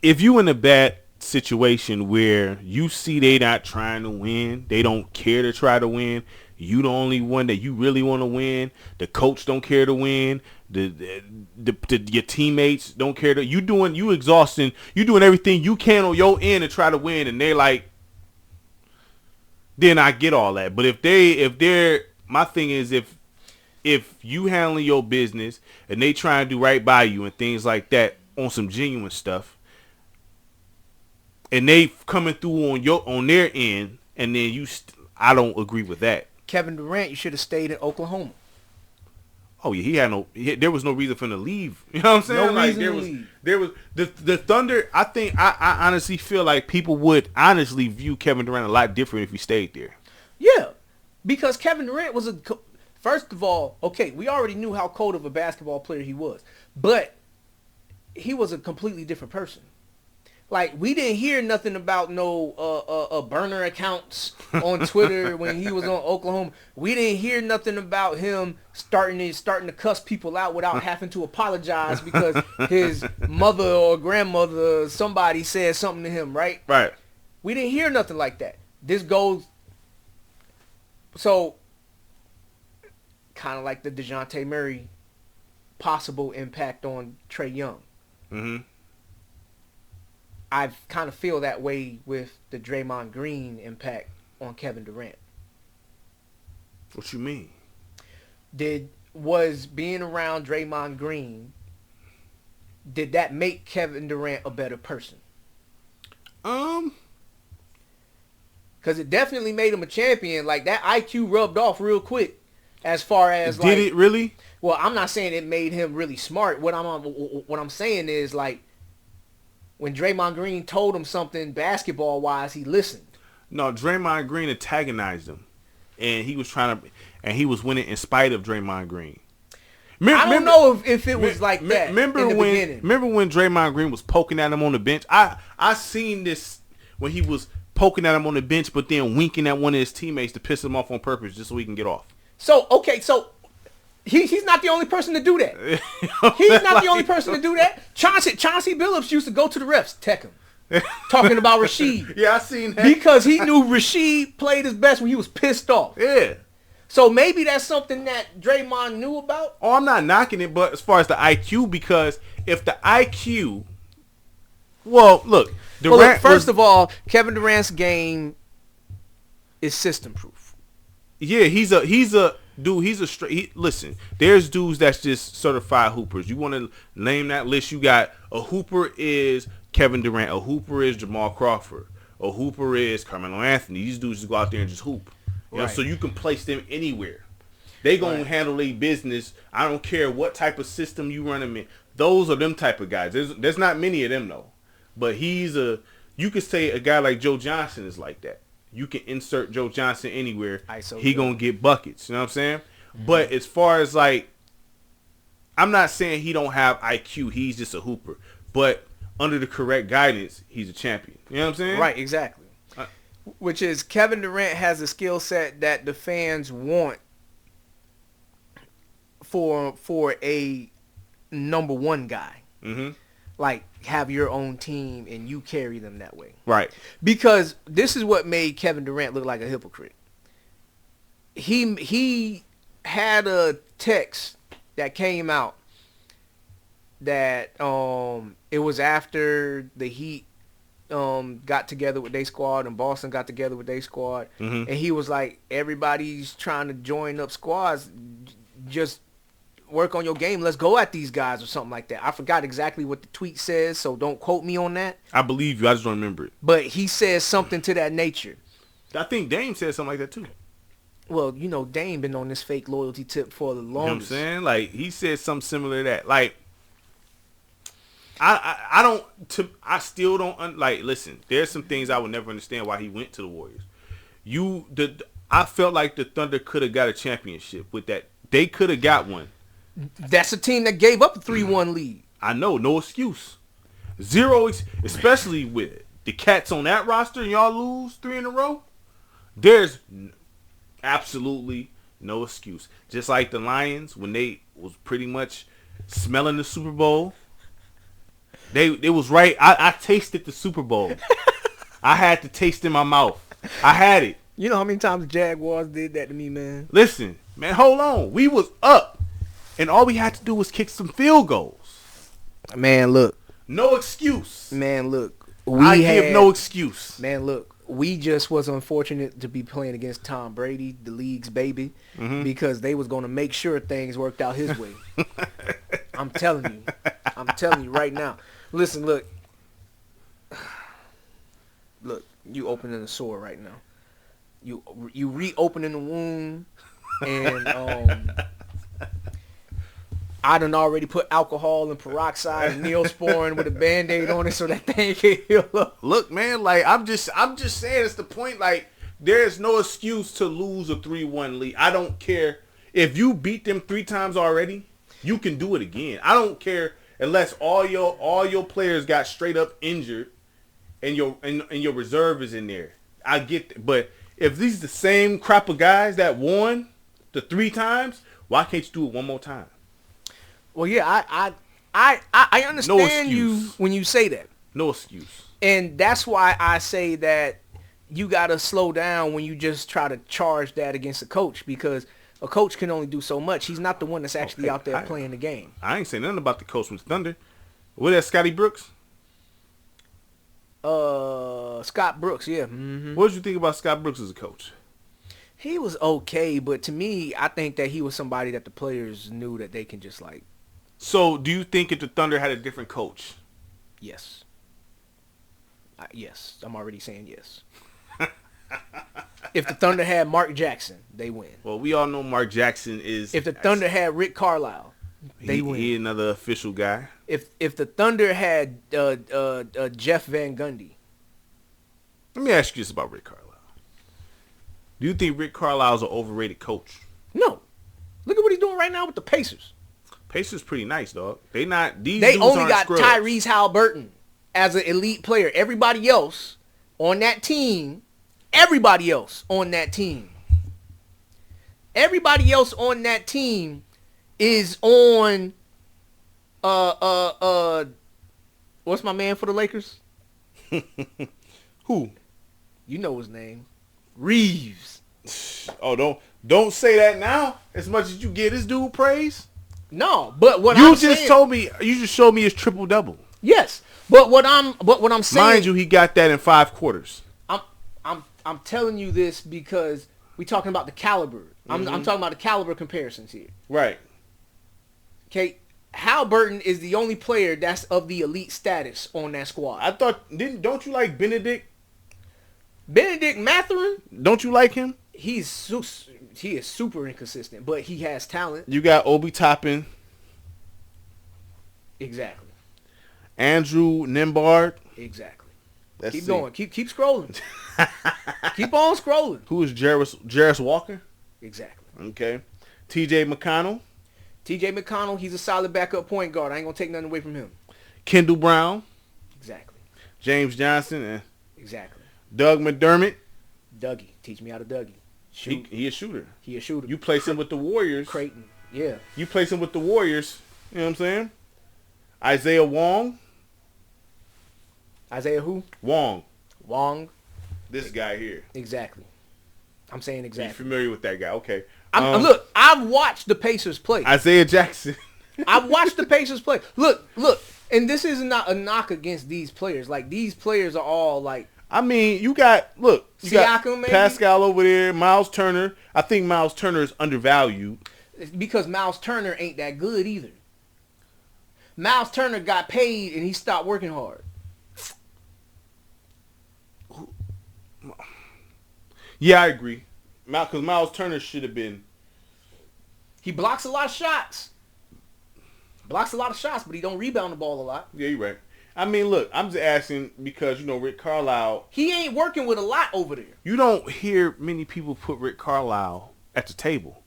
If you in a bad situation where you see they not trying to win, they don't care to try to win, you the only one that you really want to win, the coach don't care to win, your teammates don't care to, you doing everything you can on your end to try to win, and they like, then I get all that. But if they're my thing is, if you handling your business and they try to do right by you and things like that on some genuine stuff, and they coming through on their end, and then I don't agree with that. Kevin Durant, you should have stayed in Oklahoma. Oh yeah, there was no reason for him to leave. You know what I'm saying? No reason to leave. There was the Thunder. I honestly feel like people would honestly view Kevin Durant a lot different if he stayed there. Yeah, because Kevin Durant was first of all, okay, we already knew how cold of a basketball player he was, but he was a completely different person. Like, we didn't hear nothing about no burner accounts on Twitter when he was on Oklahoma. We didn't hear nothing about him starting to cuss people out without having to apologize because his mother or grandmother, somebody said something to him, right? Right. We didn't hear nothing like that. This goes, so, kind of like the DeJounte Murray possible impact on Trae Young. Mm-hmm. I kind of feel that way with the Draymond Green impact on Kevin Durant. What you mean? Was being around Draymond Green, did that make Kevin Durant a better person? Because it definitely made him a champion. Like, that IQ rubbed off real quick. As far as did it really? Well, I'm not saying it made him really smart. What I'm saying is, like, when Draymond Green told him something basketball-wise, he listened. No, Draymond Green antagonized him, and he was winning in spite of Draymond Green. I don't know if it was like that. Remember when Draymond Green was poking at him on the bench? I seen this when he was poking at him on the bench, but then winking at one of his teammates to piss him off on purpose just so he can get off. So he's not the only person to do that. He's not the only person to do that. Chauncey Billups used to go to the refs, tech him, talking about Rasheed. Yeah, I seen that. Because he knew Rasheed played his best when he was pissed off. Yeah. So maybe that's something that Draymond knew about. Oh, I'm not knocking it, but as far as the IQ, because if the IQ, well, look, first of all, Kevin Durant's game is system proof. Yeah, he's a dude. He's a straight. Listen, there's dudes that's just certified hoopers. You want to name that list? You got a hooper is Kevin Durant. A hooper is Jamal Crawford. A hooper is Carmelo Anthony. These dudes just go out there and just hoop. You know, so you can place them anywhere. They gonna handle their business. I don't care what type of system you run them in. Those are them type of guys. There's not many of them though. But you could say a guy like Joe Johnson is like that. You can insert Joe Johnson anywhere. He gonna get buckets. You know what I'm saying? Mm-hmm. But as far as like, I'm not saying he don't have IQ. He's just a hooper. But under the correct guidance, he's a champion. You know what I'm saying? Right, exactly. Which is Kevin Durant has a skill set that the fans want for a number one guy. Mm-hmm. Like, have your own team and you carry them that way. Right. Because this is what made Kevin Durant look like a hypocrite. He had a text that came out that it was after the Heat got together with their squad and Boston got together with their squad. Mm-hmm. And he was like, everybody's trying to join up squads. Just work on your game. Let's go at these guys or something like that. I forgot exactly what the tweet says, so don't quote me on that. I believe you. I just don't remember it. But he says something to that nature. I think Dame said something like that too. Well, you know, Dame been on this fake loyalty tip for the longest. You know what I'm saying? Like, he said something similar to that. Like, I still don't, listen, there's some things I would never understand why he went to the Warriors. I felt like the Thunder could have got a championship with that. They could have got one. That's a team that gave up a 3-1 lead. I know, no excuse. Especially with the Cats on that roster and y'all lose 3 in a row. There's absolutely no excuse. Just like the Lions when they was pretty much smelling the Super Bowl. It was right. I tasted the Super Bowl. I had to taste in my mouth. I had it. You know how many times the Jaguars did that to me, man? Listen, man, hold on. We was up. And all we had to do was kick some field goals. Man, look. No excuse. Man, look. I give no excuse. Man, look. We just was unfortunate to be playing against Tom Brady, the league's baby, because they was going to make sure things worked out his way. I'm telling you right now. Listen, look. Look, you opening the sore right now. You reopening the wound, and I done already put alcohol and peroxide and Neosporin with a Band-Aid on it so that thing can heal up. Look, man, like I'm just saying it's the point. Like, there's no excuse to lose a 3-1 lead. I don't care If you beat them 3 times already, you can do it again. I don't care unless all your players got straight up injured and your reserve is in there. I get that. But if these the same crop of guys that won the 3 times, why can't you do it one more time? Well, yeah, I understand you when you say that. No excuse. And that's why I say that you got to slow down when you just try to charge that against a coach, because a coach can only do so much. He's not the one that's actually out there playing the game. I ain't saying nothing about the coach from Thunder. What that, Scotty Brooks? Scott Brooks, yeah. Mm-hmm. What did you think about Scott Brooks as a coach? He was okay, but to me, I think that he was somebody that the players knew that they can just like. So, do you think if the Thunder had a different coach? Yes. Yes, I'm already saying yes. If the Thunder had Mark Jackson, they win. Well, we all know Mark Jackson is. If the Thunder had Rick Carlisle, they win. He another official guy. If the Thunder had Jeff Van Gundy. Let me ask you this about Rick Carlisle. Do you think Rick Carlisle is an overrated coach? No. Look at what he's doing right now with the Pacers. Pacers pretty nice, dog. They only got scrubs. Tyrese Halliburton as an elite player. Everybody else on that team is on what's my man for the Lakers? Who? You know his name. Reeves. Oh, don't say that now. As much as you get this dude praise. No, but what you I'm just saying, told me, you just showed me his triple double. Yes, but what I'm saying, mind you, he got that in 5 quarters. I'm telling you this because we talking about the caliber. I'm talking about the caliber comparisons here. Right. Okay, Halliburton is the only player that's of the elite status on that squad. I thought don't you like Benedict Mathurin? Don't you like him? He is super inconsistent, but he has talent. You got Obi Toppin. Exactly. Andrew Nembhard. Exactly. Let's keep see. going. Keep scrolling. Keep on scrolling. Who is Jarris Walker? Exactly. Okay. T.J. McConnell. T.J. McConnell, he's a solid backup point guard. I ain't going to take nothing away from him. Kendall Brown. Exactly. James Johnson. Exactly. Doug McDermott. Dougie. Teach me how to Dougie. Shoot. He a shooter. He a shooter. You place him with the Warriors. Creighton. Yeah. You place him with the Warriors. You know what I'm saying? Isaiah Wong. Isaiah who? Wong. This guy here. Exactly. I'm saying exactly. You familiar with that guy? Okay. Look, I've watched the Pacers play. Isaiah Jackson. I've watched the Pacers play. Look. And this is not a knock against these players. Like, these players are all like. I mean, you got Siakam, maybe? Pascal over there, Miles Turner. I think Miles Turner is undervalued. Because Miles Turner ain't that good either. Miles Turner got paid and he stopped working hard. Yeah, I agree. Because Miles Turner should have been. He blocks a lot of shots. But he don't rebound the ball a lot. Yeah, you're right. I mean, look, I'm just asking because, Rick Carlisle. He ain't working with a lot over there. You don't hear many people put Rick Carlisle at the table.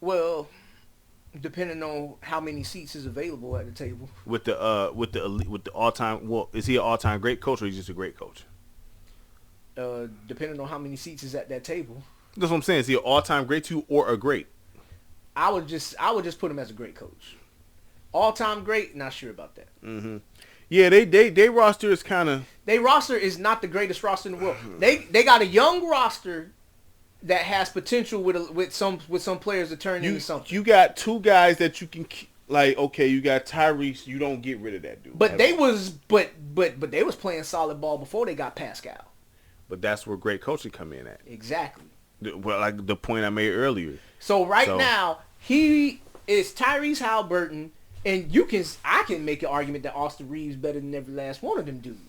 Well, depending on how many seats is available at the table. With the all-time, well, is he an all-time great coach or is he just a great coach? Depending on how many seats is at that table. That's what I'm saying. Is he an all-time great to or a great? I would just put him as a great coach. All-time great, not sure about that. Mm-hmm. Yeah, they roster is kind of. They roster is not the greatest roster in the world. They got a young roster that has potential with some players to turn into something. You got 2 guys that you can like. Okay, you got Tyrese. You don't get rid of that dude. But they was playing solid ball before they got Pascal. But that's where great coaching come in at. Exactly. Well, like the point I made earlier. So now he is Tyrese Halliburton, and I can make an argument that Austin Reeves better than every last one of them dudes.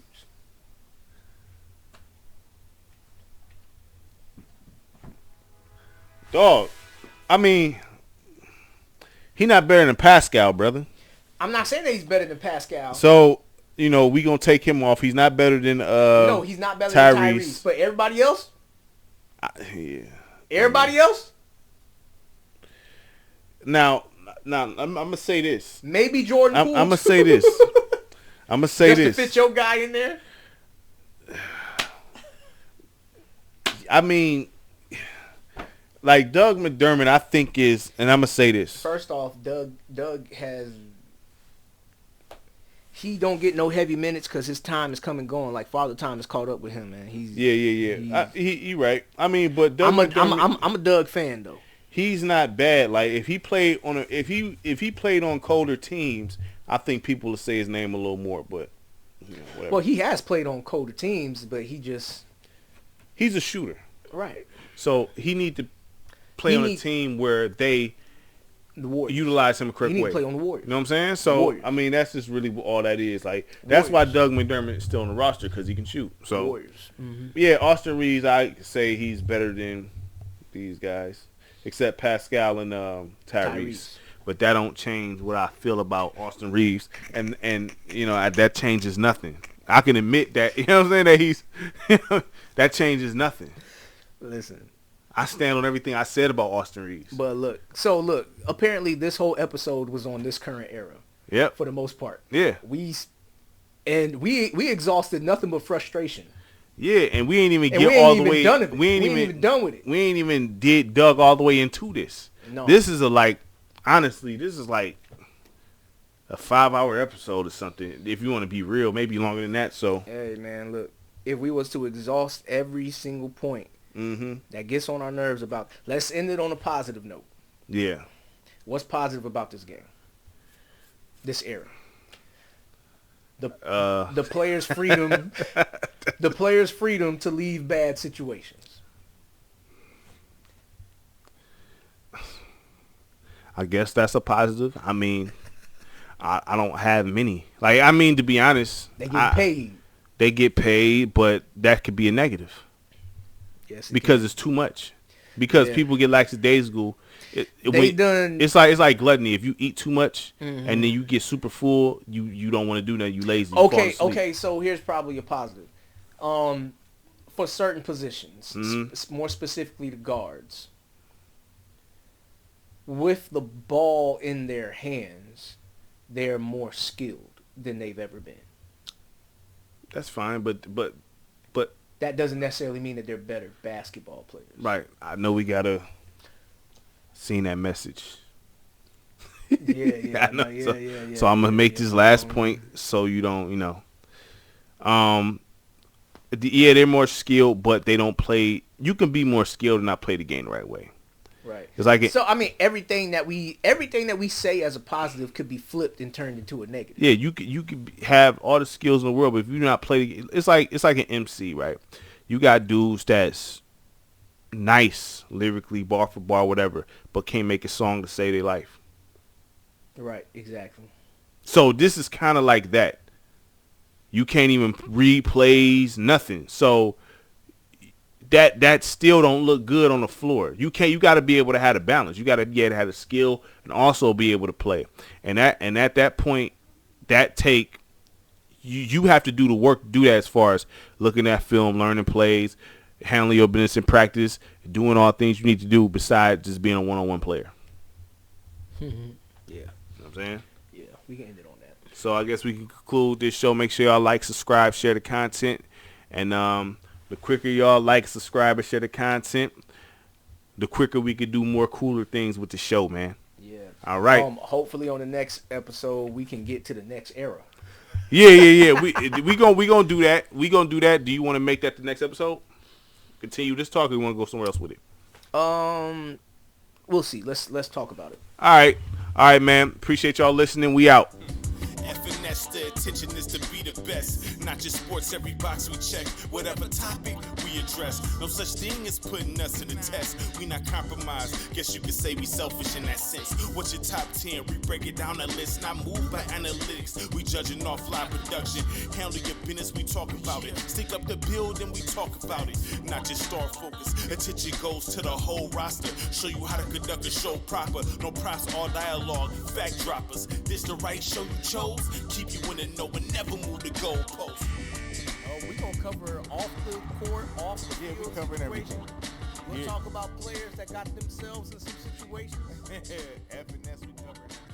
Dog, I mean, he not better than Pascal, brother. I'm not saying that he's better than Pascal. So, we gonna take him off. He's not better than no, he's not better than Tyrese. But everybody else? Yeah. Everybody else? Now, I'm gonna say this. Maybe Jordan I'm Poole. gonna say this. I'm gonna say Just this. to fit your guy in there. I mean, like Doug McDermott, I think is, and I'm gonna say this. First off, Doug has. He don't get no heavy minutes because his time is coming going. Like Father Time has caught up with him, man. Yeah. He right. I mean, but Doug McDermott, I'm a Doug fan though. He's not bad. Like if he played on if he played on colder teams, I think people would say his name a little more. But whatever. Well, he has played on colder teams, but he's a shooter, right? So he need to play on a team where they utilize him the correct way. He need to play on the Warriors. You know what I'm saying? So I mean, that's just really all that is. Like that's why Doug McDermott is still on the roster because he can shoot. So Warriors. Mm-hmm. Yeah, Austin Reeves, I say he's better than these guys, except Pascal and Tyrese. But that don't change what I feel about Austin Reeves, and that changes nothing. I can admit that, you know what I'm saying, that he's that changes nothing. Listen, I stand on everything I said about Austin Reeves. But look, apparently this whole episode was on this current era. Yep. For the most part. Yeah. We exhausted nothing but frustration. Yeah, and we ain't even get all the way. We ain't even done with it. We ain't even dug all the way into this. No. This is honestly, this is like a 5-hour episode or something. If you want to be real, maybe longer than that. So. Hey man, look, if we was to exhaust every single point that gets on our nerves about, let's end it on a positive note. Yeah. What's positive about this game? This era. The players' freedom, the players' freedom to leave bad situations. I guess that's a positive. I mean, I don't have many. Like, I mean, to be honest, they get paid. They get paid, but that could be a negative. Yes, because it's too much. Because people get lackadaisical. It's like gluttony. If you eat too much and then you get super full, you don't want to do nothing. You lazy. Okay. So here's probably a positive. For certain positions, more specifically the guards, with the ball in their hands, they're more skilled than they've ever been. That's fine, but that doesn't necessarily mean that they're better basketball players. Right. I know we gotta seen that message. Yeah. So I'm gonna make this last point so you don't, they're more skilled, but they don't play. You can be more skilled and not play the game the right way. Right. It's like everything that we say as a positive could be flipped and turned into a negative. Yeah, you could have all the skills in the world, but if you do not play, it's like an MC, right? You got dudes that's nice lyrically, bar for bar, whatever, but can't make a song to save their life. Right, exactly. So this is kind of like that. You can't even read plays, nothing. So that still don't look good on the floor. You got to be able to have a balance. You got to be able to have a skill and also be able to play. And at that point, you have to do the work to do that, as far as looking at film, learning plays, handling your business in practice, doing all things you need to do besides just being a one-on-one player. Yeah. You know what I'm saying? Yeah, we can end it on that. So I guess we can conclude this show. Make sure y'all like, subscribe, share the content. And the quicker y'all like, subscribe, and share the content, the quicker we could do more cooler things with the show, man. Yeah. All right. Hopefully on the next episode we can get to the next era. Yeah. We gonna do that. We gonna do that. Do you want to make that the next episode? Continue this talk, or you want to go somewhere else with it? We'll see. Let's talk about it. All right, man. Appreciate y'all listening. We out. F&S, the attention is to be the best. Not just sports, every box we check. Whatever topic we address. No such thing as putting us to the test. We not compromise. Guess you could say we selfish in that sense. What's your top 10? We break it down a list. Not moved by analytics. We judging off live production. Handle your business, we talk about it. Stick up the build and we talk about it. Not just star focus. Attention goes to the whole roster. Show you how to conduct a show proper. No props, all dialogue. Fact droppers. This the right show you chose? Keep you in the know and never move the goalpost. We gonna cover off the court, off the field. Yeah, we covering everything. We'll talk about players that got themselves in some situations. F&S, we covered.